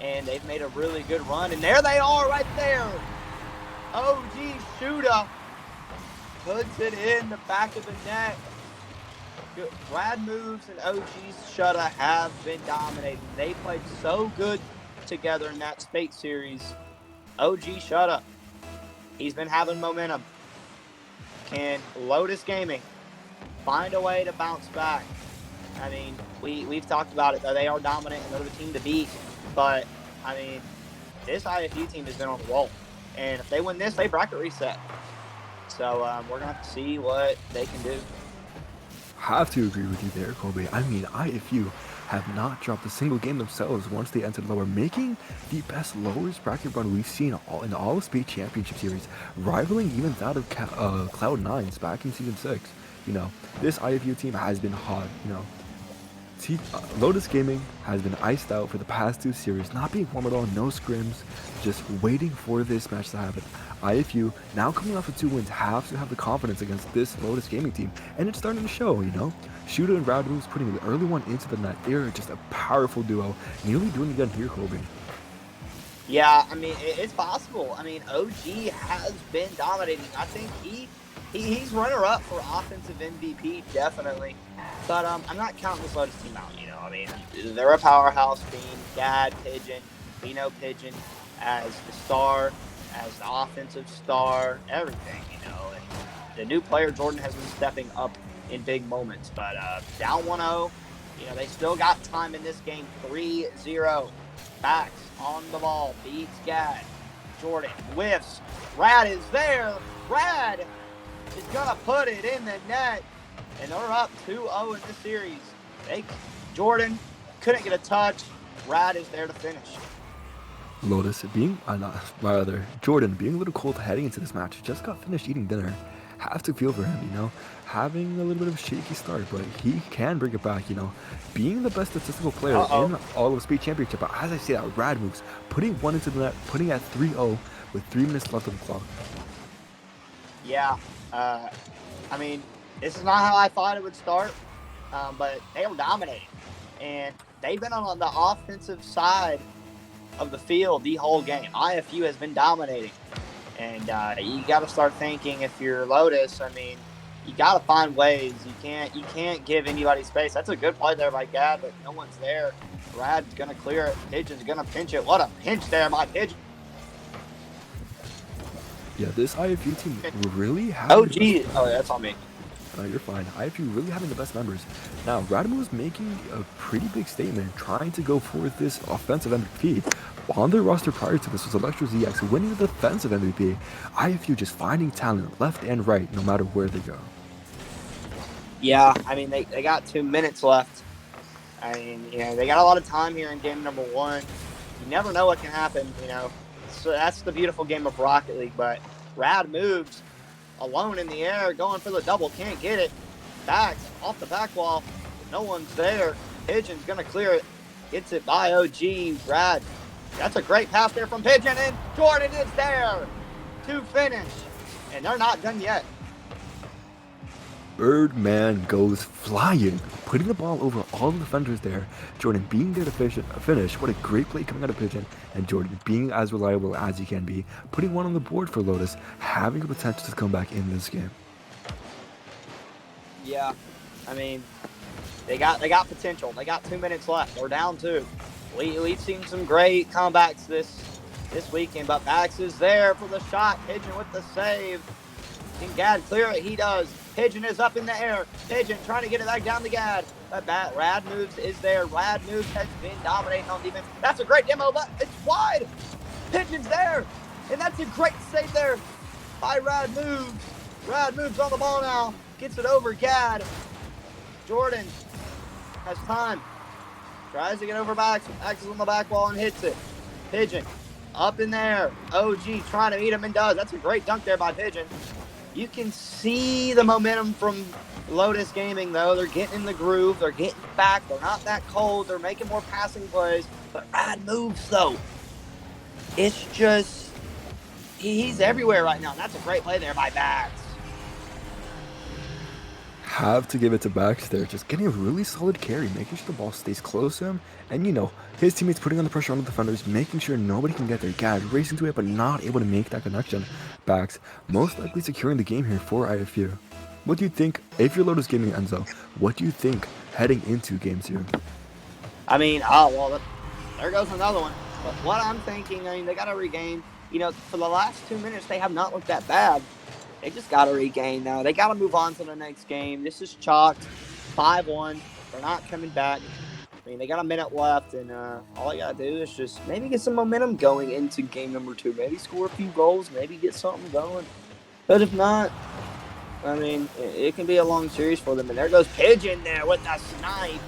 Speaker 8: and they've made a really good run. And there they are, right there. OG Shooter puts it in the back of the net. Good. Brad moves and OG's Shutta have been dominating. They played so good together in that Spate series. OG Shutta, he's been having momentum. Can Lotus Gaming find a way to bounce back? I mean, we've talked about it, though. They are dominant and they're the team to beat. But, I mean, this IFU team has been on the roll. And if they win this, they bracket reset. So we're going to have to see what they can do.
Speaker 3: Have to agree with you there, Kobe. I mean, IFU have not dropped a single game themselves once they entered lower, making the best lowest bracket run we've seen in all of Spate Championship Series, rivaling even that of Cloud9's back in Season 6. You know, this IFU team has been hot, you know. Lotus Gaming has been iced out for the past 2 series, not being warm at all, no scrims, just waiting for this match to happen. IFU, now coming off of 2 wins, have to have the confidence against this Lotus Gaming team, and it's starting to show, you know. Shooter and Brad moves putting the early one into the net. They're just a powerful duo, nearly doing it again here, Kobe.
Speaker 8: Yeah, I mean, it's possible. I mean, OG has been dominating. I think he's runner-up for offensive MVP, definitely. But I'm not counting this Lotus team out, you know. I mean, they're a powerhouse team. Gad, Pigeon, we know Pigeon as the star, as the offensive star, everything, you know. And the new player, Jordan, has been stepping up in big moments. But down 1-0, you know, they still got time in this game, 3-0. Backs on the ball, beats Gad. Jordan whiffs. Rad is there. Rad is going to put it in the net. And they're up 2-0 in this series. Jordan couldn't get a touch. Rad is there to finish.
Speaker 3: Lotus being, Jordan being a little cold heading into this match. Just got finished eating dinner. Have to feel for him, you know, having a little bit of a shaky start, but he can bring it back, you know, being the best statistical player in all of Spate Championship. But as I say that, Rad moves, putting one into the net, putting at 3-0 with 3 minutes left on the clock.
Speaker 8: Yeah, I mean, this is not how I thought it would start, but they were dominating, and they've been on the offensive side of the field the whole game. IFU has been dominating. And you got to start thinking, if you're Lotus, I mean, you got to find ways. You can't give anybody space. That's a good play there by Gad, but no one's there. Rad's going to clear it. Pigeon's going to pinch it. What a pinch there by Pigeon.
Speaker 3: Yeah, this IFU team really has...
Speaker 8: Oh, gee. Oh, that's on me.
Speaker 3: No, you're fine. IFU really having the best members. Now, Radamu is making a pretty big statement, trying to go for this offensive MVP. On their roster prior to this was Electro ZX winning the defensive MVP. IFU just finding talent left and right, no matter where they go.
Speaker 8: Yeah, I mean, they got 2 minutes left. I mean, you know, they got a lot of time here in game number 1. You never know what can happen, you know. So that's the beautiful game of Rocket League, but Rad moves alone in the air, going for the double, can't get it. Backs off the back wall, no one's there. Pigeon's gonna clear it, gets it by OG. Rad, that's a great pass there from Pigeon, and Jordan is there to finish, and they're not done yet.
Speaker 3: Birdman goes flying, putting the ball over all the defenders there. Jordan being there to finish. What a great play coming out of Pigeon. And Jordan being as reliable as he can be, putting one on the board for Lotus, having the potential to come back in this game.
Speaker 8: Yeah, I mean, they got potential. They got 2 minutes left. They're down 2. We've seen some great comebacks this weekend, but Bax is there for the shot. Pigeon with the save. Can Gad clear it? He does. Pigeon is up in the air. Pigeon trying to get it back down to Gad. Rad moves is there. Rad moves has been dominating on defense. That's a great demo, but it's wide. Pigeon's there. And that's a great save there by Rad moves. Rad moves on the ball now. Gets it over Gad. Jordan has time. Tries to get over Bax. Bax is on the back wall and hits it. Pigeon up in there. OG trying to meet him and does. That's a great dunk there by Pigeon. You can see the momentum from Lotus Gaming, though. They're getting in the groove. They're getting back. They're not that cold. They're making more passing plays. But Rad moves, though. It's just, he's everywhere right now. And that's a great play there by Bax.
Speaker 3: Have to give it to Bax there, just getting a really solid carry, making sure the ball stays close to him, and you know, his teammates putting on the pressure on the defenders, making sure nobody can get there. Gad racing to it, but not able to make that connection. Bax most likely securing the game here for IFU. What do you think, if you're Lotus Gaming, Enzo, what do you think heading into Game 2?
Speaker 8: I mean, oh, well, there goes another one. But what I'm thinking, I mean, they got to regain. You know, for the last 2 minutes, they have not looked that bad. They just got to regain now. They got to move on to the next game. This is chalked 5-1. They're not coming back. I mean, they got a minute left, and all they got to do is just maybe get some momentum going into game number 2. Maybe score a few goals, maybe get something going. But if not, I mean, it can be a long series for them. And there goes Pigeon there with the snipe.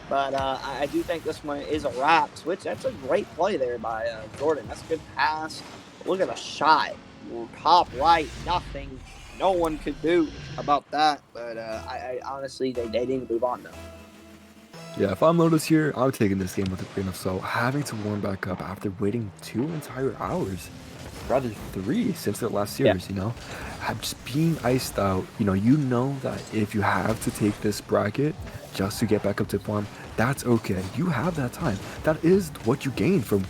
Speaker 8: But I do think this one is a wrap. Switch, that's a great play there by Jordan. That's a good pass. Look at the shot. Top right, nothing. No one could do about that. But I honestly, they didn't move on, though.
Speaker 3: Yeah, if I'm Lotus here, I'm taking this game with a grain of salt. Having to warm back up after waiting 2 entire hours. Rather 3 since their last series, you know? Just being iced out, you know that if you have to take this bracket just to get back up to form, that's okay. You have that time. That is what you gain from,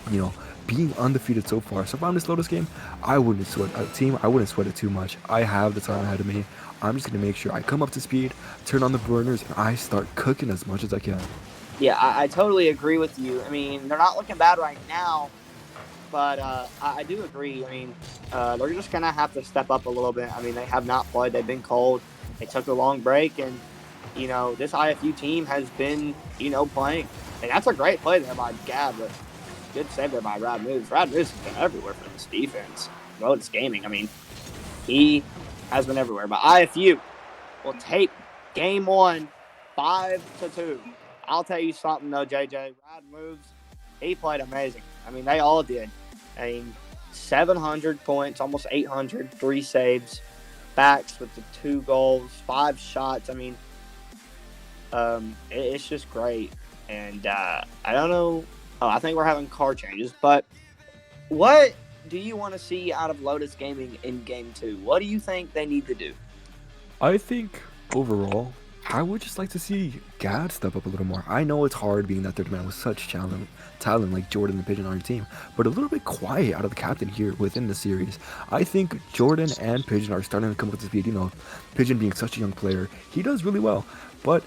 Speaker 3: being undefeated so far. So if I'm this Lotus game, I wouldn't sweat a team. I wouldn't sweat it too much. I have the time ahead of me. I'm just gonna make sure I come up to speed, turn on the burners, and I start cooking as much as I can.
Speaker 8: Yeah, I totally agree with you. I mean, they're not looking bad right now, but I do agree. I mean, they're just going to have to step up a little bit. I mean, they have not played. They've been cold. They took a long break, and, this IFU team has been, playing. And that's a great play there by Gab, but good save there by Rad Moves. Rad Moves has been everywhere for this defense. Lotus Gaming, I mean, he has been everywhere. But IFU will take game 1, 5-2. I'll tell you something, though, JJ. Rad Moves, he played amazing. I mean, they all did. I mean, 700 points, almost 800, 3 saves, backs with the 2 goals, 5 shots. I mean, it's just great. And I don't know. Oh, I think we're having car changes. But what do you want to see out of Lotus Gaming in Game 2? What do you think they need to do?
Speaker 3: I think overall, I would just like to see Gad step up a little more. I know it's hard being that third man with such talent like Jordan and Pigeon on your team, but a little bit quiet out of the captain here within the series. I think Jordan and Pigeon are starting to come up to speed. Pigeon being such a young player, he does really well. But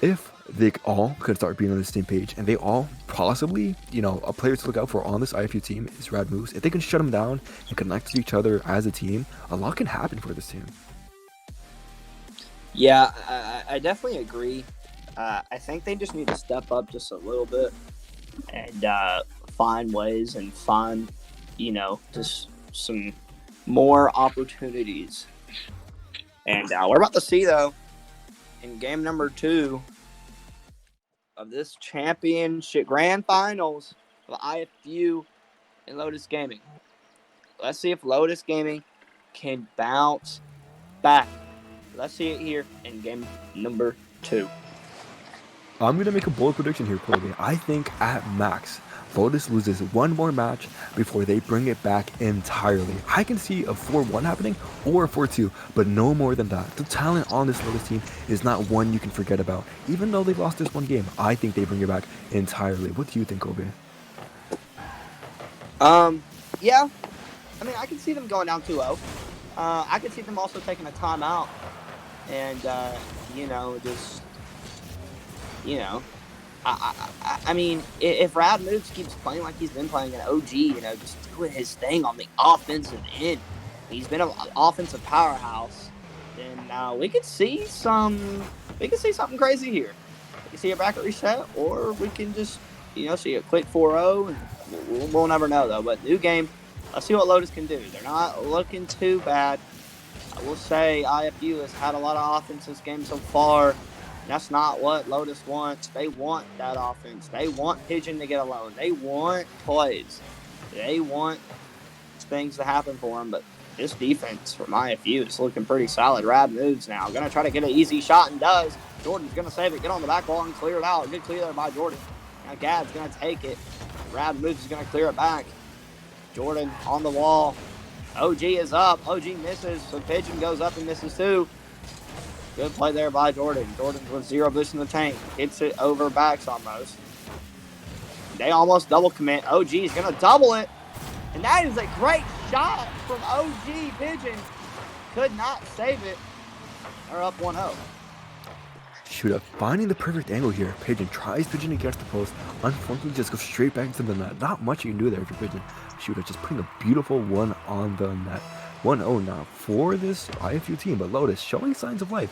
Speaker 3: if they all could start being on the same page, and they all possibly, a player to look out for on this IFU team is Rad Moves. If they can shut them down and connect to each other as a team, a lot can happen for this team.
Speaker 8: Yeah, I definitely agree. I think they just need to step up just a little bit and find ways and find, just some more opportunities. And we're about to see, though, in game number 2 of this championship grand finals of IFU and Lotus Gaming. Let's see if Lotus Gaming can bounce back. Let's see it here in game number 2.
Speaker 3: I'm going to make a bold prediction here, Colby. I think at max, Lotus loses one more match before they bring it back entirely. I can see a 4-1 happening or a 4-2, but no more than that. The talent on this Lotus team is not one you can forget about. Even though they lost this one game, I think they bring it back entirely. What do you think, Colby?
Speaker 8: Yeah. I mean, I can see them going down 2-0. I could see them also taking a timeout and, I mean, if Rad Moves keeps playing like he's been playing at OG, just doing his thing on the offensive end, he's been an offensive powerhouse, then we could see something crazy here. We can see a bracket reset, or we can just, see a quick 4-0, and we'll never know, though. But new game, let's see what Lotus can do. They're not looking too bad. I will say IFU has had a lot of offense this game so far. That's not what Lotus wants. They want that offense. They want Pigeon to get alone. They want plays. They want things to happen for them. But this defense from IFU is looking pretty solid. Rad Moves now. Going to try to get an easy shot and does. Jordan's going to save it. Get on the back wall and clear it out. Good clear there by Jordan. Now Gad's going to take it. Rad Moves is going to clear it back. Jordan on the wall. OG is up. OG misses. So Pigeon goes up and misses too. Good play there by Jordan. Jordan with 0 boost in the tank. Hits it over backs almost. They almost double commit. OG is going to double it. And that is a great shot from OG. Pigeon could not save it. They're up 1-0.
Speaker 3: Shoot, finding the perfect angle here. Pigeon tries Pigeon against the post. Unfortunately, just goes straight back into the net. Not much you can do there for Pigeon. Shoot, just putting a beautiful one on the net. 1-0 now for this IFU team, but Lotus showing signs of life.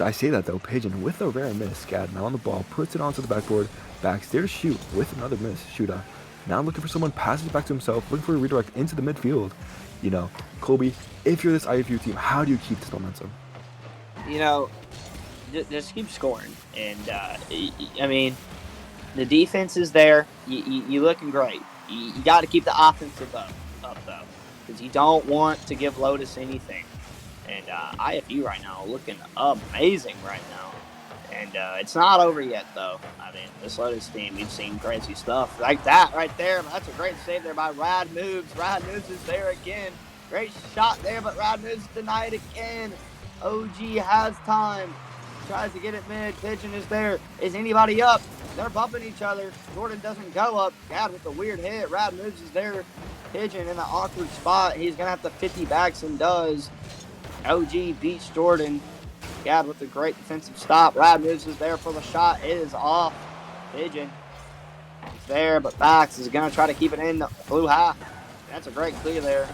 Speaker 3: I say that though, Pigeon with a rare miss. Gad now on the ball, puts it onto the backboard, backs their shoot with another miss. Shooter now looking for someone, passes back to himself, looking for a redirect into the midfield. Colby, if you're this IFU team, how do you keep this momentum?
Speaker 8: Just keep scoring. And, I mean, the defense is there. You're looking great. You got to keep the offensive up though, because you don't want to give Lotus anything. And IFU right now looking amazing right now. And it's not over yet, though. I mean, this Lotus team, we've seen crazy stuff like that right there. That's a great save there by Rad Moves. Rad Moves is there again. Great shot there, but Rad Moves denied again. OG has time. tries to get it mid. Pigeon is there. Is anybody up? They're bumping each other. Jordan doesn't go up. Gad with the weird hit. Rad moves is there. Pigeon in the awkward spot. He's going to have to 50 backs and does. OG beats Jordan. Gad with a great defensive stop. Rad moves is there for the shot. It is off. Pigeon is there, but Bax is going to try to keep it in the blue half. That's a great clear there.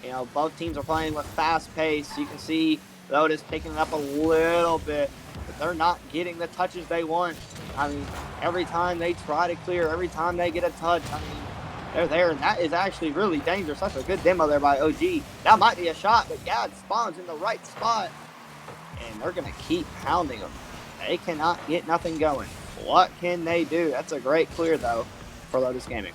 Speaker 8: You know, both teams are playing with fast pace. You can see Lotus picking it up a little bit, but they're not getting the touches they want. I mean, every time they try to clear, every time they get a touch, I mean, they're there, and that is actually really dangerous. That's a good demo there by OG. That might be a shot, but Gad spawns in the right spot, and they're going to keep pounding them. They cannot get nothing going. What can they do? That's a great clear, though, for Lotus Gaming.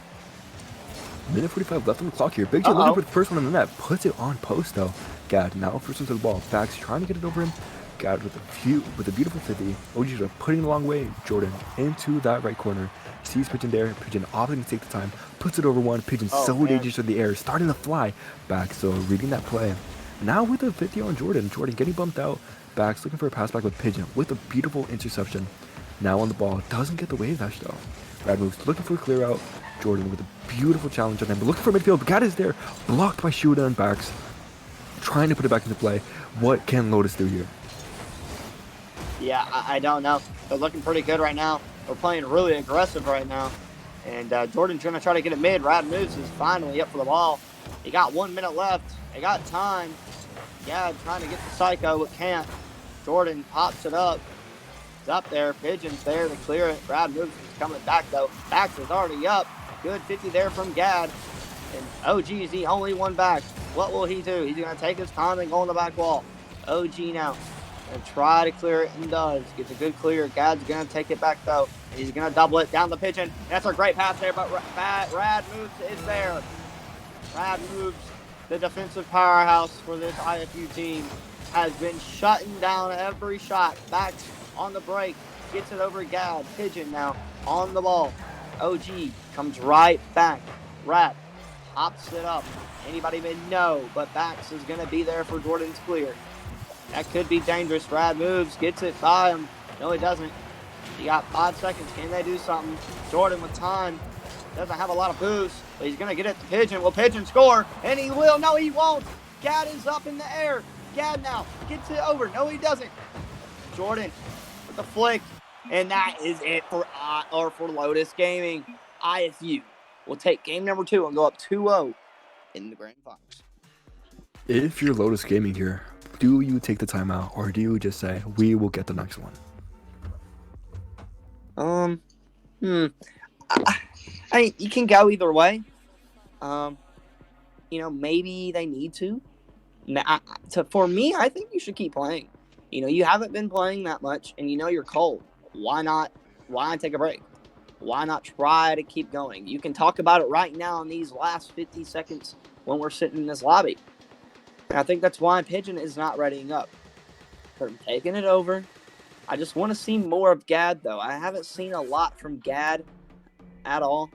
Speaker 3: Minute 45 left on the clock here. Big J looking for the first one in the net. Puts it on post, though. Gad now first into the ball. Bax trying to get it over him. Gad with a beautiful 50. OG putting the long way. Jordan into that right corner. Sees Pigeon there. Pigeon opting to take the time. Puts it over one. Pigeon dangerous in the air. Starting to fly. Bax, so reading that play. Now with a 50 on Jordan. Jordan getting bumped out. Bax looking for a pass back with Pigeon with a beautiful interception. Now on the ball. Doesn't get the wave dash, though. Rad moves looking for a clear out. Jordan with a beautiful challenge on him. But looking for midfield. Gad is there. Blocked by Shuda and Bax. Trying to put it back into play. What can Lotus do here?
Speaker 8: Yeah, I don't know. They're looking pretty good right now. They're playing really aggressive right now. And Jordan's going to try to get it mid. Rad moves is finally up for the ball. He got 1 minute left. They got time. Gad trying to get the Psycho, but can't. Jordan pops it up. It's up there. Pigeon's there to clear it. Rad moves is coming back, though. Bax is already up. Good 50 there from Gad. And OG is the only one back. What will he do? He's going to take his time and go on the back wall. OG now. And try to clear it and does. Gets a good clear. Gad's going to take it back, though. He's going to double it down the Pigeon. That's a great pass there, but Rad moves is there. Rad moves, the defensive powerhouse for this IFU team, has been shutting down every shot. Back on the break. Gets it over Gad. Pigeon now on the ball. OG comes right back. Rad pops it up. Anybody may know, but Bax is going to be there for Jordan's clear. That could be dangerous. Rad moves, gets it by him. No, he doesn't. He got 5 seconds. Can they do something? Jordan with time. Doesn't have a lot of boost, but he's going to get it to Pigeon. Will Pigeon score? And he will. No, he won't. Gad is up in the air. Gad now gets it over. No, he doesn't. Jordan with the flick. And that is it for Lotus Gaming. IFU will take game number 2 and go up 2-0 in the Grand Finals.
Speaker 3: If you're Lotus Gaming here, do you take the timeout or do you just say, we will get the next one?
Speaker 8: I mean, you can go either way. You know, maybe they need to. For me, I think you should keep playing. You know, you haven't been playing that much, and you know you're cold. Why not take a break? Why not try to keep going? You can talk about it right now in these last 50 seconds when we're sitting in this lobby. And I think that's why Pigeon is not readying up. They're taking it over. I just want to see more of Gad, though. I haven't seen a lot from Gad at all.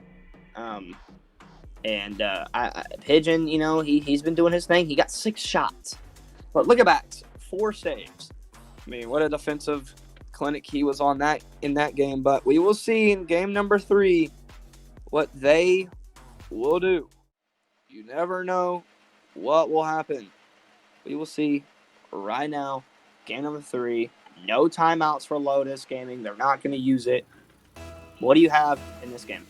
Speaker 8: Pigeon, you know, he's been doing his thing. He got 6 shots. But look at Bax, 4 saves. I mean, what a defensive clinic he was on that in that game. But we will see in game number 3 what they will do. You never know what will happen. We will see right now. Game number 3. No timeouts for Lotus Gaming. They're not going to use it. What do you have in this game?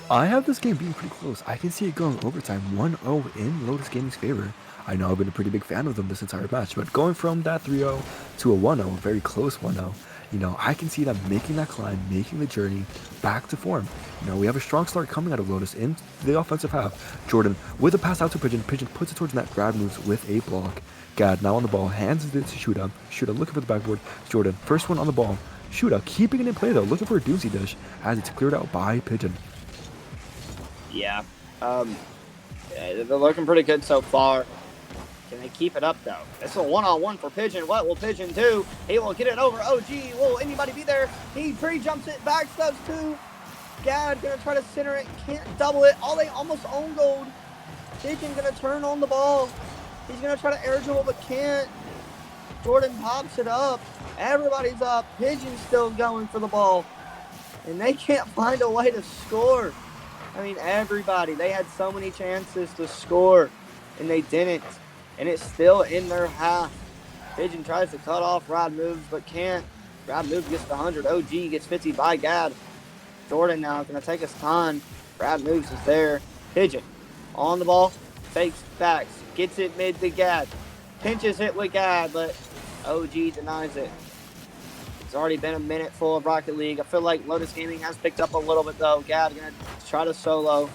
Speaker 3: I have this game being pretty close. I can see it going overtime 1-0 in Lotus Gaming's favor. I know I've been a pretty big fan of them this entire match, but going from that 3-0 to a 1-0, a very close 1-0, you know, I can see them making that climb, making the journey back to form. You know, we have a strong start coming out of Lotus in the offensive half. Jordan with a pass out to Pigeon. Pigeon puts it towards net. Grab moves with a block. Gad now on the ball, hands it to Shuda. Shuda looking for the backboard. Jordan, first one on the ball. Shuda keeping it in play though, looking for a doozy dish as it's cleared out by Pigeon.
Speaker 8: Yeah, they're looking pretty good so far. Can they keep it up, though? It's a 1-on-1 for Pigeon. What will Pigeon do? He will get it over OG. Will anybody be there? He pre-jumps it. Back does too. Gad going to try to center it. Can't double it. They almost own gold. Pigeon going to turn on the ball. He's going to try to air dribble, but can't. Jordan pops it up. Everybody's up. Pigeon's still going for the ball. And they can't find a way to score. I mean, everybody. They had so many chances to score, and they didn't. And it's still in their half. Pigeon tries to cut off Rod Moves, but can't. Rod Moves gets the 100. OG gets 50 by Gad. Jordan now going to take his time. Rod Moves is there. Pigeon on the ball. Fakes, backs. Gets it mid to Gad. Pinches it with Gad, but OG denies it. It's already been a minute full of Rocket League. I feel like Lotus Gaming has picked up a little bit, though. Gad going to try to solo.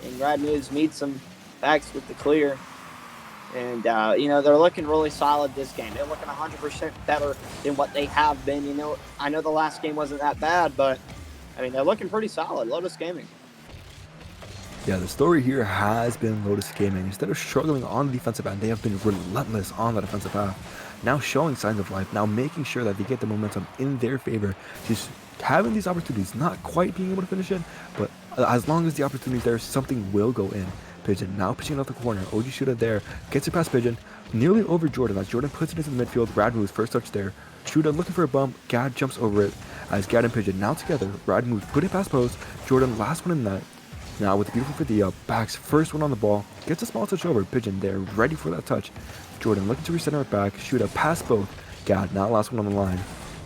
Speaker 8: And Rad Moves meets him. Backs with the clear. And, they're looking really solid this game. They're looking 100% better than what they have been. I know the last game wasn't that bad, but, they're looking pretty solid. Lotus Gaming.
Speaker 3: Yeah, the story here has been Lotus Gaming. Instead of struggling on the defensive end, they have been relentless on the defensive half. Now showing signs of life, now making sure that they get the momentum in their favor. Just having these opportunities, not quite being able to finish it, but as long as the opportunity is there, something will go in. Pigeon now pitching out the corner. OG Shooter there, gets it past Pigeon, nearly over Jordan as Jordan puts it into the midfield. Rad Moves first touch there. Shooter looking for a bump. Gad jumps over it as Gad and Pigeon now together. Rad Moves put it past post. Jordan last one in net. Now with a beautiful 50 up, backs first one on the ball, gets a small touch over. Pigeon there, ready for that touch. Jordan looking to recenter it back. Shooter past both. Gad now last one on the line.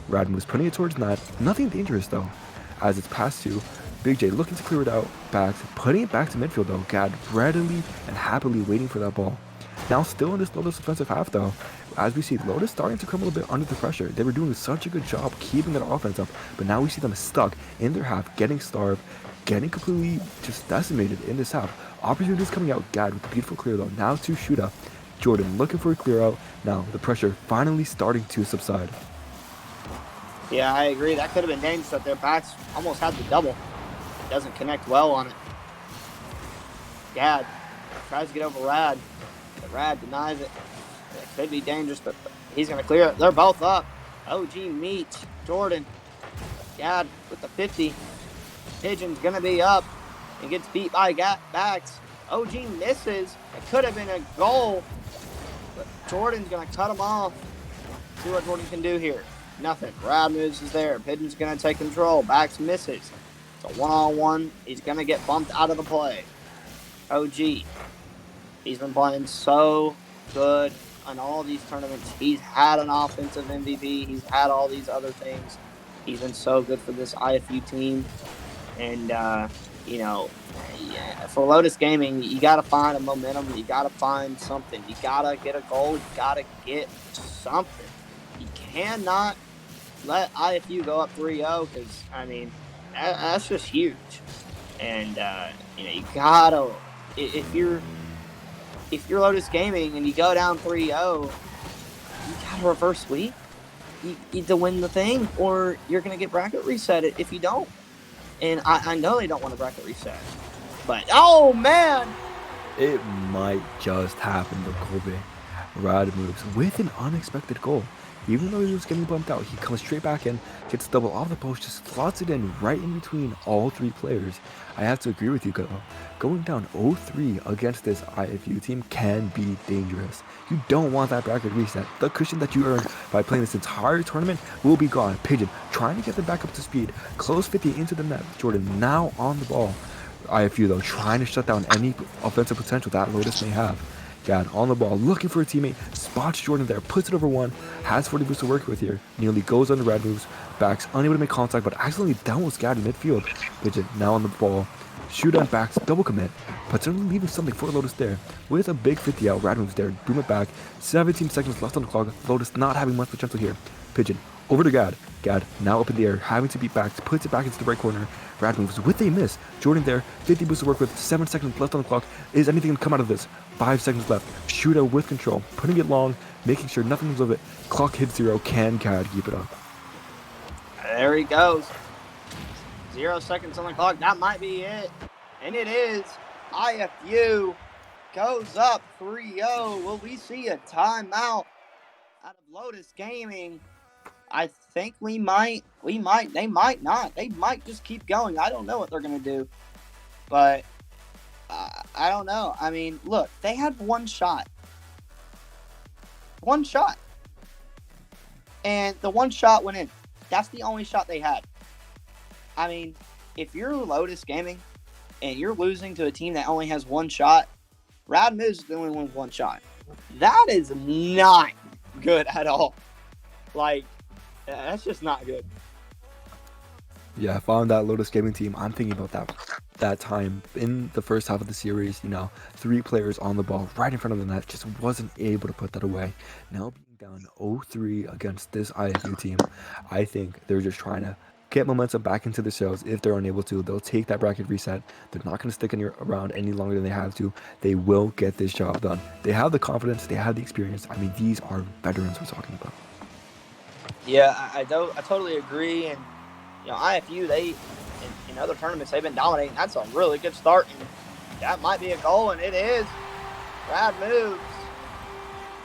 Speaker 3: Rad Moves putting it towards net. Nothing dangerous though, as it's past two. Big J looking to clear it out, backs, putting it back to midfield though. Gad readily and happily waiting for that ball. Now still in this Lotus offensive half though, as we see Lotus starting to crumble a bit under the pressure. They were doing such a good job keeping their offense up, but now we see them stuck in their half, getting starved, getting completely just decimated in this half. Opportunities coming out. Gad with the beautiful clear though, now to shoot up. Jordan looking for a clear out. Now the pressure finally starting to subside.
Speaker 8: Yeah, I agree. That could have been dangerous that their backs almost had the double. Doesn't connect well on it. Gad tries to get over Rad, but Rad denies it. It could be dangerous, but he's going to clear it. They're both up. OG meets Jordan. Gad with the 50. Pigeon's going to be up and gets beat by backs. OG misses. It could have been a goal, but Jordan's going to cut him off. See what Jordan can do here. Nothing. Rad Moves is there. Pigeon's going to take control. Backs misses. It's a one-on-one. He's going to get bumped out of the play. OG. He's been playing so good in all these tournaments. He's had an offensive MVP. He's had all these other things. He's been so good for this IFU team. And, for Lotus Gaming, you got to find a momentum. You got to find something. You got to get a goal. You got to get something. You cannot let IFU go up 3-0 because, that's just huge. And, you gotta, if you're Lotus Gaming and you go down 3-0, you gotta reverse sweep. You need to win the thing or you're going to get bracket reset if you don't. And I know they don't want to bracket reset. But, oh, man!
Speaker 3: It might just happen to Kobe. Rad Moves with an unexpected goal. Even though he was getting bumped out, he comes straight back in, gets double off the post, just slots it in right in between all three players. I have to agree with you, though. Going down 0-3 against this IFU team can be dangerous. You don't want that bracket reset. The cushion that you earned by playing this entire tournament will be gone. Pigeon trying to get them back up to speed. Close 50 into the net. Jordan now on the ball. IFU, though, trying to shut down any offensive potential that Lotus may have. Gad on the ball, looking for a teammate, spots Jordan there, puts it over one, has 40 boosts to work with here, nearly goes under Rad Moves, backs, unable to make contact, but accidentally downloads Gad in midfield. Pigeon now on the ball, shoot on backs, double commit, potentially leaving something for Lotus there, with a big 50 out. Rad Moves there, boom it back, 17 seconds left on the clock. Lotus not having much potential here. Pigeon over to Gad. Gad now up in the air, having to beat backs, puts it back into the right corner. Rad Moves with a miss. Jordan there, 50 boosts to work with, 7 seconds left on the clock. Is anything going to come out of this? 5 seconds left. Shootout with control, putting it long, making sure nothing comes of it. Clock hits 0. Can Gad keep it up?
Speaker 8: There he goes. 0 seconds on the clock. That might be it. And it is. IFU goes up 3-0. Will we see a timeout out of Lotus Gaming? I think we might. They might not. They might just keep going. I don't know what they're going to do. But I don't know. Look, they had one shot. One shot. and the one shot went in. That's the only shot they had. I mean, if you're Lotus Gaming and you're losing to a team that only has one shot, Rad Moves is the only one with one shot. That is not good at all. Like, that's just not good.
Speaker 3: Yeah, if I'm that Lotus Gaming team, I'm thinking about that time in the first half of the series, 3 players on the ball right in front of the net, just wasn't able to put that away. Now being down 0-3 against this IFU team, I think they're just trying to get momentum back into the shows. If they're unable to, they'll take that bracket reset. They're not going to stick around any longer than they have to. They will get this job done. They have the confidence. They have the experience. I mean, these are veterans we're talking about.
Speaker 8: Yeah, I totally agree. And, IFU, in other tournaments, they've been dominating. That's a really good start. And that might be a goal, and it is. Rad Moves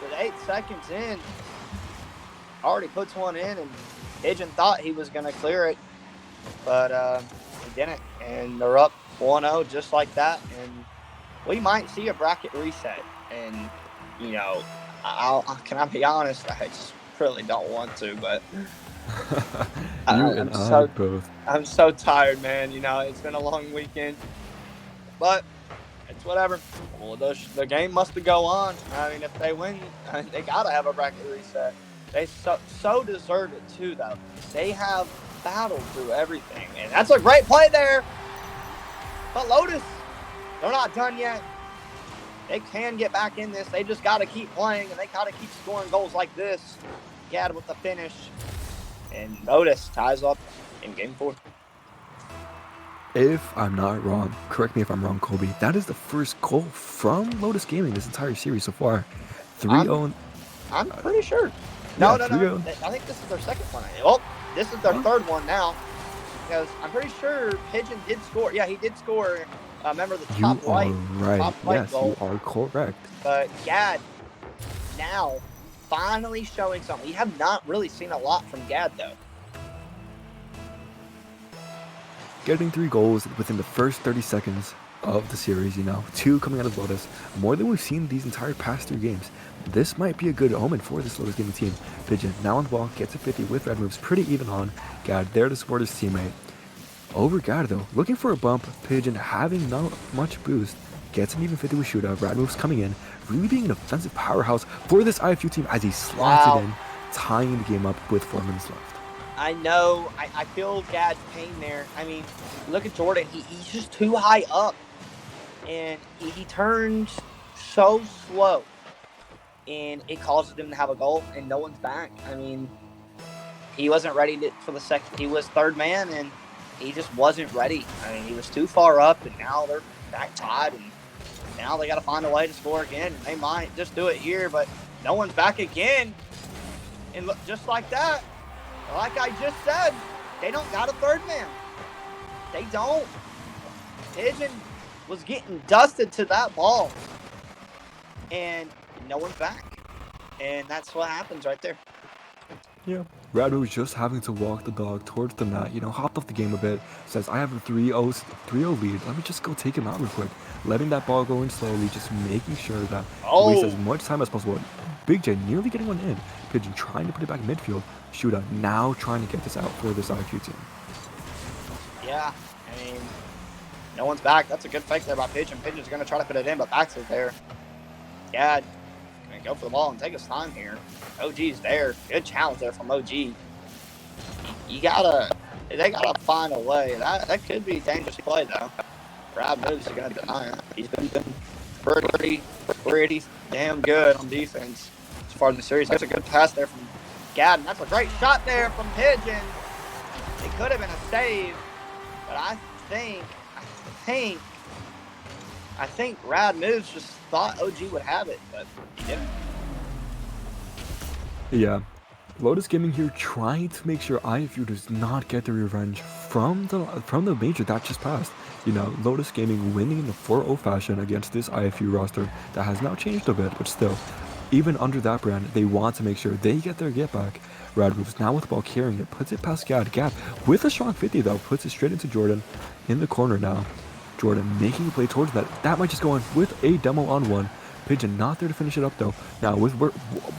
Speaker 8: with 8 seconds in. Already puts one in, and Pigeon thought he was going to clear it, but he didn't. And they're up 1-0 just like that. And we might see a bracket reset. And, can I be honest? I just really don't want to, but I'm so tired, man. It's been a long weekend, but it's whatever. Well, the game must go on. I mean, if they win, they gotta have a bracket reset. They so deserve it too, though. They have battled through everything, and that's a great play there. But Lotus, they're not done yet. They can get back in this. They just got to keep playing, and they got to keep scoring goals like this. Gad with the finish. And Lotus ties up in Game 4.
Speaker 3: If I'm not wrong, correct me if I'm wrong, Colby, that is the first goal from Lotus Gaming this entire series so far. 3-0.
Speaker 8: I'm pretty sure. No. I think this is their second one. Well, this is their third one now. Because I'm pretty sure Pigeon did score. Yeah, he did score. Remember the top right. Top right
Speaker 3: yes,
Speaker 8: goal.
Speaker 3: you are correct.
Speaker 8: But Gad now finally showing something. We have not really seen a lot from Gad, though.
Speaker 3: Getting 3 goals within the first 30 seconds of the series, 2 coming out of Lotus, more than we've seen these entire past 3 games. This might be a good omen for this Lotus Gaming team. Pigeon now on the ball, gets a 50 with Red Moves, pretty even on. Gad there to support his teammate. Over Gad though, looking for a bump. Pigeon having not much boost, gets an even 50 with shootout. Red Moves coming in, really being an offensive powerhouse for this IFU team as he slots it in, tying the game up with 4 minutes left.
Speaker 8: I know. I feel Gad's pain there. I mean, look at Jordan. He's just too high up. And he turns so slow. And it causes him to have a goal, and no one's back. I mean, he wasn't ready for the second. He was third man, and he just wasn't ready. I mean, he was too far up, and now they're back tied, and now they got to find a way to score again. And they might just do it here, but no one's back again. And look, just like that, like I just said, they don't got a third man. They don't. Pigeon was getting dusted to that ball, and no one's back. And that's what happens right there.
Speaker 3: Yeah. Radu was just having to walk the dog towards the net, hopped off the game a bit, says, I have a 3-0 lead. Let me just go take him out real quick. Letting that ball go in slowly, just making sure that he wastes as much time as possible. Big J nearly getting one in. Pigeon trying to put it back midfield. Shootout now trying to get this out for this IQ team.
Speaker 8: Yeah, I mean, no one's back. That's a good fake there by Pigeon. Pigeon's going to try to put it in, but Bax is there. Gad going to go for the ball and take his time here. OG's there. Good challenge there from OG. They gotta find a way. That could be a dangerous play though. Rad Moves are going to deny it. He's been pretty damn good on defense as far as the series. That's a good pass there from Gad, and that's a great shot there from Pigeon. It could have been a save, but I think Rad Moves just thought OG would have it, but he didn't.
Speaker 3: Yeah. Lotus Gaming here trying to make sure IFU does not get the revenge from the major that just passed. Lotus Gaming winning in the 4-0 fashion against this IFU roster that has now changed a bit, but still, even under that brand, they want to make sure they get their get back. Rad Moves now with the ball carrying it, puts it past Gad. Gad with a strong 50 though, puts it straight into Jordan in the corner now. Jordan making a play towards that. That might just go in with a demo on one. Pigeon not there to finish it up though. Now with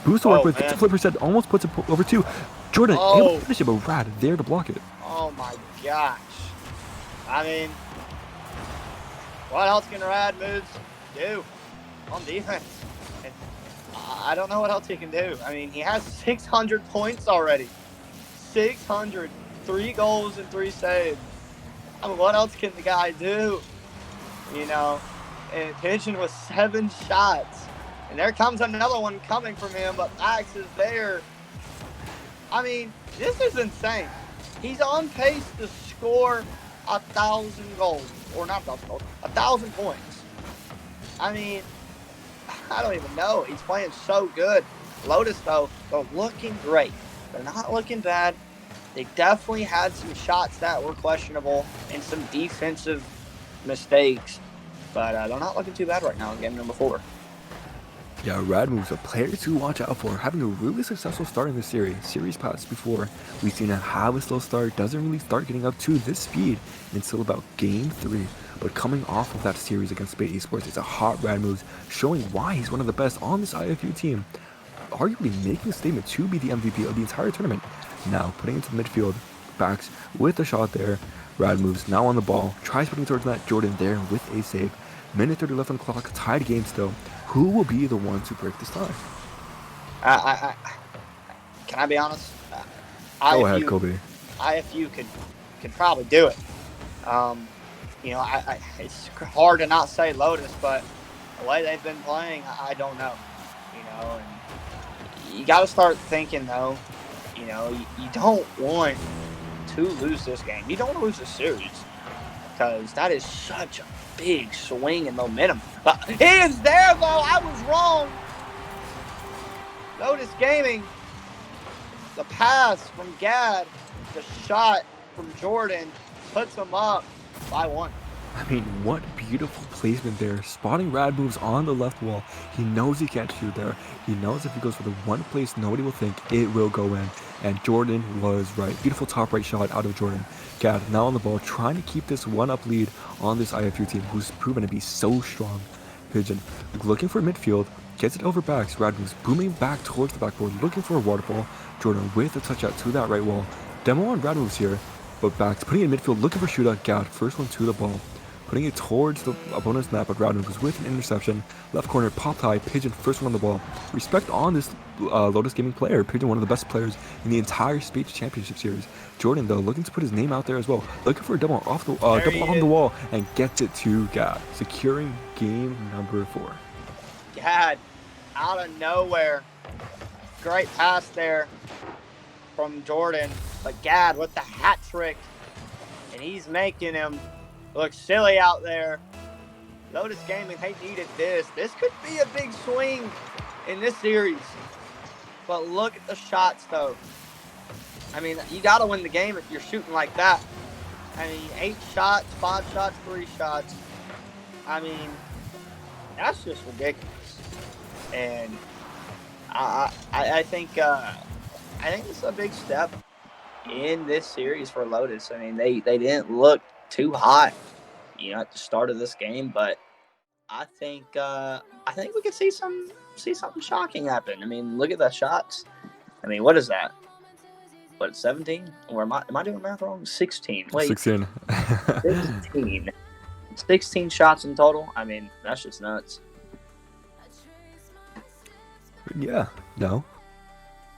Speaker 3: boost to work with,
Speaker 8: man.
Speaker 3: flipper said almost puts it over 2. Jordan able to finish it, but Rad there to block it.
Speaker 8: Oh my gosh. I mean, what else can Rad moves do on defense? And I don't know what else he can do. I mean, he has 600 points already. 600. 3 goals and 3 saves. I mean, what else can the guy do? You know, and Pigeon with 7 shots. And there comes another one coming from him, but Max is there. I mean, this is insane. He's on pace to score 1,000 goals. Or not 1,000 goals, 1,000 points. I mean, I don't even know. He's playing so good. Lotus, though, they're looking great. They're not looking bad. They definitely had some shots that were questionable and some defensive mistakes. But they're not looking too bad right now in game number 4.
Speaker 3: Yeah, Rad moves are players to watch out for, having a really successful start in the series past before. We've seen him have a slow start, doesn't really start getting up to this speed until about game 3. But coming off of that series against Spate Esports, it's a hot Rad moves, showing why he's one of the best on this IFU team. Arguably making a statement to be the MVP of the entire tournament. Now putting into the midfield, backs with a shot there. Rad moves now on the ball, tries putting towards that. Jordan there with a save. Minute 30 left on the clock, tied game still. Who will be the one to break this tie?
Speaker 8: Can I be honest?
Speaker 3: Go ahead, Kobe.
Speaker 8: IFU could probably do it. You know, it's hard to not say Lotus, but the way they've been playing, I don't know. You know, and you got to start thinking though. You know, you don't want to lose this game. You don't want to lose this series because that is such a big swing in momentum. But he is there, though. I was wrong. Lotus Gaming, the pass from Gad, the shot from Jordan puts them up by 1.
Speaker 3: I mean, what beautiful placement there. Spotting Rad moves on the left wall. He knows he can't shoot there. He knows if he goes for the one place, nobody will think it will go in. And Jordan was right. Beautiful top right shot out of Jordan. Gad now on the ball, trying to keep this 1-up lead on this IFU team, who's proven to be so strong. Pigeon looking for midfield, gets it over backs. Rad moves booming back towards the backboard, looking for a waterfall. Jordan with a touch out to that right wall. Demo on Rad moves here, but backs putting it in midfield, looking for shootout. Gad first one to the ball. Putting it towards the opponent's net, but Rad moves with an interception. Left corner, pop high, Pigeon first one on the ball. Respect on this Lotus Gaming player. Pigeon, one of the best players in the entire Spate Championship Series. Jordan, though, looking to put his name out there as well. Looking for a double off the double on the wall and gets it to Gad, securing game number 4.
Speaker 8: Gad, out of nowhere. Great pass there from Jordan. But Gad with the hat trick. And he's making him look silly out there. Lotus Gaming, they needed this. This could be a big swing in this series. But look at the shots, though. I mean, you got to win the game if you're shooting like that. I mean, 8 shots, 5 shots, 3 shots. I mean, that's just ridiculous. And I think it's a big step in this series for Lotus. I mean, they didn't look too hot, you know, at the start of this game, but I think we could see something shocking happen. I mean, look at the shots. I mean, what is that? What, 17? Or am I doing math wrong? 16. Wait.
Speaker 3: 16.
Speaker 8: 16. 16 shots in total. I mean, that's just nuts.
Speaker 3: Yeah, no.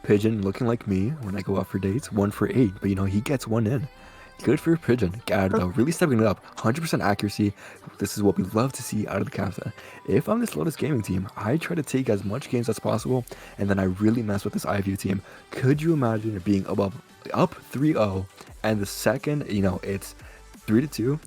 Speaker 3: Pigeon looking like me when I go out for dates, 1 for 8, but you know, he gets 1 in. Good for Pigeon. Gad, though, really stepping it up. 100% accuracy. This is what we love to see out of the captain. If I'm this Lotus Gaming team, I try to take as much games as possible, and then I really mess with this IVU team. Could you imagine it being up 3-0, and the second, you know, it's 3-2,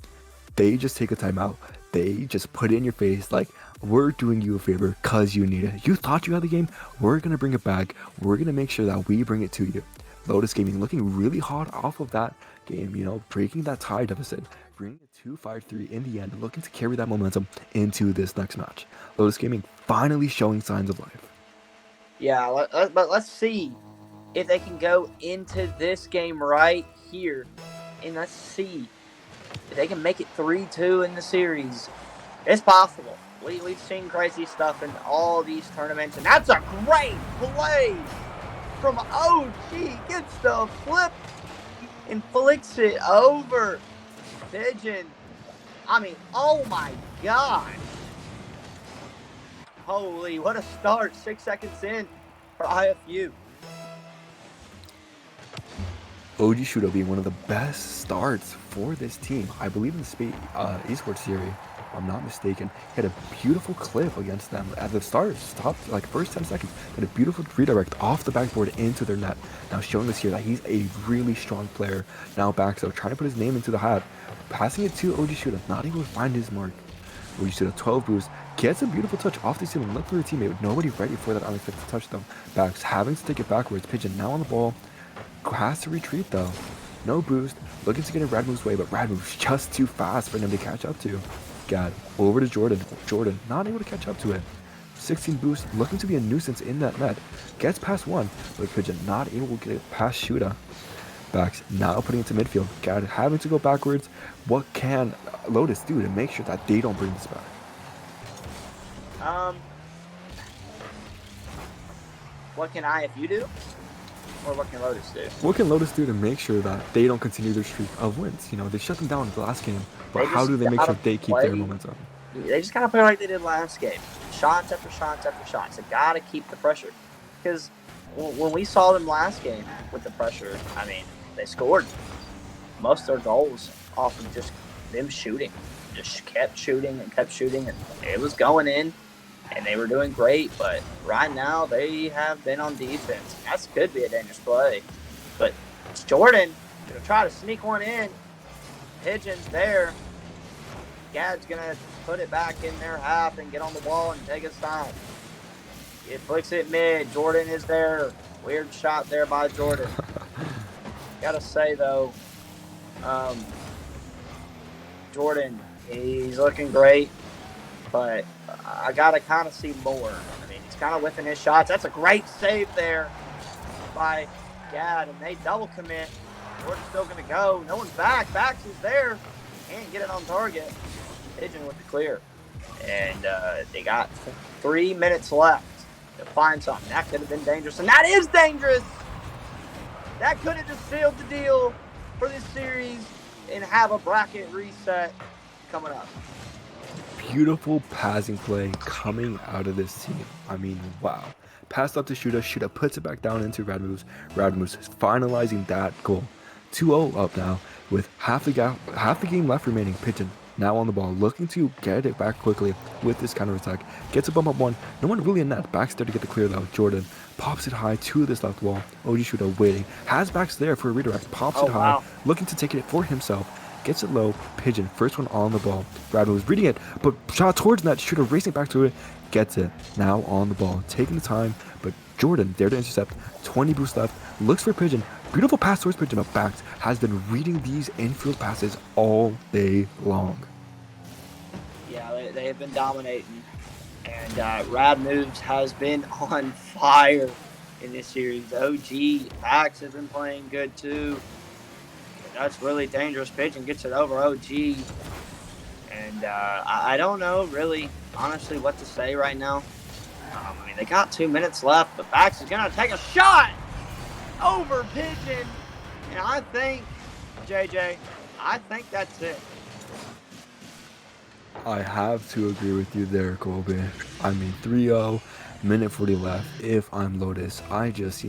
Speaker 3: they just take a timeout. They just put it in your face like, we're doing you a favor because you need it. You thought you had the game. We're going to bring it back. We're going to make sure that we bring it to you. Lotus Gaming looking really hot off of that game, you know, breaking that tie deficit, bringing it to 5-3 in the end, looking to carry that momentum into this next match. Lotus Gaming finally showing signs of life.
Speaker 8: Yeah, but let's see if they can go into this game right here, and let's see if they can make it 3-2 in the series. It's possible. we've seen crazy stuff in all these tournaments, and that's a great play from OG. Gets the flip and flicks it over. Pigeon. I mean, oh my God. Holy, what a start. 6 seconds in for IFU.
Speaker 3: OG Shudo being one of the best starts for this team. I believe in the Spate esports series, if I'm not mistaken. He had a beautiful clip against them at the start. Stopped like first 10 seconds. Had a beautiful redirect off the backboard into their net. Now showing us here that he's a really strong player. Now back, so trying to put his name into the hat. Passing it to OG Shudo, not able to find his mark. OG Shudo 12 boost. Gets a beautiful touch off the ceiling. Look for a teammate with nobody ready for that unexpected touch though. Backs having to take it backwards. Pigeon now on the ball. Has to retreat though. No boost. Looking to get in Radmove's way, but Radmove's just too fast for him to catch up to. Gad over to Jordan. Jordan not able to catch up to it. 16 boost, looking to be a nuisance in that net. Gets past one, but Pigeon not able to get it past Shuda. Backs now putting it to midfield. Gad having to go backwards. What can Lotus do to make sure that they don't bring this back?
Speaker 8: What can IFU do? Or what can Lotus do?
Speaker 3: What can Lotus do to make sure that they don't continue their streak of wins? You know, they shut them down in the last game, but how do they make sure they keep their momentum?
Speaker 8: They just gotta play like they did last game. Shots after shots after shots. They gotta keep the pressure. Because when we saw them last game with the pressure, I mean, they scored most of their goals off of just them shooting. Just kept shooting, and it was going in. And they were doing great, but right now they have been on defense. That could be a dangerous play. But it's Jordan going to try to sneak one in. Pigeon's there. Gad's going to put it back in their half and get on the wall and take his time. It flicks it mid. Jordan is there. Weird shot there by Jordan. Got to say, though, Jordan, he's looking great, but I got to kind of see more. I mean, he's kind of whiffing his shots. That's a great save there by Gad, and they double commit. Jordan's still going to go. No one's back. Backs is there. Can't get it on target. Pigeon with the clear. And they got 3 minutes left to find something. That could have been dangerous, and that is dangerous. That could have just sealed the deal for this series and have a bracket reset coming up.
Speaker 3: Beautiful passing play coming out of this team. I mean, wow. Passed up to Shuda. Shuda puts it back down into Radmoves. Radmoves finalizing that goal. 2-0 up now with half the game left remaining. Pigeon now on the ball, looking to get it back quickly with this counter attack. Gets a bump up one. No one really in net. Backs there to get the clear though. Jordan pops it high to this left wall. OG Shuda waiting. Has backs there for a redirect. Pops it high. Looking to take it for himself. Gets it low. Pigeon, first one on the ball. Radmo was reading it, but shot towards net. Shooter racing back to it. Gets it. Now on the ball. Taking the time, but Jordan there to intercept. 20 boost left. Looks for Pigeon. Beautiful pass towards Pigeon, but Backs has been reading these infield passes all day long.
Speaker 8: Yeah, they have been dominating. And Rad Moves has been on fire in this series. OG Backs has been playing good too. That's really dangerous. Pigeon gets it over OG. And I don't know really, honestly, what to say right now. I mean, they got 2 minutes left, but Bax is going to take a shot over Pigeon. And I think, JJ, I think that's it.
Speaker 3: I have to agree with you there, Colby. I mean, 3-0, minute 40 left. If I'm Lotus, I just,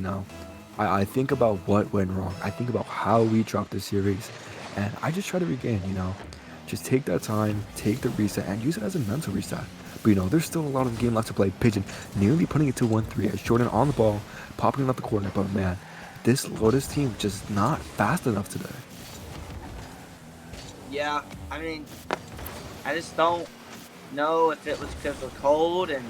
Speaker 3: I think about what went wrong. I think about how we dropped the series, and I just try to regain, just take that time, take the reset, and use it as a mental reset. But there's still a lot of the game left to play. Pigeon nearly putting it to 1-3 as Jordan on the ball, popping it out the corner. But man, this Lotus team just not fast enough today.
Speaker 8: Yeah, I mean, I just don't know if it was because they're cold and,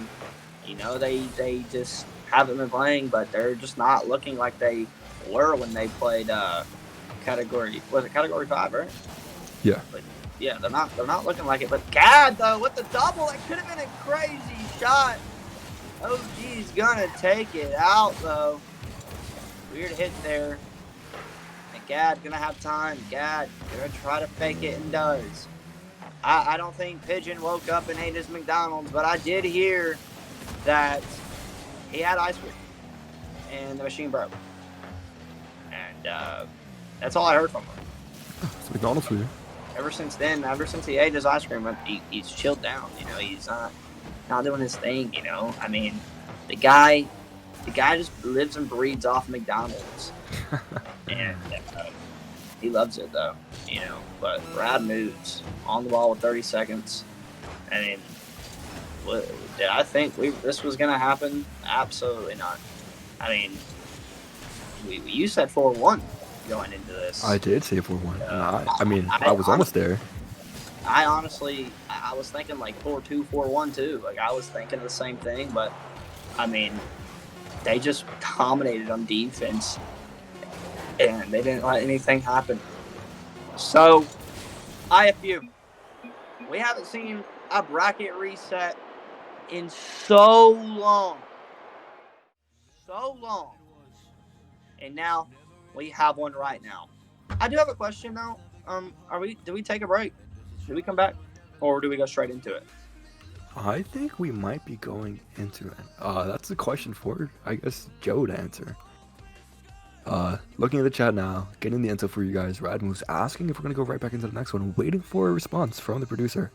Speaker 8: they just haven't been playing, but they're just not looking like they were when they played category 5, right?
Speaker 3: Yeah.
Speaker 8: But yeah, they're not looking like it. But God, though, with the double, that could have been a crazy shot. OG's gonna take it out though. Weird hit there. And Gad gonna have time. Gad gonna try to fake it and does. I don't think Pigeon woke up and ate his McDonald's, but I did hear that he had ice cream and the machine broke. And that's all I heard from him.
Speaker 3: It's McDonald's for you.
Speaker 8: Ever since then, ever since he ate his ice cream, he's chilled down. You know, he's not doing his thing. You know, I mean, the guy just lives and breathes off McDonald's, and he loves it though. You know, but rad moves on the ball with 30 seconds. I mean, did I think this was gonna happen? Absolutely not. I mean, you said 4-1 going into this.
Speaker 3: I did say 4-1. I was almost there.
Speaker 8: I honestly, I was thinking like 4-2, 4-1 too. Like I was thinking the same thing, but I mean, they just dominated on defense, and they didn't let anything happen. So, IFU, we haven't seen a bracket reset in so long, and now we have one right now. I do have a question though. Do we take a break? Do we come back, or do we go straight into it?
Speaker 3: I think we might be going into it. That's a question for, I guess, Joe to answer. Looking at the chat now, getting the info for you guys. Radmove's asking if we're gonna go right back into the next one, waiting for a response from the producer.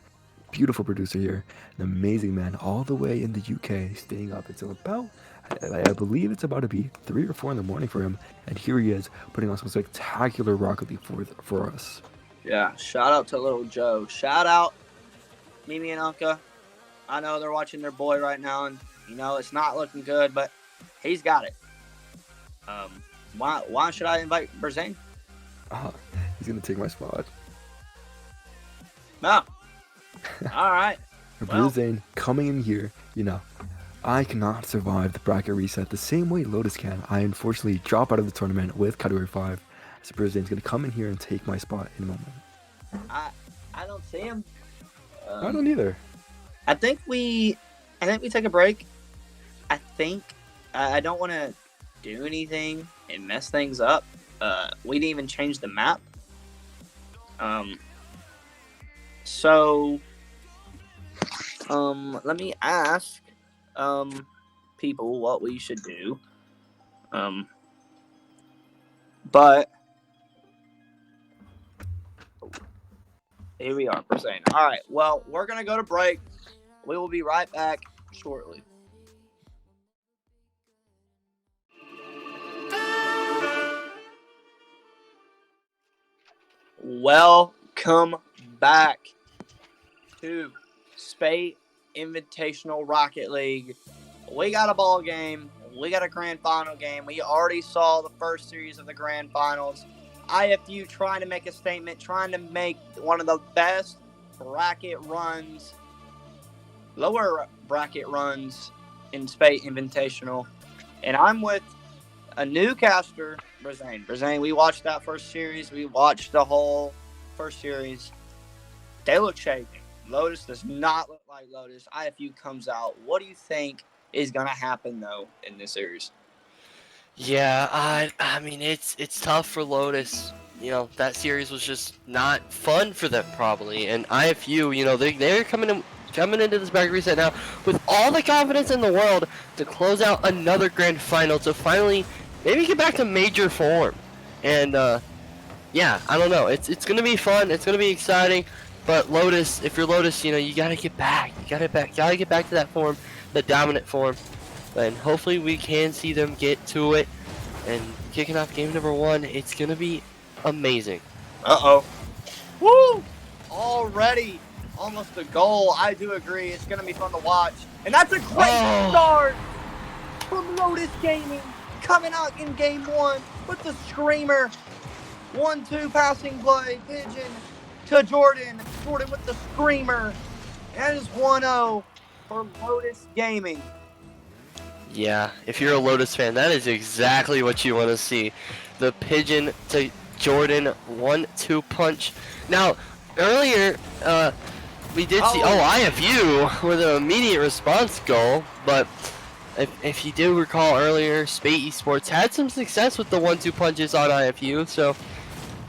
Speaker 3: Beautiful producer here, an amazing man, all the way in the UK, staying up until about, I believe it's about to be 3 or 4 in the morning for him, and here he is putting on some spectacular Rocket League for us.
Speaker 8: Yeah, shout out to little Joe. Shout out Mimi and Unka. I know they're watching their boy right now, and you know it's not looking good, but he's got it. Why should I invite Berzane?
Speaker 3: He's gonna take my spot.
Speaker 8: No. All right.
Speaker 3: Berzane coming in here, you know, I cannot survive the bracket reset the same way Lotus can. I unfortunately drop out of the tournament with Category 5. So Berzane's gonna come in here and take my spot in a moment.
Speaker 8: I don't see him.
Speaker 3: I don't either.
Speaker 8: I think we take a break. I don't want to do anything and mess things up. We didn't even change the map. So let me ask people what we should do. But here we are, Berzane. All right. Well, we're gonna go to break. We will be right back shortly. Welcome back to Spate Invitational Rocket League. We got a ball game. We got a grand final game. We already saw the first series of the grand finals. IFU trying to make a statement, trying to make one of the best bracket runs, lower bracket runs in Spate Invitational. And I'm with a new caster, Berzane. Berzane, we watched that first series. We watched the whole first series. They look shaky. Lotus does not look like Lotus. IFU comes out. What do you think is going to happen, though, in this series?
Speaker 7: Yeah, I mean, it's tough for Lotus. You know, that series was just not fun for them, probably. And IFU, you know, they're coming into this bracket reset now with all the confidence in the world to close out another grand final to finally maybe get back to major form. And, yeah, I don't know. It's going to be fun. It's going to be exciting. But Lotus, if you're Lotus, you know, you got to get back. You got to get back to that form, the dominant form. And hopefully we can see them get to it. And kicking off game number 1, it's going to be amazing.
Speaker 8: Uh-oh. Woo! Already almost a goal. I do agree. It's going to be fun to watch. And that's a great start from Lotus Gaming. Coming out in game 1 with the screamer. 1-2 passing play. Pigeon to Jordan. Jordan with the screamer. That is 1-0 for Lotus Gaming.
Speaker 7: Yeah, if you're a Lotus fan, that is exactly what you want to see. The Pigeon to Jordan 1-2 punch. Now, earlier, we did see, IFU with an immediate response goal, but if you do recall earlier, Spate Esports had some success with the 1-2 punches on IFU, so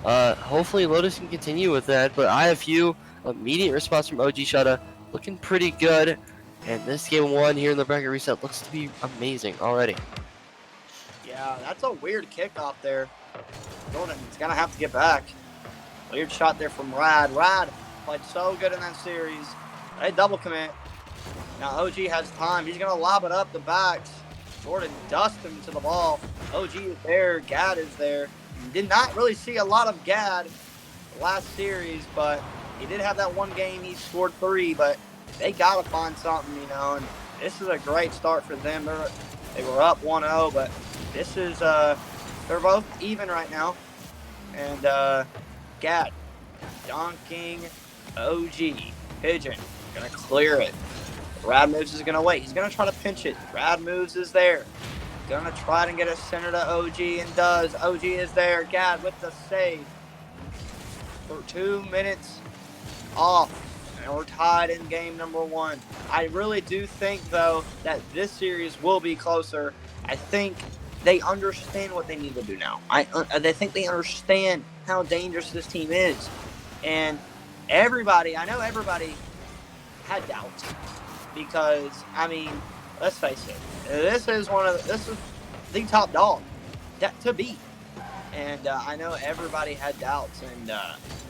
Speaker 7: hopefully Lotus can continue with that. But IFU, Immediate response from OG Shutta, looking pretty good. And this game 1 here in the bracket reset looks to be amazing already.
Speaker 8: Yeah, that's a weird kickoff there. Jordan's going to have to get back. Weird shot there from Rad. Rad played so good in that series. They double commit. Now OG has time. He's going to lob it up the backs. Jordan dusts him to the ball. OG is there. Gad is there. Did not really see a lot of Gad last series, but he did have that one game he scored 3, but they got to find something, you know, and this is a great start for them. They were up 1-0, but this is, they're both even right now. And Gad donking OG. Pigeon going to clear it. Rad Moves is going to wait. He's going to try to pinch it. Rad Moves is there. Going to try to get a center to OG and does. OG is there. Gad with the save. For 2 minutes off. And we're tied in game number 1. I really do think, though, that this series will be closer. I think they understand what they need to do now. I think they understand how dangerous this team is. And I know everybody had doubts. Because, I mean, let's face it, this is the top dog to beat. And I know everybody had doubts, and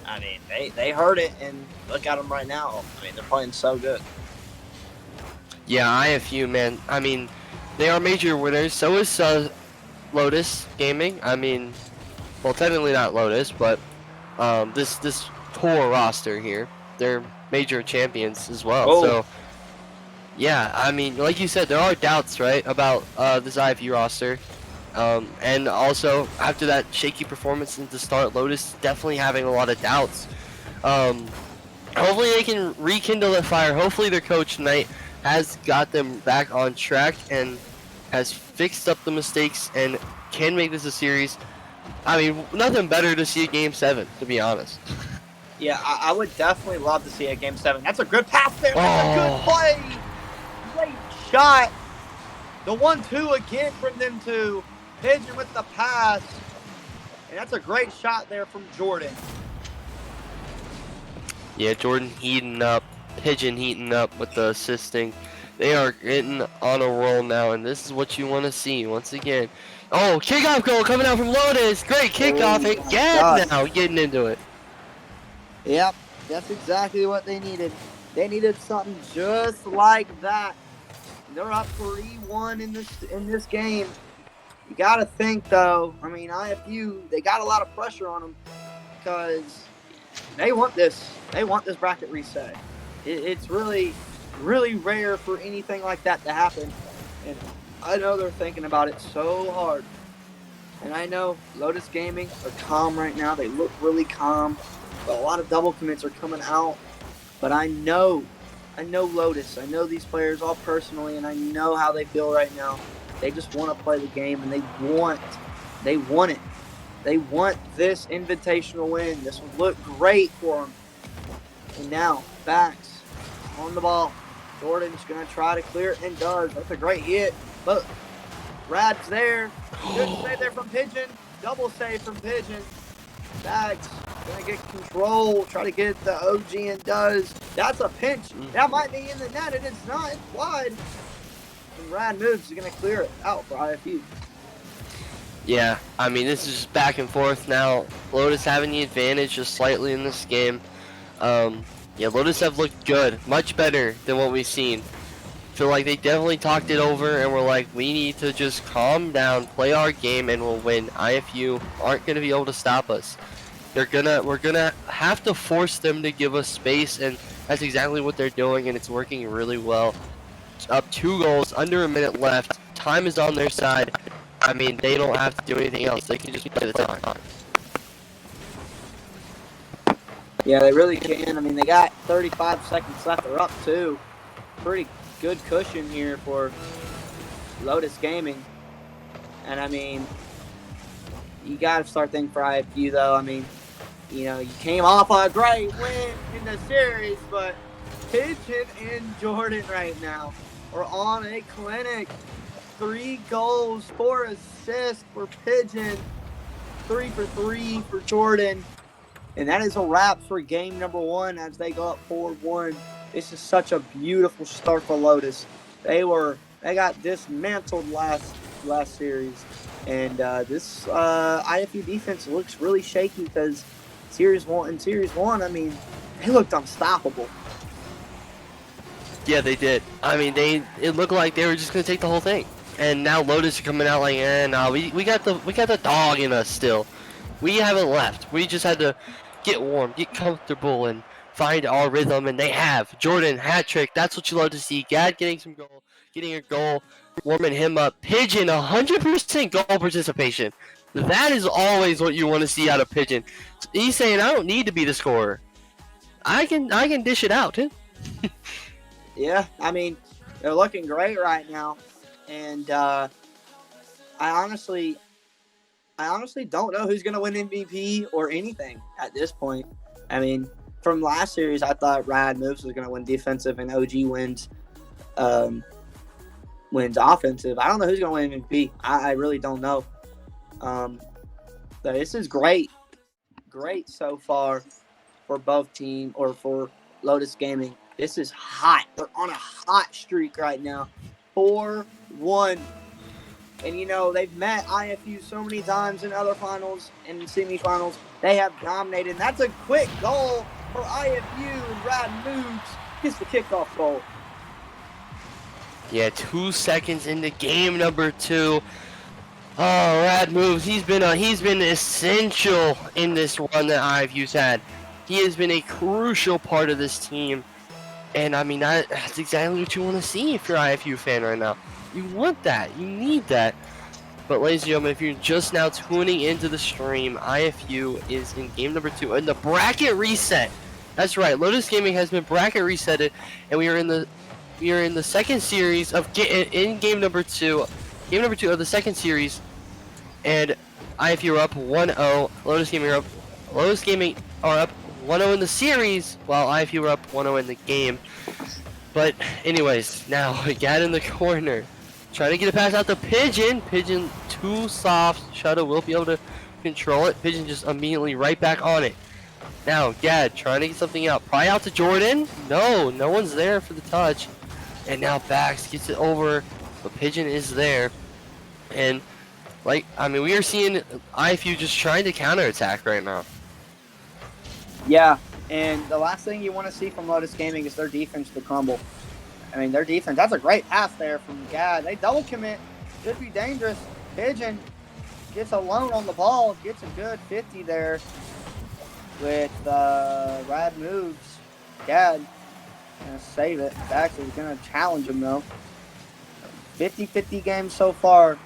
Speaker 8: I mean, they heard it, and look at them right now. I mean, they're playing so good.
Speaker 7: Yeah, IFU, man. I mean, they are major winners. So is Lotus Gaming. I mean, well, technically not Lotus, but this core roster here, they're major champions as well.
Speaker 8: Oh.
Speaker 7: So. Yeah, I mean, like you said, there are doubts, right, about this IFU roster. And also, after that shaky performance at the start, Lotus definitely having a lot of doubts. Hopefully they can rekindle the fire. Hopefully their coach, Knight, has got them back on track and has fixed up the mistakes and can make this a series. I mean, nothing better to see a Game 7, to be honest.
Speaker 8: Yeah, I would definitely love to see a Game 7. That's a good pass there. That's a good play. Great shot. The 1-2 again from them two. Pigeon with the pass. And that's a great shot there from Jordan.
Speaker 7: Yeah, Jordan heating up. Pigeon heating up with the assisting. They are getting on a roll now, and this is what you want to see once again. Oh, kickoff goal coming out from Lotus. Great kickoff. And Gad now getting into it.
Speaker 8: Yep, that's exactly what they needed. They needed something just like that. They're up 3-1 in this game. You got to think, though, I mean, IFU, they got a lot of pressure on them because they want this. They want this bracket reset. It's really, really rare for anything like that to happen. And I know they're thinking about it so hard. And I know Lotus Gaming are calm right now. They look really calm. But a lot of double commits are coming out. But I know Lotus. I know these players all personally, and I know how they feel right now. They just want to play the game, and they want it. They want this invitational win. This would look great for them. And now, backs on the ball. Jordan's going to try to clear it, and does. That's a great hit. But Rad's there. Good save there from Pigeon. Double save from Pigeon. Bags going to get control. Try to get the OG, and does. That's a pinch. That might be in the net, and it's not. It's wide. And Rad moves. He's going to clear it out for IFU.
Speaker 7: Yeah, I mean, this is just back and forth now. Lotus having the advantage just slightly in this game. Yeah, Lotus have looked good. Much better than what we've seen. Feel like they definitely talked it over and were like, we need to just calm down, play our game, and we'll win. IFU aren't going to be able to stop us. We're gonna have to force them to give us space, and that's exactly what they're doing, and it's working really well. Up 2 goals, under a minute left. Time is on their side. I mean, they don't have to do anything else. They can just play the time.
Speaker 8: Yeah, they really can. I mean, they got 35 seconds left. They're up 2. Pretty good cushion here for Lotus Gaming. And, I mean, you got to start thinking for IFU, though. I mean, you know, you came off a great win in the series, but Pigeon and Jordan right now are on a clinic. 3 goals, 4 assists for Pigeon, 3 for 3 for Jordan. And that is a wrap for game number 1 as they go up 4-1. This is such a beautiful start for Lotus. They got dismantled last series, and this IFU defense looks really shaky because Series 1, I mean, they looked unstoppable.
Speaker 7: Yeah, they did. I mean, it looked like they were just gonna take the whole thing, and now Lotus are coming out like, nah, we got the dog in us still. We haven't left. We just had to get warm, get comfortable, and find our rhythm, and they have. Jordan, hat trick. That's what you love to see. Gad getting a goal, warming him up. Pigeon, 100% goal participation. That is always what you want to see out of Pigeon. He's saying, I don't need to be the scorer. I can dish it out too.
Speaker 8: Yeah, I mean, they're looking great right now, and I honestly don't know who's gonna win MVP or anything at this point. I mean, from last series, I thought Rad Moves was gonna win defensive and OG wins offensive. I don't know who's gonna win MVP. I really don't know. But this is great so far for both team or for Lotus Gaming. This is hot. They're on a hot streak right now. 4-1. And, you know, they've met IFU so many times in other finals and semifinals. They have dominated. And that's a quick goal for IFU. And Rad Moves gets the kickoff goal.
Speaker 7: Yeah, 2 seconds into game number 2. Oh, Rad Moves. He's been essential in this run that IFU's had. He has been a crucial part of this team. And I mean, that's exactly what you want to see if you're an IFU fan right now. You want that. You need that. But ladies and gentlemen, if you're just now tuning into the stream, IFU is in game number 2 in the bracket reset. That's right. Lotus Gaming has been bracket resetted, and we are in the second series of in game number 2. Game number 2 of the second series, and IFU are up 1-0. Lotus Gaming are up 1-0 in the series, while IFU are up 1-0 in the game. But anyways, now we got in the corner. Trying to get a pass out to Pigeon. Pigeon too soft. Shadow will be able to control it. Pigeon just immediately right back on it. Now Gad trying to get something out. Probably out to Jordan. No one's there for the touch. And now Bax gets it over. But Pigeon is there. And we are seeing IFU just trying to counterattack right now.
Speaker 8: Yeah, and the last thing you want to see from Lotus Gaming is their defense to crumble. I mean, their defense, that's a great pass there from Gad. They double commit. Could be dangerous. Pigeon gets alone on the ball. Gets a good 50 there with Rad Moves. Gad going to save it. Bax is going to challenge him, though. 50-50 game so far.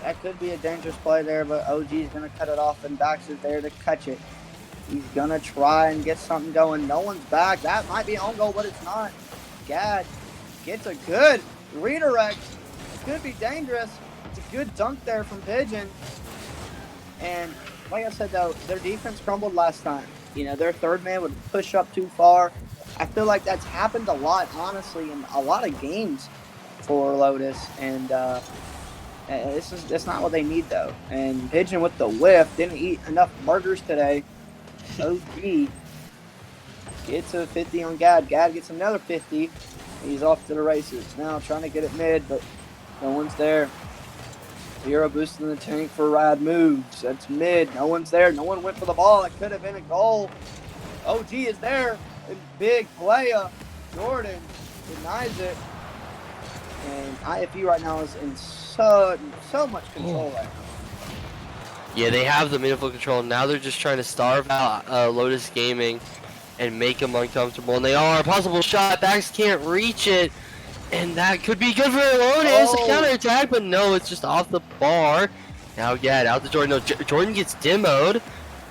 Speaker 8: That could be a dangerous play there, but OG is going to cut it off, and Bax is there to catch it. He's going to try and get something going. No one's back. That might be an own goal, but it's not. Gad gets a good redirect. It could be dangerous. It's a good dunk there from Pigeon. And like I said, though, their defense crumbled last time. You know, their third man would push up too far. I feel like that's happened a lot, honestly, in a lot of games for Lotus. And that's not what they need, though. And Pigeon with the whiff didn't eat enough burgers today. OG gets a 50 on Gad. Gad gets another 50. He's off to the races. Now trying to get it mid, but no one's there. Zero boost in the tank for Rad Moves. That's mid. No one's there. No one went for the ball. It could have been a goal. OG is there. And big player. Jordan denies it. And IFU right now is in so much control right now.
Speaker 7: Yeah, they have the meaningful control. Now they're just trying to starve out Lotus Gaming and make them uncomfortable. And they are. A possible shot. Bax can't reach it. And that could be good for Lotus. A counterattack, but no, it's just off the bar. Now Gad out to Jordan. No, Jordan gets demoed.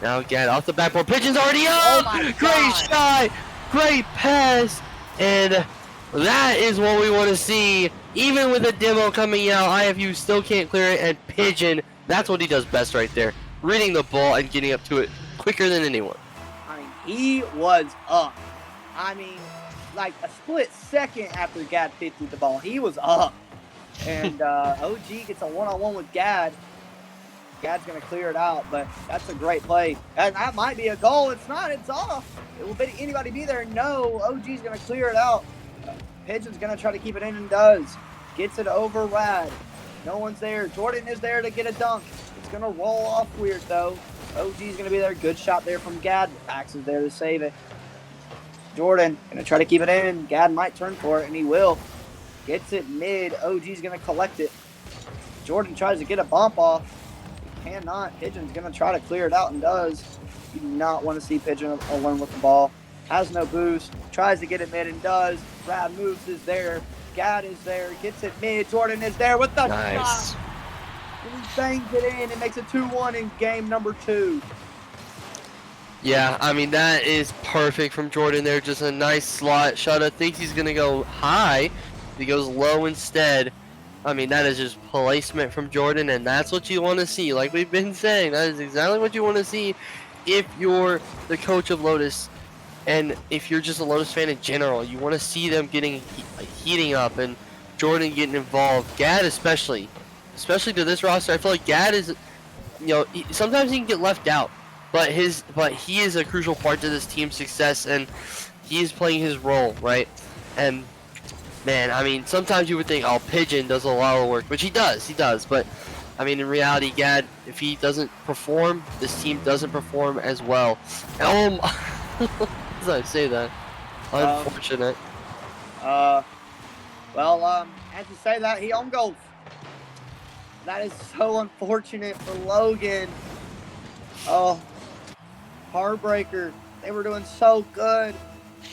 Speaker 7: Now Gad off the backboard. Pigeon's already up. Great shot. Great pass. And that is what we want to see. Even with a demo coming out, IFU still can't clear it. And Pigeon, that's what he does best right there. Reading the ball and getting up to it quicker than anyone.
Speaker 8: I mean, he was up. I mean, like a split second after Gad 50 the ball, he was up. And OG gets a one-on-one with Gad. Gad's going to clear it out, but that's a great play. And that might be a goal. It's not. It's off. Will anybody be there? No. OG's going to clear it out. Pigeon's going to try to keep it in and does. Gets it over Rad. No one's there. Jordan is there to get a dunk. It's going to roll off weird, though. OG's going to be there. Good shot there from Gad. Max is there to save it. Jordan going to try to keep it in. Gad might turn for it, and he will. Gets it mid. OG's going to collect it. Jordan tries to get a bump off. He cannot. Pigeon's going to try to clear it out and does. You do not want to see Pigeon alone with the ball. Has no boost. Tries to get it mid and does. Brad moves is there. Gad is there. Gets it mid. Jordan is there with the shot. And he bangs it in and makes it 2-1 in game number 2.
Speaker 7: Yeah, I mean, that is perfect from Jordan there. Just a nice slot. Shutta thinks he's going to go high. He goes low instead. I mean, that is just placement from Jordan, and that's what you want to see. Like we've been saying, that is exactly what you want to see if you're the coach of Lotus. And if you're just a Lotus fan in general, you want to see them heating up and Jordan getting involved. Gad especially to this roster, I feel like Gad is, sometimes he can get left out, but he is a crucial part to this team's success, and he is playing his role, right? And man, I mean, sometimes you would think, oh, Pigeon does a lot of work, which he does, but I mean, in reality, Gad, if he doesn't perform, this team doesn't perform as well. As I say that, unfortunate.
Speaker 8: As you say that, he on goals. That is so unfortunate for Logan. Oh, heartbreaker. They were doing so good,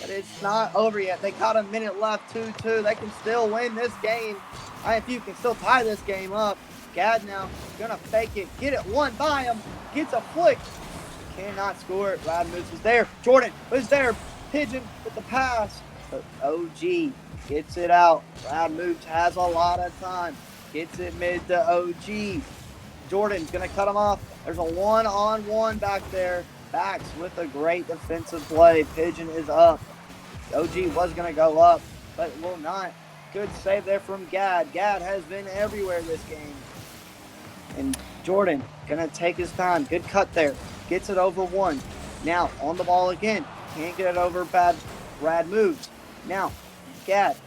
Speaker 8: but it's not over yet. They got a minute left, 2-2. They can still win this game. IFU can still tie this game up. Gad now gonna fake it, get it one by him, gets a flick. Cannot score it. Rad moves is there. Jordan is there. Pigeon with the pass. But OG gets it out. Rad moves, has a lot of time. Gets it mid to OG. Jordan's going to cut him off. There's a one-on-one back there. Backs with a great defensive play. Pigeon is up. OG was going to go up, but will not. Good save there from Gad. Gad has been everywhere this game. And Jordan going to take his time. Good cut there. Gets it over one. Now on the ball again. Can't get it over. Rad moves. Now Gad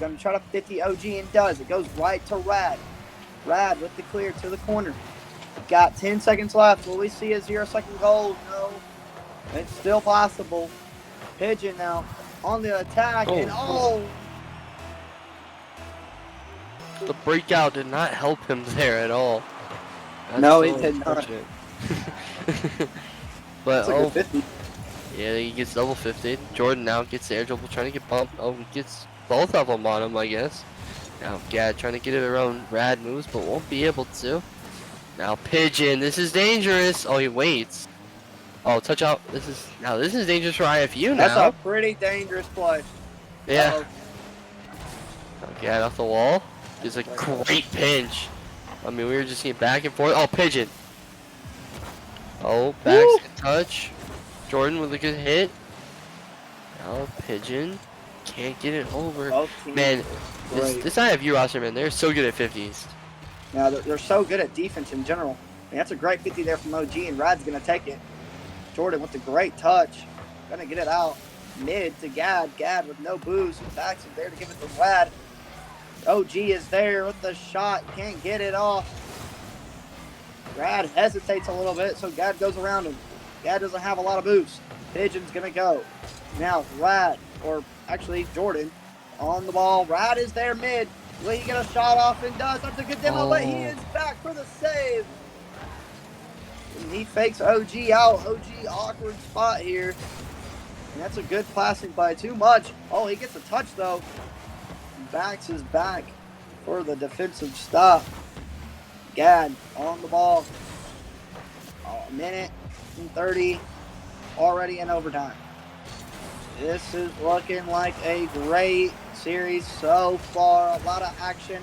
Speaker 8: going to try to 50 OG and does. It goes right to Rad. Rad with the clear to the corner. Got 10 seconds left. Will we see a 0-second goal? No. It's still possible. Pigeon now on the attack.
Speaker 7: The breakout did not help him there at all. That's
Speaker 8: no,
Speaker 7: so
Speaker 8: it did not.
Speaker 7: But
Speaker 8: That's a good 50.
Speaker 7: Yeah, he gets double 50. Jordan now gets the air dribble, trying to get bumped. Oh, he gets both of them on him, I guess. Now Gad trying to get it around Rad moves, but won't be able to. Now Pigeon, this is dangerous. Oh, he waits. Oh, touch out. This is dangerous for IFU now.
Speaker 8: That's a pretty dangerous play.
Speaker 7: Yeah. Gad off the wall. It's a great pinch. I mean, we were just getting back and forth. Oh, Pigeon. Oh, backs and touch. Jordan with a good hit. Now Pigeon can't get it over. Man, this IFU roster, man, they're so good at 50s.
Speaker 8: Yeah, they're so good at defense in general. I mean, that's a great 50 there from OG, and Rad's going to take it. Jordan with a great touch. Going to get it out mid to Gad. Gad with no boost. Backs is there to give it to Rad. OG is there with the shot. Can't get it off. Rad hesitates a little bit, so Gad goes around him. Gad doesn't have a lot of boost. Pigeon's going to go. Now Rad, or actually Jordan, on the ball. Rad is there mid. Will he get a shot off? And does. That's a good demo, but he is back for the save. And he fakes OG out. OG awkward spot here. And that's a good passing play. Too much. Oh, he gets a touch though. Backs his back for the defensive stop. Gad on the ball. A minute and 30 already in overtime. This is looking like a great series so far. A lot of action,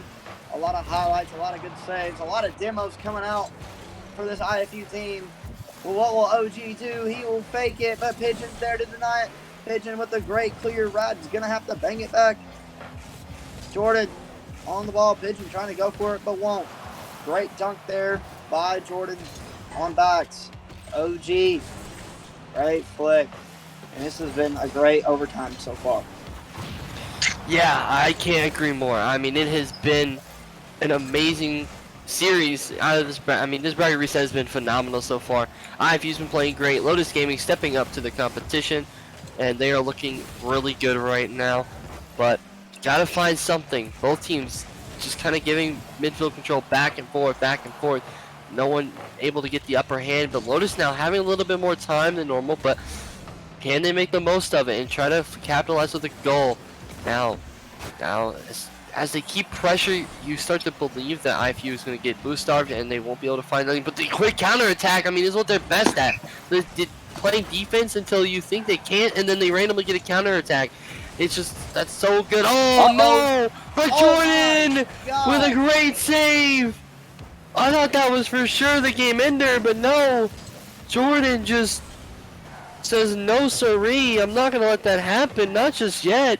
Speaker 8: a lot of highlights, a lot of good saves, a lot of demos coming out for this IFU team. Well, what will OG do? He will fake it, but Pigeon's there to deny it. Pigeon with a great clear ride. He's going to have to bang it back. Jordan on the ball. Pigeon trying to go for it, but won't. Great dunk there by Jordan on backs. OG, great flick. And this has been a great overtime so far.
Speaker 7: Yeah, I can't agree more. I mean, it has been an amazing series out of this. I mean, this bracket reset has been phenomenal so far. IFU's been playing great. Lotus Gaming stepping up to the competition, and they are looking really good right now. But gotta find something. Both teams just kind of giving midfield control back and forth, back and forth. No one able to get the upper hand, but Lotus now having a little bit more time than normal. But can they make the most of it and try to capitalize with a goal? Now, as they keep pressure, you start to believe that IFU is going to get boost starved and they won't be able to find anything. But the quick counter attack, I mean, is what they're best at. They're playing defense until you think they can't, and then they randomly get a counter attack. It's just, that's so good. Oh no! But Jordan with a great save. I thought that was for sure the game ender, but no. Jordan just says no siree. I'm not gonna let that happen, not just yet.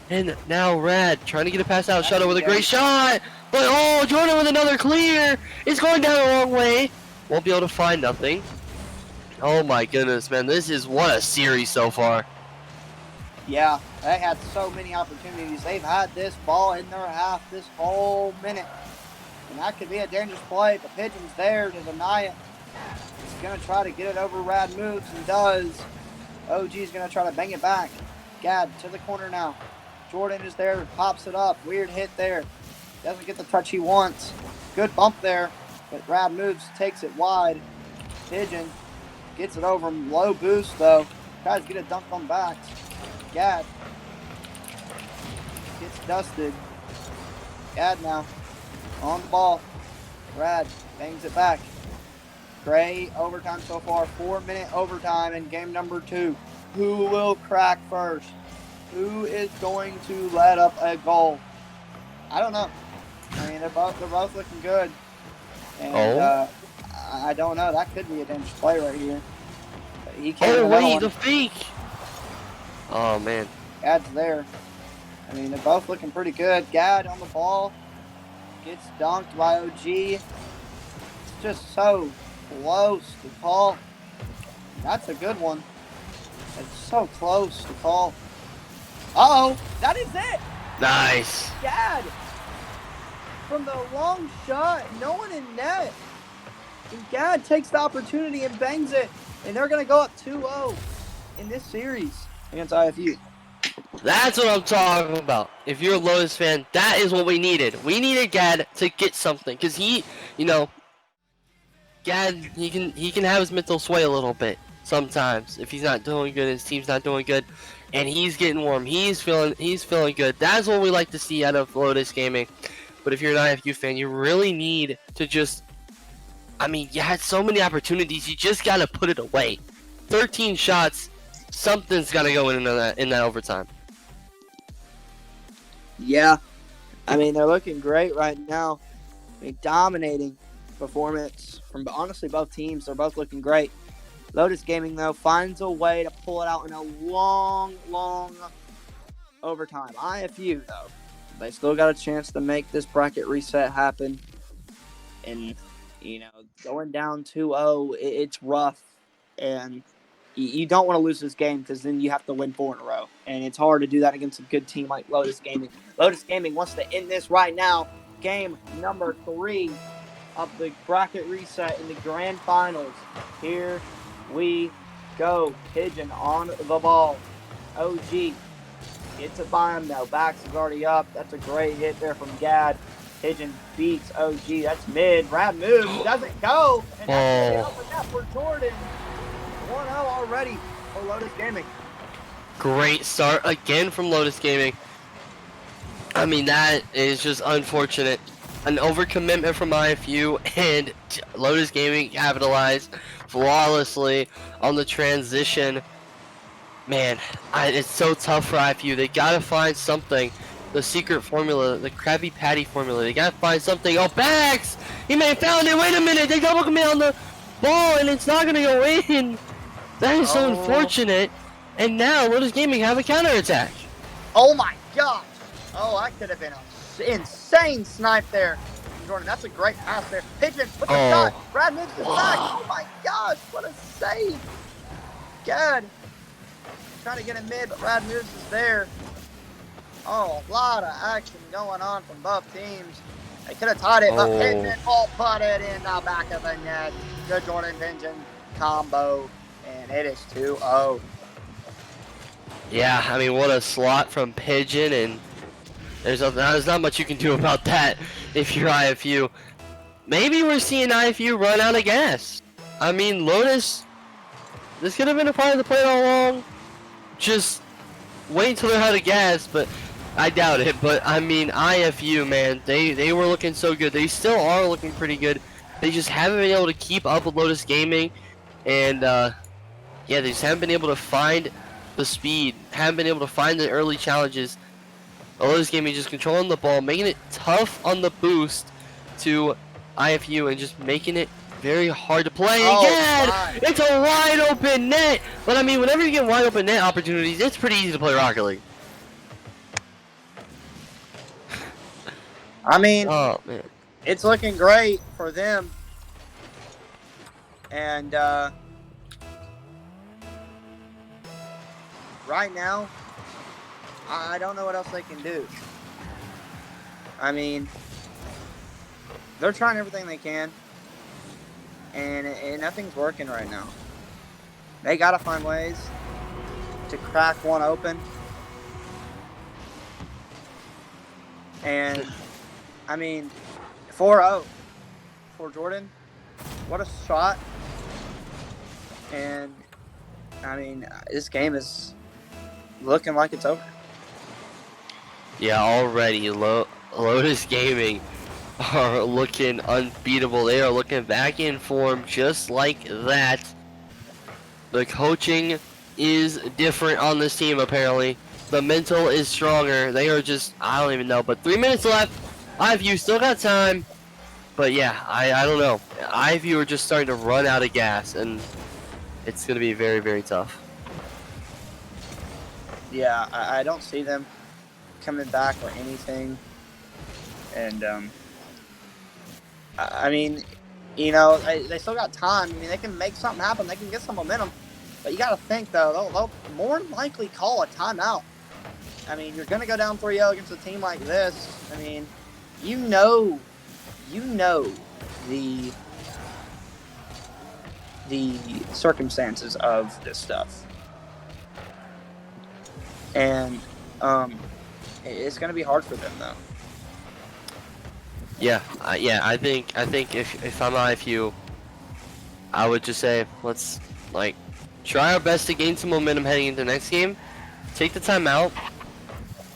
Speaker 7: And now Rad trying to get a pass out. Shadow with a great shot. But oh, Jordan with another clear. It's going down the wrong way. Won't be able to find nothing. Oh my goodness, man. This is what a series so far.
Speaker 8: Yeah, they had so many opportunities. They've had this ball in their half this whole minute. And that could be a dangerous play, but Pigeon's there to deny it. He's going to try to get it over Rad moves and does. OG's going to try to bang it back. Gad to the corner now. Jordan is there, pops it up. Weird hit there. Doesn't get the touch he wants. Good bump there, but Rad moves, takes it wide. Pigeon gets it over him. Low boost, though. Tries to get it dunked on back. Gad gets dusted. Gad now on the ball. Rad bangs it back. Great overtime so far. 4-minute overtime in game number 2. Who will crack first? Who is going to let up a goal? I don't know. I mean, they're both looking good. And I don't know. That could be a dangerous play right here. But he can't.
Speaker 7: Oh wait, the fake. Oh man.
Speaker 8: Gad's there. I mean, they're both looking pretty good. Gad on the ball. Gets dunked by OG. It's just so close to call. That's a good one. It's so close to call. Uh-oh, that is it.
Speaker 7: Nice.
Speaker 8: Gad from the long shot, no one in net. And Gad takes the opportunity and bangs it. And they're going to go up 2-0 in this series against IFU.
Speaker 7: That's what I'm talking about. If you're a Lotus fan, that is what we needed. We needed Gad to get something. Because he, you know, Gad, he can have his mental sway a little bit sometimes. If he's not doing good, his team's not doing good. And he's getting warm. He's feeling good. That's what we like to see out of Lotus Gaming. But if you're an IFU fan, you really need to just, I mean, you had so many opportunities. You just got to put it away. 13 shots. Something's got to go in that overtime.
Speaker 8: Yeah. I mean, they're looking great right now. I mean, dominating performance from honestly both teams. They're both looking great. Lotus Gaming, though, finds a way to pull it out in a long overtime. IFU, though, they still got a chance to make this bracket reset happen. And, you know, going down 2-0, it's rough. And you don't want to lose this game because then you have to win 4 in a row. And it's hard to do that against a good team like Lotus Gaming. Lotus Gaming wants to end this right now. Game number 3 of the bracket reset in the grand finals. Here we go. Pigeon on the ball. OG gets it by him now. Backs is already up. That's a great hit there from Gad. Pigeon beats OG. That's mid. Rad moves. Doesn't go. And that's it up for Jordan. 1-0 already for Lotus Gaming.
Speaker 7: Great start again from Lotus Gaming. I mean, that is just unfortunate. An overcommitment from IFU, and Lotus Gaming capitalized flawlessly on the transition. Man, it's so tough for IFU. They gotta find something. The secret formula, the Krabby Patty formula. They gotta find something. Oh, Bags! He may have found it. Wait a minute. They double commit on the ball, and it's not gonna go in. That is so unfortunate. And now Lotus Gaming have a counterattack.
Speaker 8: Oh my gosh! Oh, that could have been an insane snipe there. Jordan. That's a great pass there. Pigeon with the
Speaker 7: Oh.
Speaker 8: shot. Brad moves it back. Oh my gosh, what a save. Good. Trying to get it mid, but Brad moves is there. Oh, a lot of action going on from both teams. They could have tied it, but
Speaker 7: Oh.
Speaker 8: Pigeon will put it in the back of the net. Good Jordan Pigeon combo, and it is 2-0.
Speaker 7: Yeah, I mean, what a slot from Pigeon, and there's not much you can do about that if you're IFU. Maybe we're seeing IFU run out of gas. I mean, Lotus, this could have been a part of the plan all along. Just wait until they're out of gas, but I doubt it. But I mean, IFU, man, they were looking so good. They still are looking pretty good. They just haven't been able to keep up with Lotus Gaming, and yeah, they just haven't been able to find the speed, haven't been able to find the early challenges. Lotus Gaming just controlling the ball, making it tough on the boost to IFU, and just making it very hard to play.
Speaker 8: Oh,
Speaker 7: Again,
Speaker 8: my.
Speaker 7: it's a wide open net. But I mean, whenever you get wide open net opportunities, it's pretty easy to play Rocket League.
Speaker 8: I mean,
Speaker 7: Oh man.
Speaker 8: it's looking great for them. And right now, I don't know what else they can do. I mean, they're trying everything they can, and nothing's working right now. They got to find ways to crack one open. And, I mean, 4-0 for Jordan. What a shot. And, I mean, this game is looking like it's over.
Speaker 7: Yeah, already Lotus Gaming are looking unbeatable. They are looking back in form just like that. The coaching is different on this team apparently. The mental is stronger. They are just, I don't even know. But 3 minutes left. IFU still got time. But yeah, I don't know. IFU are just starting to run out of gas, and it's going to be very, very tough.
Speaker 8: Yeah, I don't see them coming back or anything. And, I mean, you know, they still got time. I mean, they can make something happen. They can get some momentum. But you got to think, though, they'll more than likely call a timeout. I mean, you're going to go down 3-0 against a team like this. I mean, you know the circumstances of this stuff. And it's going to be hard for them, though.
Speaker 7: Yeah, I think if I'm IFU, I would just say let's like try our best to gain some momentum heading into the next game. Take the timeout.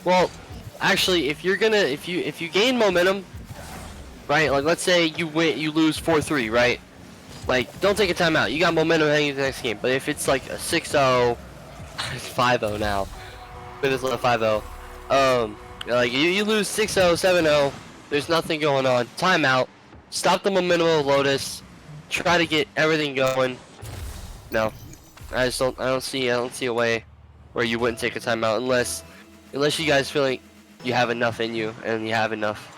Speaker 7: Well, actually, if you gain momentum, right? Like let's say you lose 4-3, right? Like don't take a timeout. You got momentum heading into the next game. But if it's like a 6-0, it's 5-0 now. But it's like 5-0. Like you lose 6-0, 7-0. There's nothing going on. Timeout. Stop the momentum of Lotus. Try to get everything going. No, I don't see a way where you wouldn't take a timeout unless you guys feel like you have enough in you and you have enough.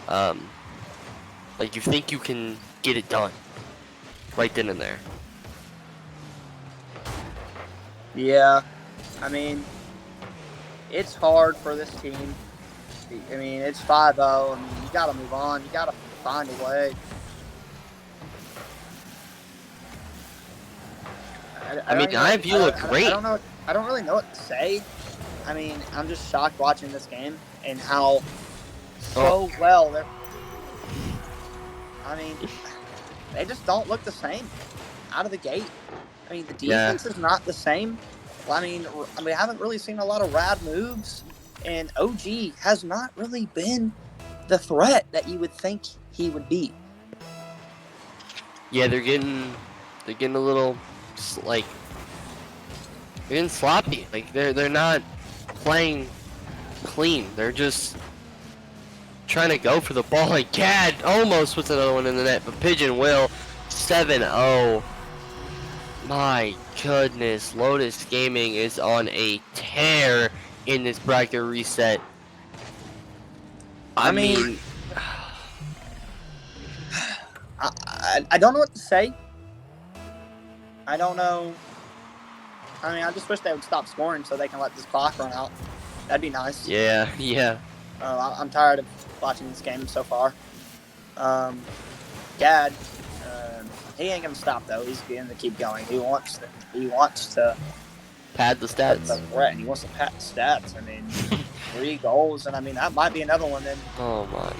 Speaker 7: Like you think you can get it done right then and there.
Speaker 8: Yeah, I mean, it's hard for this team. I mean, it's 5-0. I mean, you got to move on. You got to find a way.
Speaker 7: I mean, IFU look great.
Speaker 8: I don't really know what to say. I mean, I'm just shocked watching this game and how so well they're. I mean, they just don't look the same out of the gate. I mean, the defense is not the same. I mean, we haven't really seen a lot of rad moves, and OG has not really been the threat that you would think he would be.
Speaker 7: Yeah, they're getting a little like they're getting sloppy. Like they're not playing clean. They're just trying to go for the ball. Like Gad almost puts another one in the net, but Pigeon will. 7-0. My goodness, Lotus Gaming is on a tear in this bracket reset. I mean,
Speaker 8: I don't know what to say. I don't know. I mean, I just wish they would stop scoring so they can let this clock run out. That'd be nice.
Speaker 7: Yeah, yeah.
Speaker 8: I'm tired of watching this game so far. Gad, he ain't gonna stop though. He's going to keep going. He wants to
Speaker 7: Pad the stats.
Speaker 8: He wants to pad the stats. I mean, 3 goals, and I mean that might be another one. Then
Speaker 7: Oh my.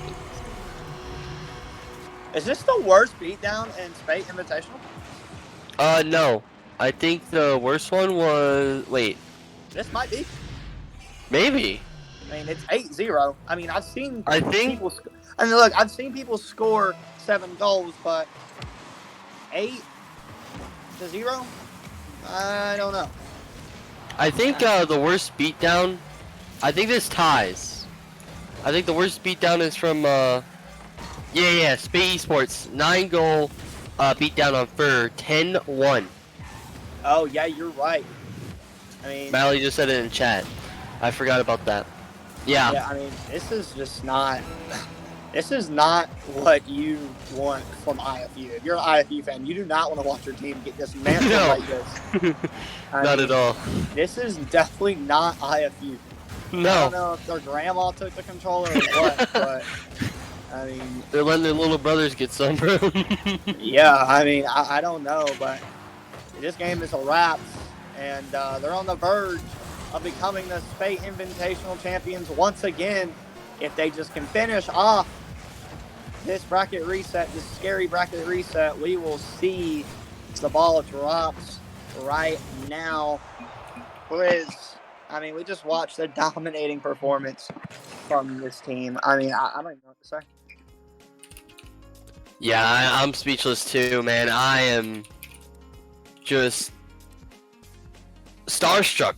Speaker 8: is this the worst beatdown in Spate Invitational?
Speaker 7: No. I think the worst one was. Wait.
Speaker 8: This might be.
Speaker 7: Maybe.
Speaker 8: I mean, it's 8-0. I mean, I've seen
Speaker 7: I think.
Speaker 8: people. I mean, look, I've seen people score 7 goals, but 8-0. I don't know.
Speaker 7: I think the worst beatdown. I think this ties. I think the worst beatdown is from. Yeah. Spate Esports 9-goal beatdown on Fur 10-1.
Speaker 8: Oh yeah, you're right. I mean,
Speaker 7: Mally just said it in chat. I forgot about that. Yeah.
Speaker 8: Yeah, I mean, this is just not. This is not what you want from IFU. If you're an IFU fan, you do not want to watch your team get dismantled
Speaker 7: No.
Speaker 8: like this.
Speaker 7: Not at all.
Speaker 8: This is definitely not IFU. I don't
Speaker 7: No.
Speaker 8: know if their grandma took the controller or what, but I mean,
Speaker 7: They're letting their little brothers get some, bro.
Speaker 8: yeah, I mean, I don't know, but this game is a wrap, and they're on the verge of becoming the Spate Invitational champions once again. If they just can finish off this bracket reset, this scary bracket reset, we will see the ball drops right now. Grizz, I mean, we just watched a dominating performance from this team. I mean, I don't even know what to say.
Speaker 7: Yeah, I'm speechless too, man. I am just starstruck.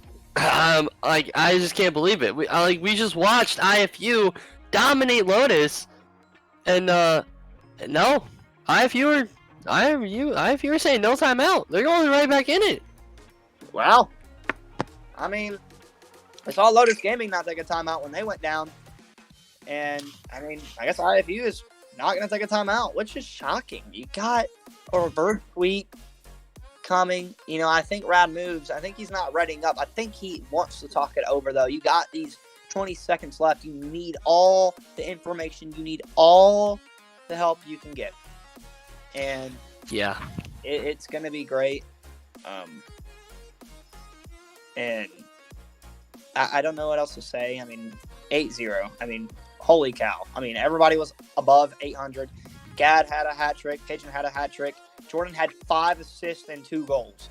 Speaker 7: Like, I just can't believe it. We just watched IFU dominate Lotus, and no, IFU are saying no timeout. They're going right back in it.
Speaker 8: Wow. I mean, I saw Lotus Gaming not take a timeout when they went down. And, I mean, I guess IFU is not going to take a timeout, which is shocking. You got a reverse sweep coming. You know, I think Rad moves. I think he's not readying up. I think he wants to talk it over, though. You got these 20 seconds left. You need all the information. You need all the help you can get. And
Speaker 7: Yeah.
Speaker 8: it's going to be great. And I don't know what else to say. I mean, 8-0. I mean, holy cow. I mean, everybody was above 800. Gad had a hat trick. Pigeon had a hat trick. Jordan had 5 assists and 2 goals.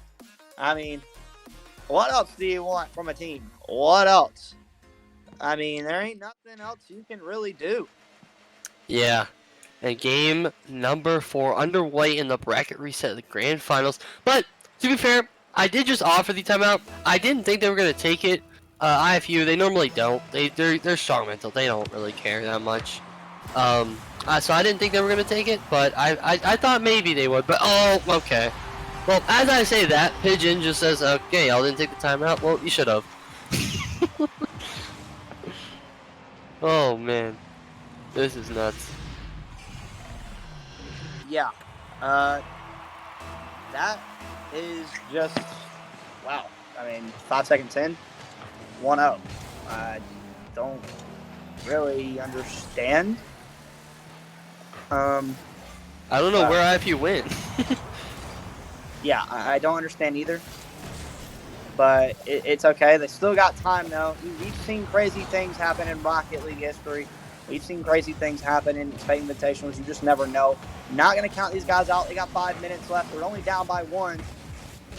Speaker 8: I mean, what else do you want from a team? What else? I mean, there ain't nothing else you can really do.
Speaker 7: Yeah. And game number 4 underway in the bracket reset of the grand finals. But to be fair, I did just offer the timeout. I didn't think they were gonna take it. IFU, they normally don't. They're strong mental. They don't really care that much. So I didn't think they were gonna take it, but I thought maybe they would. But oh, okay. Well, as I say that, Pigeon just says, "Okay, I didn't take the timeout." Well, you should have. Oh man, this is nuts.
Speaker 8: Yeah. That is just, wow. I mean, 5 seconds in, 1-0. I don't really understand.
Speaker 7: I don't know where IFU went.
Speaker 8: Yeah, I don't understand either. But it's okay. They still got time, though. We've seen crazy things happen in Rocket League history. We've seen crazy things happen in Spate Invitationals. You just never know. Not going to count these guys out. They got 5 minutes left. They're only down by 1.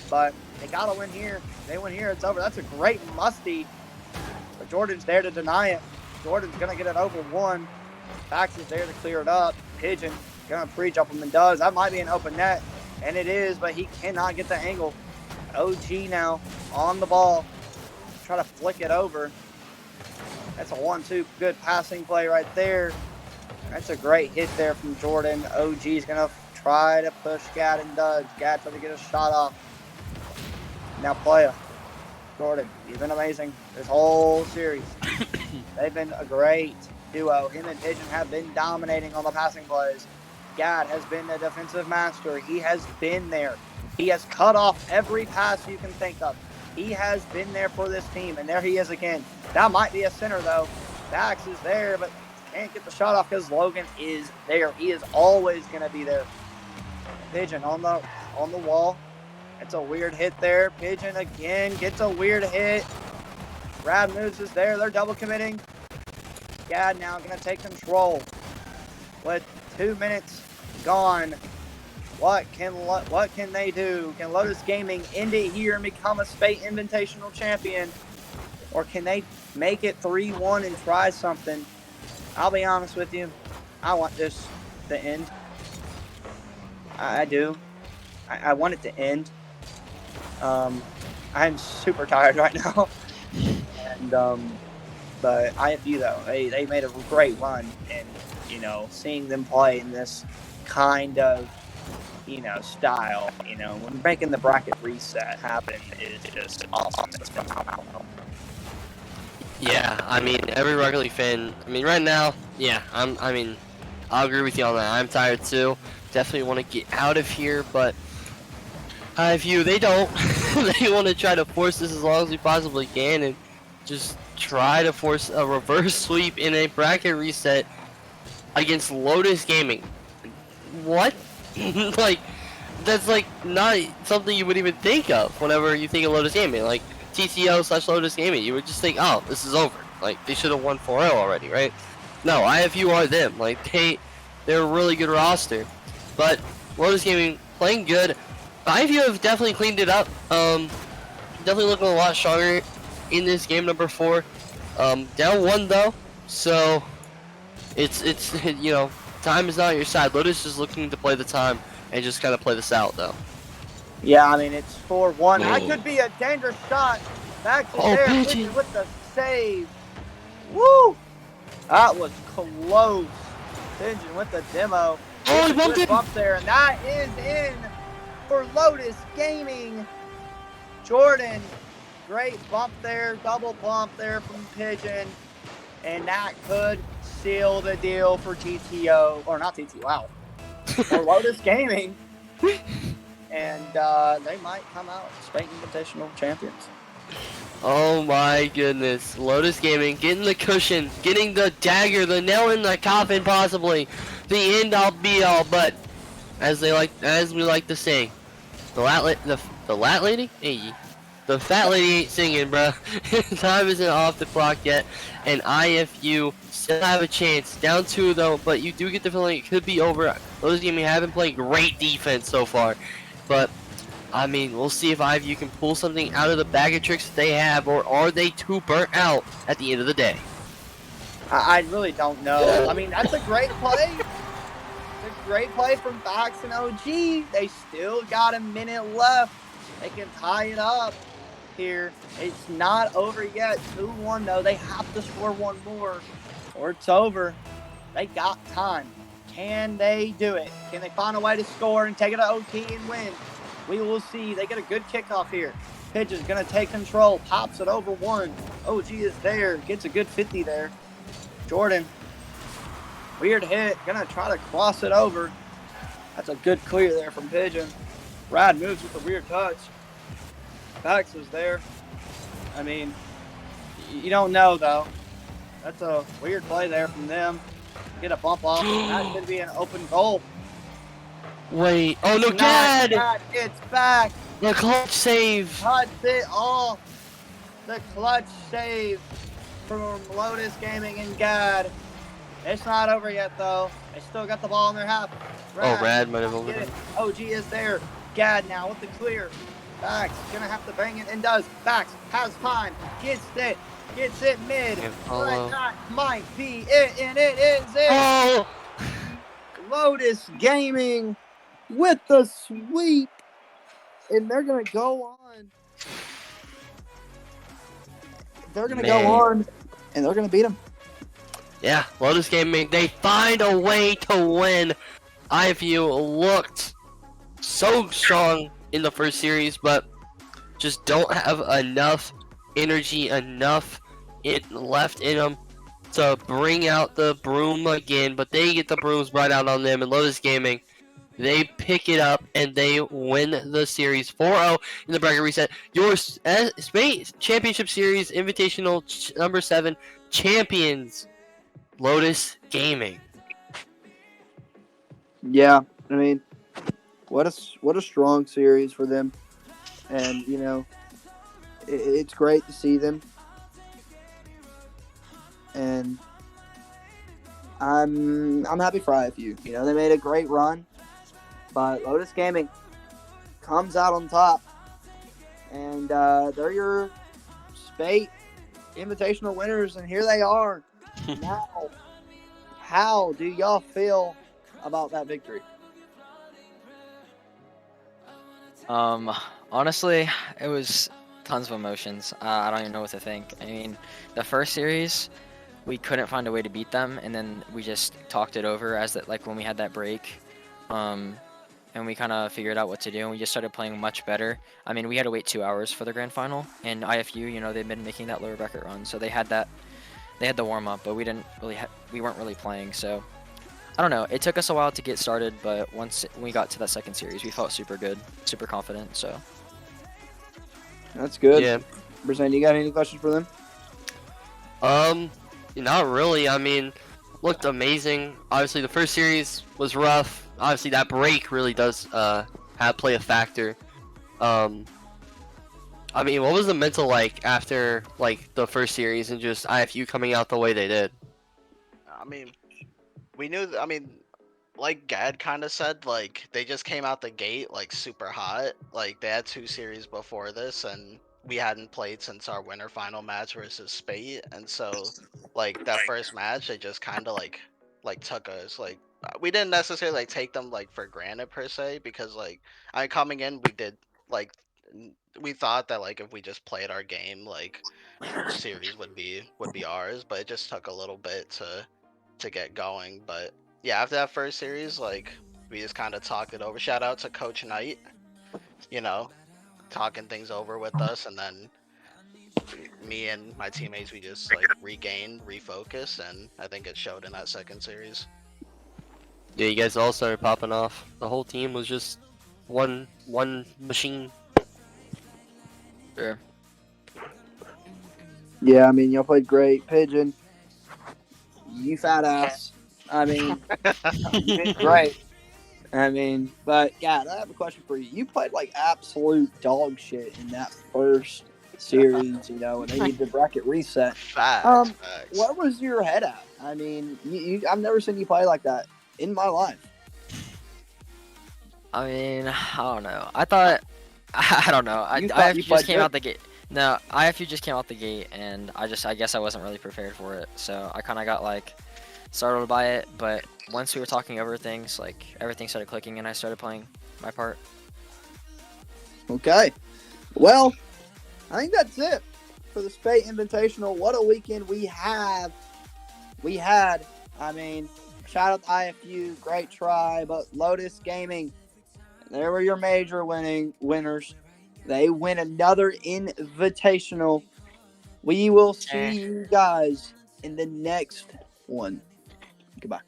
Speaker 8: But they got to win here. If they win here, it's over. That's a great musty. But Jordan's there to deny it. Jordan's going to get it over 1. Pax is there to clear it up. Pigeon going to pre-jump him and does. That might be an open net. And it is, but he cannot get the angle. OG now on the ball. Try to flick it over. That's a 1-2 good passing play right there. That's a great hit there from Jordan. OG's going to try to push Gad and does. Gad trying to get a shot off. Now Playa. Jordan, he's been amazing this whole series. They've been a great duo. Him and Pigeon have been dominating on the passing plays. Gad has been the defensive master. He has been there. He has cut off every pass you can think of. He has been there for this team, and there he is again. That might be a center, though. Dax is there, but can't get the shot off because Logan is there. He is always going to be there. Pigeon on the wall. It's a weird hit there. Pigeon again gets a weird hit. Rad moves is there. They're double committing. Gad now going to take control with 2 minutes gone. What can they do? Can Lotus Gaming end it here and become a Spate Invitational champion? Or can they make it 3-1 and try something? I'll be honest with you. I want this to end. I do. I want it to end. I'm super tired right now. And but IFU though, they made a great run, and you know, seeing them play in this kind of, you know, style, you know, when making the bracket reset happen is just awesome. It's phenomenal.
Speaker 7: Yeah, I mean, every regular league fan, I mean, right now, yeah, I mean, I'll agree with you on that. I'm tired too. Definitely want to get out of here, but IFU, they don't. They want to try to force this as long as we possibly can and just try to force a reverse sweep in a bracket reset against Lotus Gaming. What? Like, that's like not something you would even think of whenever you think of Lotus Gaming. Like TTO/Lotus Gaming, you would just think, oh, this is over. Like, they should have won 4-0 already, right? No, IFU are them. Like, they're a really good roster. But Lotus Gaming playing good. IFU have definitely cleaned it up. Definitely looking a lot stronger in this game number 4. Down 1 though, so it's you know, time is not on your side. Lotus is looking to play the time and just kind of play this out though.
Speaker 8: Yeah, I mean, it's 4-1. That could be a dangerous shot. Back to there, Pigeon with the save. Woo! That was close. Pigeon with the demo.
Speaker 7: Oh, he bumped it.
Speaker 8: Up there, and that is in for Lotus Gaming. Jordan, great bump there, double bump there from Pigeon, and that could seal the deal for TTO, or not TTO, wow, for Lotus Gaming. And they might come out Spate Invitational champions.
Speaker 7: Oh my goodness. Lotus Gaming getting the cushion, getting the dagger, the nail in the coffin possibly. The end all be all, but as we like to say, the lat lady? Hey, the fat lady ain't singing, bruh. Time isn't off the clock yet, and IFU still have a chance. Down 2 though, but you do get the feeling it could be over. Lotus Gaming haven't played great defense so far, but I mean, we'll see if IFU can pull something out of the bag of tricks that they have, or are they too burnt out at the end of the day?
Speaker 8: I really don't know. I mean, that's a great play. It's a great play from Bax and OG. They still got a minute left. They can tie it up here. It's not over yet. 2-1 though. They have to score 1 more or it's over. They got time. Can they do it? Can they find a way to score and take it to OT and win? We will see. They get a good kickoff here. Pigeon's going to take control. Pops it over 1. OG is there. Gets a good 50 there. Jordan. Weird hit. Going to try to cross it over. That's a good clear there from Pigeon. Rad moves with a weird touch. Pax is there. I mean, you don't know, though. That's a weird play there from them. Get a bump off. That could be an open goal.
Speaker 7: Wait. Oh, no, Gad!
Speaker 8: It's back.
Speaker 7: The clutch save.
Speaker 8: Cuts it off. The clutch save from Lotus Gaming and Gad. It's not over yet, though. They still got the ball in their half.
Speaker 7: Rad might have over
Speaker 8: it. OG is there. Gad now with the clear. Bax gonna have to bang it and does. Bax has time. Gets it mid. But that might be it, and it is it.
Speaker 7: Oh!
Speaker 8: Lotus Gaming with the sweep, and they're gonna go on. They're gonna go on, and they're gonna beat them.
Speaker 7: Yeah, Lotus Gaming, they find a way to win. IFU looked so strong in the first series, but just don't have enough energy, enough left in them to bring out the broom again, but they get the brooms right out on them, and Lotus Gaming, they pick it up and they win the series 4-0 in the bracket reset. Your Spate Championship Series Invitational number 7 champions, Lotus Gaming.
Speaker 9: Yeah, I mean, what a strong series for them, and you know, it's great to see them, and I'm happy for IFU. You know, they made a great run, but Lotus Gaming comes out on top, and they're your Spate Invitational winners, and here they are. Now, how do y'all feel about that victory?
Speaker 10: Honestly, it was tons of emotions. I don't even know what to think. I mean, the first series, we couldn't find a way to beat them, and then we just talked it over as that, like when we had that break, and we kind of figured out what to do, and we just started playing much better. I mean, we had to wait 2 hours for the grand final, and IFU, you know, they've been making that lower bracket run, so they had that, they had the warm up, but we didn't really, we weren't really playing, so. I don't know. It took us a while to get started, but once we got to that second series, we felt super good, super confident. So
Speaker 9: that's good.
Speaker 7: Yeah.
Speaker 9: Brisane, you got any questions for them?
Speaker 7: Not really. I mean, looked amazing. Obviously, the first series was rough. Obviously, that break really does play a factor. I mean, what was the mental like after like the first series and just IFU coming out the way they did?
Speaker 11: I mean, we knew. I mean, like Gad kind of said, like they just came out the gate like super hot. Like they had 2 series before this, and we hadn't played since our winter final match versus Spate, and so like that first match, they just kind of like took us. Like we didn't necessarily like take them like for granted per se, because like I mean, coming in, we did like we thought that like if we just played our game, like series would be ours, but it just took a little bit to get going. But yeah, after that first series, like we just kind of talked it over. Shout out to Coach Knight, you know, talking things over with us, and then me and my teammates, we just like regained, refocused, and I think it showed in that second series.
Speaker 7: Yeah, you guys all started popping off. The whole team was just one machine.
Speaker 10: sure.
Speaker 9: Yeah, I mean, y'all played great. Pigeon, you fat ass. I mean, you did great. I mean, but yeah, I have a question for you. You played like absolute dog shit in that first series, you know, and they need the bracket reset.
Speaker 11: Facts.
Speaker 9: Where was your head at? I mean, I've never seen you play like that in my life.
Speaker 10: I mean, I don't know. I thought, I don't know.
Speaker 9: You thought you
Speaker 10: IFU just
Speaker 9: played
Speaker 10: came
Speaker 9: good?
Speaker 10: out the gate. No, IFU just came out the gate, and I guess I wasn't really prepared for it. So I kind of got like startled by it. But once we were talking over things, like everything started clicking, and I started playing my part.
Speaker 9: Okay. Well, I think that's it for the Spate Invitational. What a weekend we had. I mean, shout out to IFU, great try, but Lotus Gaming, they were your major winners. They win another Invitational. We will see you guys in the next one. Goodbye.